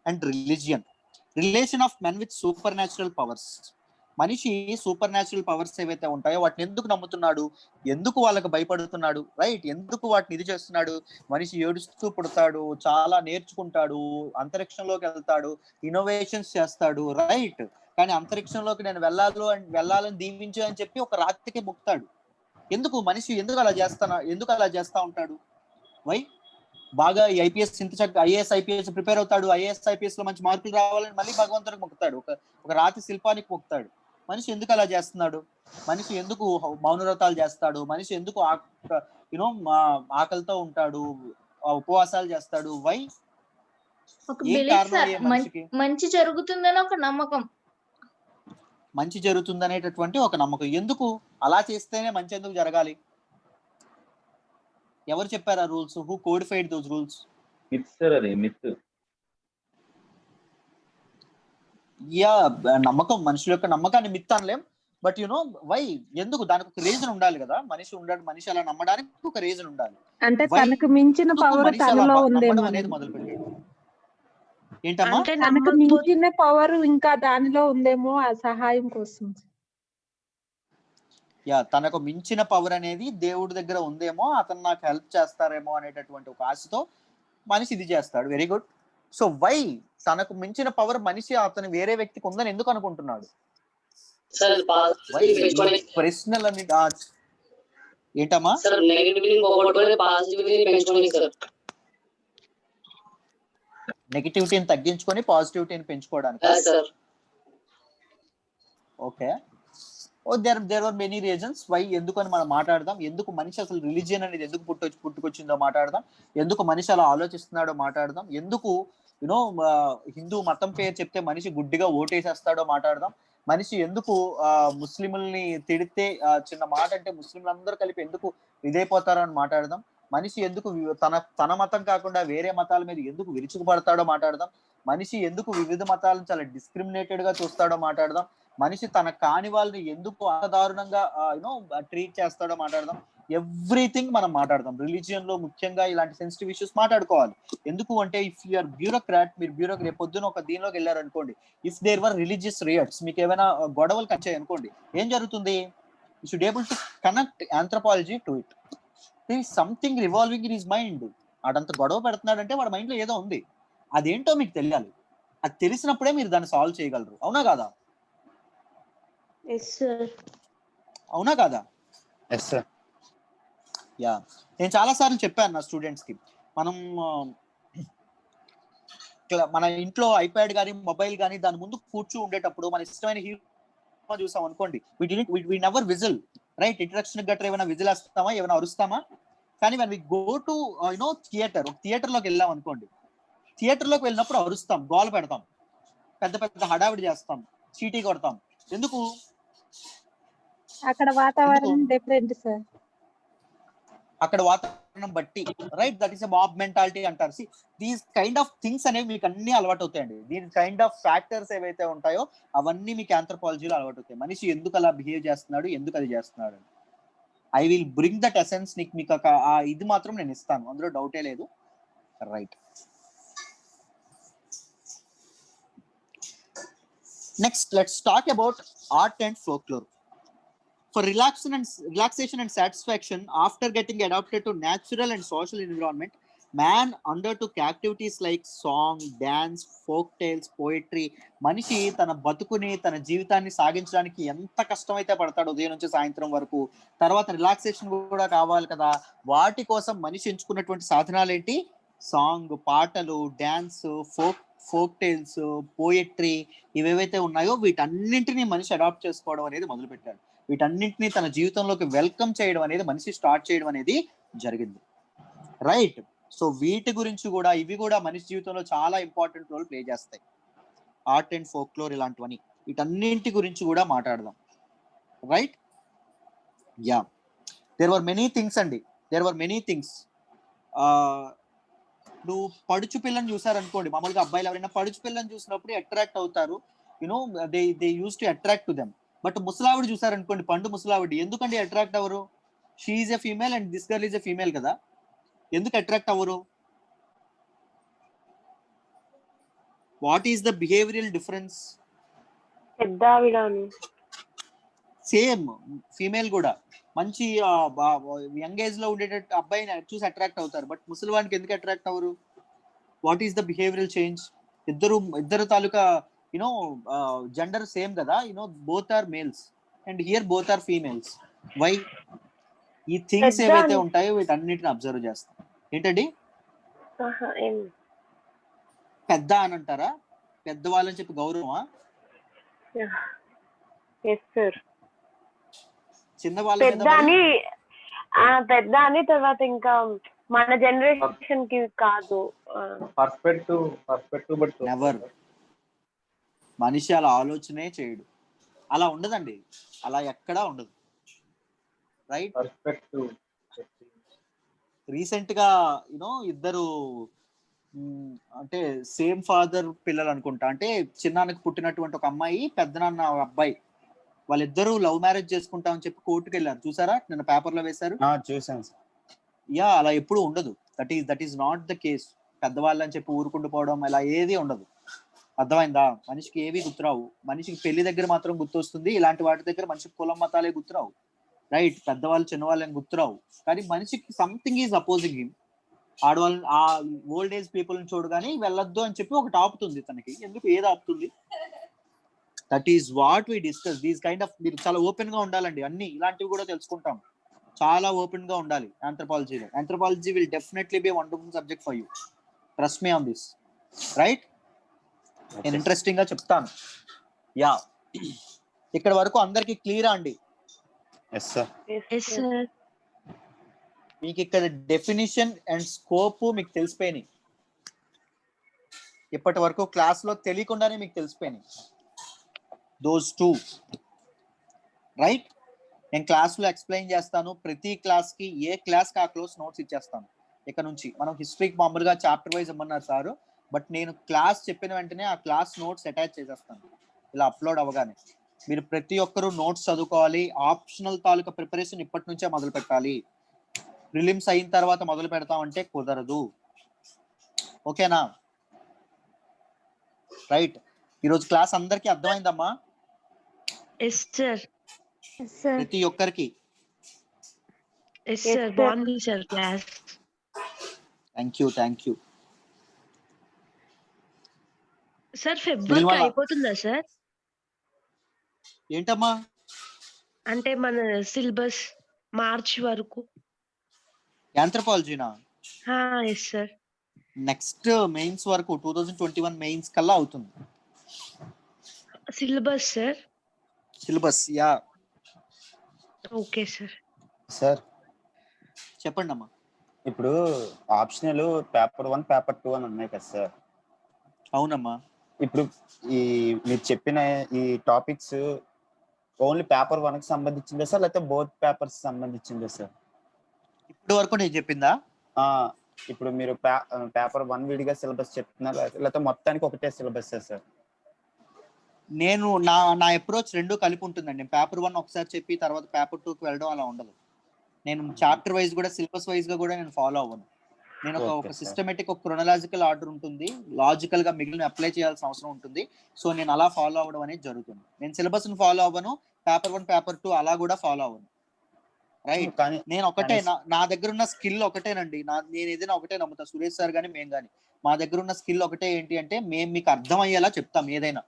And religion, relation of men with super natural powers. మనిషి సూపర్ న్యాచురల్ పవర్స్ ఏవైతే ఉంటాయో వాటిని ఎందుకు నమ్ముతున్నాడు, ఎందుకు వాళ్ళకి భయపడుతున్నాడు? రైట్? ఎందుకు వాటిని ఇది చేస్తున్నాడు? మనిషి ఏడుస్తూ పుడతాడు, చాలా నేర్చుకుంటాడు, అంతరిక్షంలోకి వెళ్తాడు, ఇన్నోవేషన్స్ చేస్తాడు. రైట్? కానీ అంతరిక్షంలోకి నేను వెళ్ళాలని దీవించు అని చెప్పి ఒక రాత్రికి మొక్కుతాడు. ఎందుకు మనిషి ఎందుకు అలా చేస్తా ఉంటాడు? వై? బాగా ఐపీఎస్ ఇంత చక్కగా ఐఏఎస్ ఐపీఎస్ ప్రిపేర్ అవుతాడు, ఐఏఎస్ ఐపీఎస్ లో మంచి మార్కులు రావాలని మళ్ళీ భగవంతుడికి మొక్కుతాడు, ఒక రాతి శిల్పానికి మొక్కుతాడు. మనిషి ఎందుకు అలా చేస్తున్నాడు? మనిషి ఎందుకు మౌనవ్రతాలు చేస్తాడు? మనిషి ఎందుకు ఆకలితో ఉంటాడు, ఉపవాసాలు చేస్తాడు? వై? ఏం కారణం? మంచి జరుగుతుందని ఒక నమ్మకం, మంచి జరుగుతుందనేటటువంటి ఒక నమ్మకం. ఎందుకు అలా చేస్తేనే మంచి ఎందుకు జరగాలి? ఎవరు చెప్పారు ఆ rules? Who codified those rules? Yeah, నమ్మకం, మనుషుల యొక్క నమ్మకాన్ని మిత్ అనలేం. But why? ఎందుకు? దానికి ఒక రీజన్ ఉండాలి కదా. మనిషి అలా నమ్మడానికి ఒక రీజన్ ఉండాలి. అంటే తనకు మించిన పవర్ తనలో ఉందేమో అనేది మొదలు పెట్టాడు. ఏంటమ్మా? తనకు మించిన పవర్ ఇంకా దానిలో ఉందేమో ఆ సహాయం కోసం. యా, తనకు మించిన పవర్ అనేది దేవుడి దగ్గర ఉందేమో, అతను నాకు హెల్ప్ చేస్తారేమో అనేటటువంటి ఒక ఆశతో మనిషి ఇది చేస్తాడు. Very good. So why? తనకు మించిన పవర్ మనిషి అతను వేరే వ్యక్తికి ఉందని ఎందుకు అనుకుంటున్నాడు? ప్రశ్నలన్నీ ఏంటమ్మా? నెగటివిటీని తగ్గించుకొని పాజిటివిటీని పెంచుకోవడానికి. Okay. There are many reasons why. ఎందుకని మనం మాట్లాడదాం. ఎందుకు మనిషి అసలు రిలీజియన్ అనేది ఎందుకు పుట్టుకొచ్చిందో మాట్లాడదాం. ఎందుకు మనిషి అలా ఆలోచిస్తున్నాడో మాట్లాడదాం. ఎందుకు హిందూ మతం పేరు చెప్తే మనిషి గుడ్డిగా ఓటేసేస్తాడో మాట్లాడదాం. మనిషి ఎందుకు ముస్లింలని తిడితే చిన్న మాట అంటే ముస్లింలందరూ కలిపి ఎందుకు ఇదైపోతారో అని మాట్లాడదాం. మనిషి ఎందుకు తన మతం కాకుండా వేరే మతాల మీద ఎందుకు విరుచుకుపడతాడో మాట్లాడదాం. మనిషి ఎందుకు వివిధ మతాలను చాలా డిస్క్రిమినేటెడ్ గా చూస్తాడో మాట్లాడదాం. మనిషి తన కాని వాళ్ళని ఎందుకు అదారుణంగా ట్రీట్ చేస్తాడో మాట్లాడదాం. ఎవ్రీథింగ్ మనం మాట్లాడదాం. రిలీజియన్ లో ముఖ్యంగా ఇలాంటి సెన్సిటివ్ ఇష్యూస్ మాట్లాడుకోవాలి. ఎందుకు అంటే ఇఫ్ యూఆర్ బ్యూరోక్రాట్, మీరు రేపు పొద్దున ఒక దీనిలోకి వెళ్ళారు అనుకోండి, if there were religious riots, మీకు ఏమైనా గొడవలు వచ్చాయి అనుకోండి, ఏం జరుగుతుంది? You should able to connect anthropology to it. There is something revolving in his mind. వాడంత గొడవ పెడుతున్నాడంటే వాడి మైండ్ లో ఏదో ఉంది. అదేంటో మీకు తెలియాలి. అది తెలిసినప్పుడే మీరు దాన్ని సాల్వ్ చేయగలరు. అవునా కాదా? అవునా కాదా? యా, నేను చాలా సార్లు చెప్పాను నా స్టూడెంట్స్ కి, మన ఇంట్లో ఐప్యాడ్ కానీ మొబైల్ కానీ దాని ముందు కూర్చు ఉండేటప్పుడు మన ఇష్టమైన హీరో చూసాం అనుకోండి, we never whistle. Right? Introduction గట్రా ఏమైనా విజిల్ వేస్తామా, ఏమైనా అరుస్తామా? కానీ when we go to theatre, ఒక థియేటర్లోకి వెళ్ళాం అనుకోండి, థియేటర్లోకి వెళ్ళినప్పుడు అరుస్తాం, గోల పెడతాం, పెద్ద పెద్ద హడావిడి చేస్తాం, చీటీ కొడతాం. ఎందుకు? అక్కడ వాతావరణం డిఫరెంట్ సార్. అక్కడ వాతావరణం బట్టి, right? That is a mob mentality అంటారు. See these kind of things అనేవి మీకు అన్ని అలవాటు అవుతాయండి. దీని కైండ్ ఆఫ్ ఫ్యాక్టర్స్ ఏవైతే ఉంటాయో అవన్నీ మీకు ఆంథ్రోపాలజీలో అలవాటు అవుతాయి. మనిషి ఎందుకు అలా బిహేవ్ చేస్తున్నాడు, ఎందుకు అది చేస్తున్నాడు. I will bring that essence. మీకు ఇది మాత్రం నేను ఇస్తాను, అందులో డౌటే లేదు. Right, next let's talk about art and folklore. For relaxation and satisfaction after getting adapted to natural and social environment, man undertook activities like song, dance, folk tales, poetry. మనిషి తన బతుకుని, తన జీవితాన్ని సాగించడానికి ఎంత కష్టమైతే పడతాడు ఉదయం నుంచి సాయంత్రం వరకు. తర్వాత రిలాక్సేషన్ కూడా కావాలి కదా, వాటి కోసం మనిషి ఎంచుకున్నటువంటి సాధనాలు ఏంటి? సాంగ్, పాటలు, డ్యాన్స్, ఫోక్ టేల్స్, పోయట్రీ, ఇవేవైతే ఉన్నాయో వీటన్నింటినీ మనిషి అడాప్ట్ చేసుకోవడం అనేది మొదలుపెట్టాడు. వీటన్నింటినీ తన జీవితంలోకి వెల్కమ్ చేయడం అనేది, మనిషి స్టార్ట్ చేయడం అనేది జరిగింది. రైట్? సో వీటి గురించి కూడా, ఇవి కూడా మనిషి జీవితంలో చాలా ఇంపార్టెంట్ రోల్ ప్లే చేస్తాయి. ఆర్ట్ అండ్ ఫోక్లోర్ ఇలాంటివన్నీ, వీటన్నింటి గురించి కూడా మాట్లాడదాం. Right? Ya, there were many things అండి, దేర్ వర్ మెనీ థింగ్స్. నువ్వు పడుచు పిల్లని చూసారనుకోండి, మామూలుగా అబ్బాయిలు ఎవరైనా పడుచు పిల్లని చూసినప్పుడు అట్రాక్ట్ అవుతారు, you know they use to attract to them. But ముసలావిడ చూసారనుకోండి, పండు ముసలావిడ, ఎందుకండి అట్రాక్ట్ అవ్వరు? She is a female and this girl is a female కదా, ఎందుకు అట్రాక్ట్ అవ్వరు? What is the behavioural difference? Same female కూడా మంచి యంగ్ ఏజ్ లో ఉండేటట్టు అబ్బాయిని చూసి అట్రాక్ట్ అవుతారు, బట్ ముసలివానికి ఎందుకు అట్రాక్ట్ అవ్వరు? What is the behavioural change? ఇద్దరు తాలూకా జెండర్ సేమ్ కదా, both are males and here both are females. Why? ఈ థింగ్స్ ఏవైతే ఉంటాయో వీటన్నిటిని అబ్జర్వ్ చేస్తాం. ఏంటండి? పెద్ద అని అంటారా? పెద్దవాళ్ళని చెప్పి గౌరవమా? చిన్న వాళ్ళ పెద్ద అని తర్వాత ఇంకా మన జనరేషన్ కి కాదు. నెవర్. మనిషి అలా ఆలోచనే చేయడు, అలా ఉండదండి, అలా ఎక్కడా ఉండదు. రైట్? రీసెంట్ గా ఇద్దరు అంటే సేమ్ ఫాదర్ పిల్లలు అనుకుంటా, అంటే చిన్నాన్నకి పుట్టినటువంటి ఒక అమ్మాయి, పెద్దనాన్న అబ్బాయి, వాళ్ళిద్దరూ లవ్ మ్యారేజ్ చేసుకుంటామని చెప్పి కోర్టుకు వెళ్ళారు. చూసారా? నిన్న పేపర్ లో వేశారు. చూసాను. యా, అలా ఎప్పుడు ఉండదు. That is not the case. పెద్దవాళ్ళని చెప్పి ఊరుకుంటూ పోవడం అలా ఏది ఉండదు. అర్థమైందా? మనిషికి ఏవి గుర్తురావు. మనిషికి పెళ్లి దగ్గర మాత్రం గుర్తొస్తుంది, ఇలాంటి వాటి దగ్గర మనిషికి కులం మతాలే గుర్తురావు. రైట్? పెద్దవాళ్ళు చిన్నవాళ్ళని గుర్తురావు. కానీ మనిషికి సంథింగ్ ఈజ్ అపోజింగ్ హిమ్. ఆడవాళ్ళు, ఆ ఓల్డ్ ఏజ్ పీపుల్ని చూడగానే వెళ్ళొద్దు అని చెప్పి ఒకటి ఆపుతుంది తనకి. ఎందుకు? ఏది ఆపుతుంది? That is what we discuss. These kind of, మీరు చాలా ఓపెన్ గా ఉండాలండి, అన్ని ఇలాంటివి కూడా తెలుసుకుంటాం. చాలా ఓపెన్ గా ఉండాలి ఆంథ్రోపాలజీలో. Anthropology will definitely be wonderful subject for you. Trust me on this. Right? నేను ఇంట్రెస్టింగ్ గా చెప్తాను. యా, ఇక్కడ వరకు అందరికి క్లియరా అండి? మీకు ఇక్కడ డెఫినిషన్ అండ్ స్కోప్ మీకు తెలిసిపోయినాయి. ఇప్పటి వరకు క్లాస్ లో తెలియకుండానే మీకు తెలిసిపోయినాయి దోస్ టూ. రైట్? నేను క్లాస్ లో ఎక్స్ప్లెయిన్ చేస్తాను. ప్రతి క్లాస్ కి, ఏ క్లాస్ కి ఆ క్లాస్ నోట్స్ ఇచ్చేస్తాను. ఇక్కడ నుంచి మనం హిస్టరీకి మామూలుగా చాప్టర్ వైజ్ ఇమ్మన్నారు సార్, బట్ నేను క్లాస్ చెప్పిన వెంటనే ఆ క్లాస్ నోట్స్ అటాచ్ చేసేస్తాను. ఇలా అప్లోడ్ అవ్వగానే మీరు ప్రతి ఒక్కరూ నోట్స్ చదువుకోవాలి. ఆప్షనల్ తాలూకా ప్రిపరేషన్ ఇప్పటి నుంచే మొదలు పెట్టాలి. ప్రిలిమ్స్ అయిన తర్వాత మొదలు పెడతామంటే కుదరదు. ఓకేనా? రైట్? ఈరోజు క్లాస్ అందరికి అర్థమైందమ్మా? ప్రతి ఒక్కరికి? Thank you. సార్ ఫిబ్రవరి అయిపోతుందా సార్? ఏంటమ్మా? అంటే మన సిలబస్ మార్చ్ వరకు. ఆంథ్రోపాలజీనా? Yes sir. నెక్స్ట్ మెయిన్స్ వరకు 2021 మెయిన్స్ కల్లా అవుతుంది syllabus sir. Syllabus, yeah. Okay sir. Sir చెప్పండి అమ్మా. ఇప్పుడు ఆప్షనల్ పేపర్ 1 పేపర్ 2 అని ఉన్నాయి కదా సార్. అవునమ్మా. ఇప్పుడు ఈ మీరు చెప్పిన ఈ టాపిక్స్ ఓన్లీ పేపర్ 1 కి సంబంధించిందా సార్, లేకపోతే బోత్ పేపర్స్ సంబంధించిందా సార్? ఇప్పటి వరకు నేను చెప్పిందా? ఇప్పుడు మీరు పేపర్ 1 విడిగా సిలబస్ చెప్తున్నారు, లేకపోతే మొత్తానికి ఒకటే సిలబస్ సార్? నేను నా అప్రోచ్ రెండు కలిపి ఉంటుందండి. నేను పేపర్ 1 ఒకసారి చెప్పి తర్వాత పేపర్ 2కి వెళ్ళడం అలా ఉండదు. నేను చాప్టర్ వైజ్ కూడా సిలబస్ వైజ్ గా కూడా నేను ఫాలో అవ్వను. నేను ఒక సిస్టమేటిక్ ఒక క్రొనలాజికల్ ఆర్డర్ ఉంటుంది, లాజికల్ గా మిగిలిన అప్లై చేయాల్సిన అవసరం ఉంటుంది. సో నేను అలా ఫాలో అవ్వడం అనేది జరుగుతుంది. నేను సిలబస్ ని ఫాలో అవ్వను, పేపర్ 1 పేపర్ 2 అలా కూడా ఫాలో అవ్వను. రైట్. నేను ఒకటే నా దగ్గర ఉన్న స్కిల్ ఒకటేనండి. నేను ఏదైనా ఒకటే నమ్ముతా, సురేష్ సార్ గానీ మేము కానీ మా దగ్గర ఉన్న స్కిల్ ఒకటే. ఏంటి అంటే మేము మీకు అర్థం అయ్యేలా చెప్తాం ఏదైనా.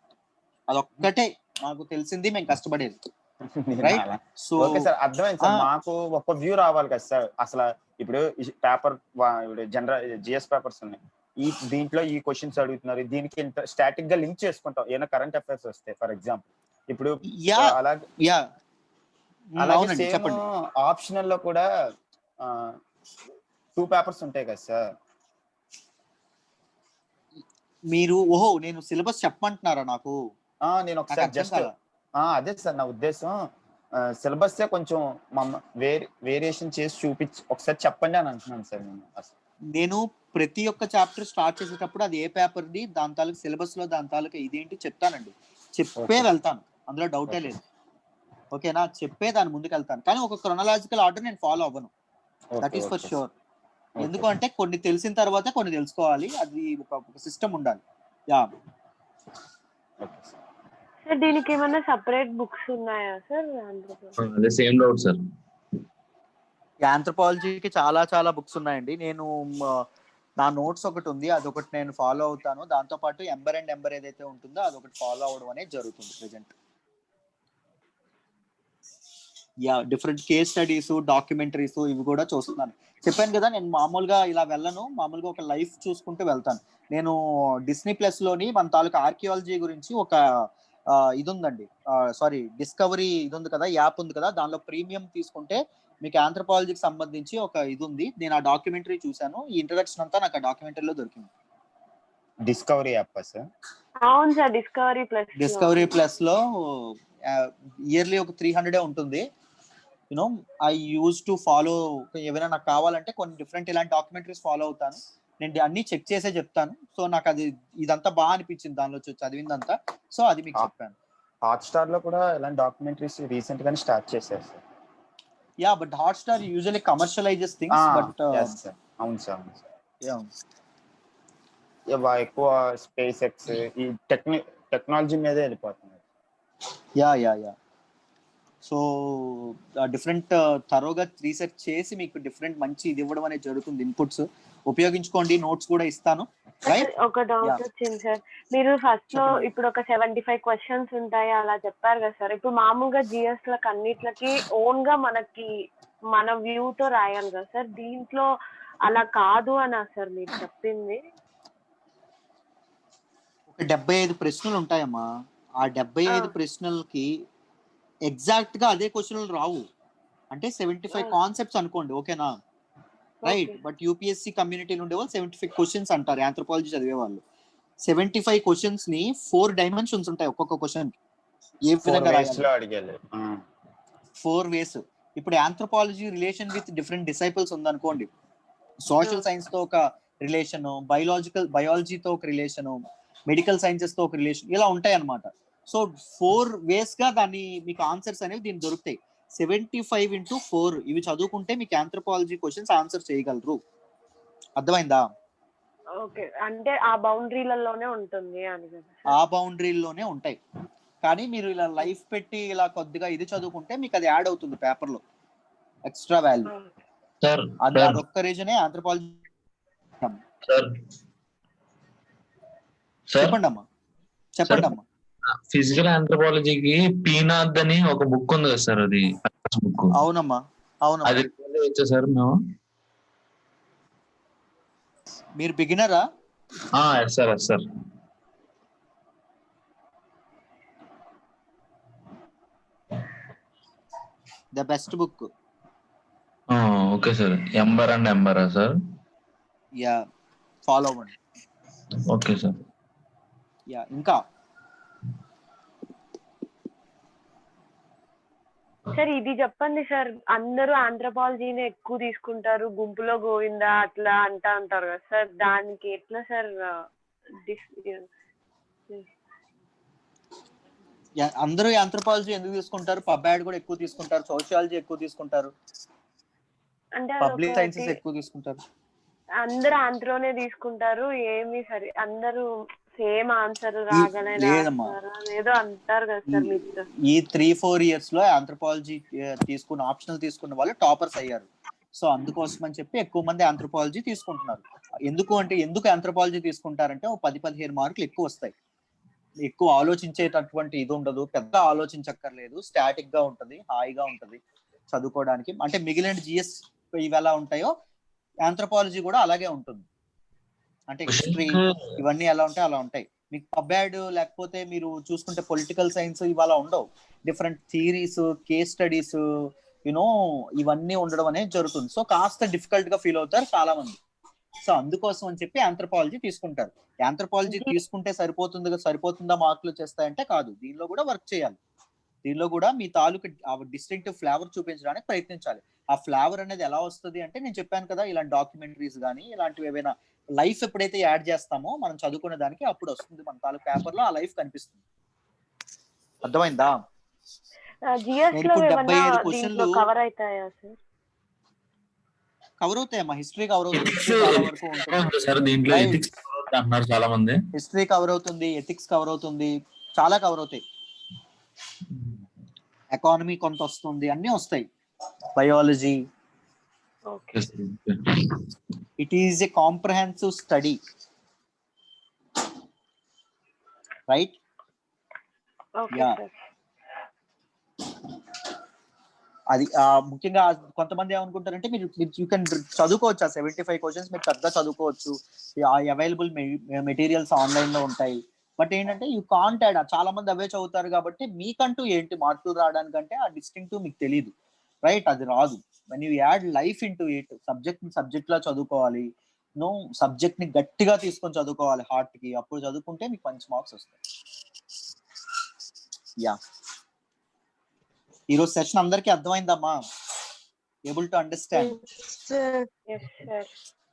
అదొక్కటే మాకు తెలిసింది, మేము కష్టపడేది. సో ఓకే సార్, అర్థమైంది సార్. మాకు ఒక వ్యూ రావాలి కదా సార్. అసలు ఇప్పుడు పేపర్ జనరల్ జిఎస్ పేపర్స్ ఉన్నాయి, దీంట్లో ఈ క్వశ్చన్స్ అడుగుతున్నారు, దీనికి స్టాటిక్ గా లింక్ చేసుకుంటాం ఏమైనా కరెంట్ అఫైర్స్ వస్తే ఫర్ ఎగ్జాంపుల్. ఇప్పుడు అలాగే ఆప్షనల్ లో కూడా 2 పేపర్స్ ఉంటాయి కదా సార్. మీరు నేను సిలబస్ చెప్పమంటున్నారా నాకు? నేను ఒకసారి జస్ట్ అదే సార్ నా ఉద్దేశం. సిలబస్ కొంచెం వేరియేషన్ చేసి చూపించి ఒకసారి చెప్పండి అని అంటున్నాను సార్. నేను ప్రతి ఒక్క చాప్టర్ స్టార్ట్ చేసేటప్పుడు అది ఏ పేపర్ది, దాని తాలూకు సిలబస్ లో దాని తాలూకు ఇదేంటి చెప్తానండి. చెప్పే వెళ్తాను, అందులో డౌటే లేదు. ఓకేనా? చెప్పే దాని ముందుకు వెళ్తాను, కానీ ఒక క్రొనలాజికల్ ఆర్డర్ నేను ఫాలో అవ్వను. That is for sure. ఎందుకంటే కొన్ని తెలిసిన తర్వాత కొన్ని తెలుసుకోవాలి, అది ఒక సిస్టమ్ ఉండాలి. సార్ దీనికి ఏమైనా సెపరేట్ బుక్స్ ఉన్నాయా సార్? అదే సేమ్ డౌట్ సార్. ఆంథ్రోపాలజీకి చాలా చాలా బుక్స్ ఉన్నాయండి. నేను నా నోట్స్ ఒకటి ఉంది, అదొకటి నేను ఫాలో అవుతాను. దాంతో పాటు ఎంబర్ అండ్ ఎంబర్ ఏదైతే ఉంటుందో అదొకటి ఫాలో అవడం అనేది జరుగుతుంది present. Different case studies, documentaries ఇవి కూడా చూస్తున్నాను. చెప్పాను కదా, నేను మామూలుగా ఇలా వెళ్ళను, మామూలుగా ఒక లైఫ్ చూసుకుంటూ వెళ్తాను. నేను డిస్నీ ప్లస్ లోని మన తాలూకా ఆర్కియాలజీ గురించి ఒక ఇది ఉందండి, సారీ డిస్కవరీ ఇది ఉంది కదా, యాప్ ఉంది కదా, దానిలో ప్రీమియం తీసుకుంటే మీకు ఆంథ్రోపాలజీకి సంబంధించి ఒక ఇది ఉంది. నేను ఆ డాక్యుమెంటరీ చూసాను. ఈ ఇంట్రడక్షన్ అంతా నాకు ఆ డాక్యుమెంటరీలో దొరికింది. Discovery app sir? అవును సార్, డిస్కవరీ ప్లస్ లో ఇయర్లీ ఒక 300 ఉంటుంది. You know I use to follow. ఏమైనా నాకు కావాలంటే కొన్ని డిఫరెంట్ ఇలాంటి డాక్యుమెంటరీస్ ఫాలో అవుతాను. నేను అన్ని చెక్ చేసే చెప్తాను. సో నాకు అది ఇదంతా బాగా అనిపించింది దానిలో చదివిందంతా. సో అది మీకు చెప్పాను. హాట్‌స్టార్ లో కూడా ఇలాంటి డాక్యుమెంటరీస్ రీసెంట్ గానే స్టార్ట్ చేశారు sir. But Hotstar usually commercialises things. But అవును సార్. ఎక్కువ స్పేస్ ఎక్స్ ఈ టెక్నాలజీ మీదే వెళ్ళిపోతున్నారు. సో డిఫరెంట్ థరోగా రీసెర్చ్ చేసి మీకు డిఫరెంట్ మంచి ఇది ఇవ్వడం అనేది జరుగుతుంది. ఇన్పుట్స్ ఉపయోగించుకోండి, నోట్స్ కూడా ఇస్తాను. ఒక డౌట్ వచ్చింది సార్. మీరు ఫస్ట్ లో ఇప్పుడు ఒక 75 క్వశ్చన్స్ ఉంటాయి అలా చెప్పారు కదా సార్. ఇప్పుడు మామూలుగా జిఎస్ లకు అన్నిట్లకి ఓన్ గా మన వ్యూ తో రాయాలి కదా సార్. దీంట్లో అలా కాదు అనా సార్ మీరు చెప్పింది? ఒక 75 ప్రశ్నలు ఉంటాయమ్మా. ఆ 75 ప్రశ్నలకి ఎగ్జాక్ట్ గా అదే క్వశ్చన్లు రావు. అంటే 75 కాన్సెప్ట్స్ అనుకోండి, ఓకేనా? రైట్. బట్ యూపీఎస్సీ కమ్యూనిటీ నుండి వాళ్ళు 75 క్వశ్చన్స్ అంటారు ఆంథ్రోపాలజీ చదివే వాళ్ళు. 75 క్వశ్చన్స్ ని 4 డైమెన్షన్స్ ఉంటాయి ఒక్కొక్క క్వశ్చన్. ఏ విధంగా రాయాలి? 4 వేస్. ఇప్పుడు anthropology relation with different disciples ఉందనుకోండి, సోషల్ సైన్స్ తో ఒక రిలేషన్, బయాలజీతో ఒక రిలేషన్, మెడికల్ సైన్సెస్ తో ఒక రిలేషన్, ఇలా ఉంటాయి అన్నమాట. సో 4 వేస్ గా దాన్ని మీకు ఆన్సర్స్ అనేవి దీనికి దొరుకుతాయి. 75 into 4 ఇవి చదువుకుంటే మీకు ఆంథ్రోపాలజీ క్వశ్చన్స్ ఆన్సర్ చేయగలరు. అర్థమైందా? ఓకే, అంటే ఆ బౌండరీలలోనే ఉంటుంది అని కదా? ఆ బౌండరీలోనే ఉంటాయి. కానీ మీరు ఇలా లైఫ్ పెట్టి ఇలా కొద్దిగా ఇది చదువుకుంటే మీకు అది యాడ్ అవుతుంది పేపర్ లో, ఎక్స్ట్రా వాల్యూ. అదొక్క రీజనే ఆంథ్రోపాలజీ. చెప్పండి అమ్మా. ఫిజికల్ ఆంథ్రోపాలజీకి పీనాథ్ అని ఒక బుక్ ఉంది కదా సార్, అది బుక్. అవునమ్మా. అది సార్ మీరు బిగినరా? Sir the best book. Okay sir. Ember and ఎంబరా సార్? యా, ఫాలో అవ్వండి. Okay sir. యా, ఇంకా సార్ ఇది చెప్పండి సార్, అందరూ ఆంథ్రోపాలజీని ఎక్కువ తీసుకుంటారు, గుంపులో గోవిందా అట్లా అంటా ఉంటారు కదా సార్, దానికి ఎట్లా సార్? అందరూ ఆంథ్రోపాలజీ ఎందుకు తీసుకుంటారు? పబ్యాడ్ కూడా ఎక్కువ తీసుకుంటారు, సోషియాలజీ ఎక్కువ తీసుకుంటారు, అంటే పబ్లిక్ సైన్సెస్ ఎక్కువ తీసుకుంటారు. అందరూ ఆంథ్రోనే తీసుకుంటారు, ఏమి సరే అందరూ సేమ్ ఆన్సర్ రాగానే లేదమ్మా, ఏదో అంటారు కదా సార్ మీరు. ఈ 3-4 years లో ఆంథ్రోపాలజీ తీసుకున్న ఆప్షనల్ తీసుకున్న వాళ్ళు టాపర్స్ అయ్యారు. సో అందుకోసం అని చెప్పి ఎక్కువ మంది ఆంథ్రోపాలజీ తీసుకుంటున్నారు. ఎందుకు ఆంథ్రోపాలజీ తీసుకుంటారంటే 10-15 మార్కులు ఎక్కువ వస్తాయి, ఎక్కువ ఆలోచించేటటువంటి ఇది ఉండదు, పెద్ద ఆలోచించక్కర్లేదు, స్టాటిక్ గా ఉంటది, హాయిగా ఉంటది చదువుకోవడానికి. అంటే మిగిలిన జిఎస్ ఇవి ఎలా ఉంటాయో ఆంథ్రోపాలజీ కూడా అలాగే ఉంటుంది. అంటే హిస్టరీ ఇవన్నీ ఎలా ఉంటాయి అలా ఉంటాయి. మీకు పబ్యాడ్ లేకపోతే మీరు చూసుకుంటే పొలిటికల్ సైన్స్ ఇవాళ ఉండవు, different theories, case studies, you know ఇవన్నీ ఉండడం అనేది జరుగుతుంది. సో కాస్త డిఫికల్ట్ గా ఫీల్ అవుతారు చాలా మంది. సో అందుకోసం అని చెప్పి ఆంథ్రోపాలజీ తీసుకుంటారు. ఆంథ్రోపాలజీ తీసుకుంటే సరిపోతుందా మార్కులు చేస్తాయంటే కాదు, దీనిలో కూడా వర్క్ చేయాలి. దీనిలో కూడా మీ తాలూకు డిస్టింక్టివ్ ఫ్లేవర్ చూపించడానికి ప్రయత్నించాలి. ఆ ఫ్లేవర్ అనేది ఎలా వస్తుంది అంటే నేను చెప్పాను కదా, ఇలాంటి డాక్యుమెంటరీస్ కానీ ఇలాంటివి ఏవైనా లైఫ్ ఎప్పుడైతే యాడ్ చేస్తామో మనం చదువుకునే దానికి అప్పుడు వస్తుంది మన తాలూకు పేపర్ లో ఆ లైఫ్ కనిపిస్తుంది. అర్థమైందా? ఇప్పుడు 75 క్వశ్చన్లు కవర్ అవుతాయా సార్? కవర్ అవుతాయమ్మా, హిస్టరీ కవర్ అవుతుంది, చాలా వరకు ఉంటుంది. చాలా మంది హిస్టరీ కవర్ అవుతుంది, ఎథిక్స్ కవర్ అవుతుంది, చాలా కవర్ అవుతాయి. ఎకానమీ కొంత వస్తుంది, అన్ని వస్తాయి, biology. It is a comprehensive study, right? Yeah, అది ముఖ్యంగా కొంతమంది ఏమనుకుంటారంటే మీరు యూ కెన్ చదువుకోవచ్చు, ఆ 75 క్వశ్చన్స్ మీరు చక్కగా చదువుకోవచ్చు, అవైలబుల్ మెటీరియల్స్ ఆన్లైన్ లో ఉంటాయి. బట్ ఏంటంటే యూ కాంట్ యాడ్, చాలా మంది అవే చదువుతారు కాబట్టి మీకంటూ ఏంటి మార్కులు రావడానికంటే ఆ డిస్టింక్టివ్ మీకు తెలియదు, రైట్? అది రాదు. When you add life into it, subject లా చదువుకోవాలి, నో సబ్జెక్ట్ ని గట్టిగా తీసుకొని చదువుకోవాలి హార్ట్ కి, అప్పుడు చదువుకుంటే మీకు మంచి మార్క్స్ వస్తాయి. యా, ఈరోజు సెషన్ అందరికీ అర్థమైందమ్మా? Able to understand?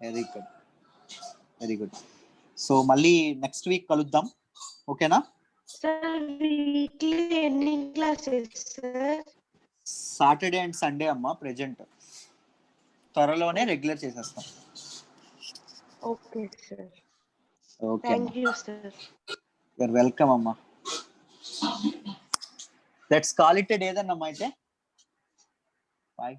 Very good, very good. So మళ్ళీ నెక్స్ట్ వీక్ కలుద్దాం, ఓకేనా? సాటర్డే అండ్ సండే అమ్మా ప్రెజెంట్, త్వరలోనే రెగ్యులర్ చేసేస్తాం. Okay sir, okay, thank you sir. You're welcome అమ్మా. Let's call it a day then అమ్మా అయితే. బాయ్.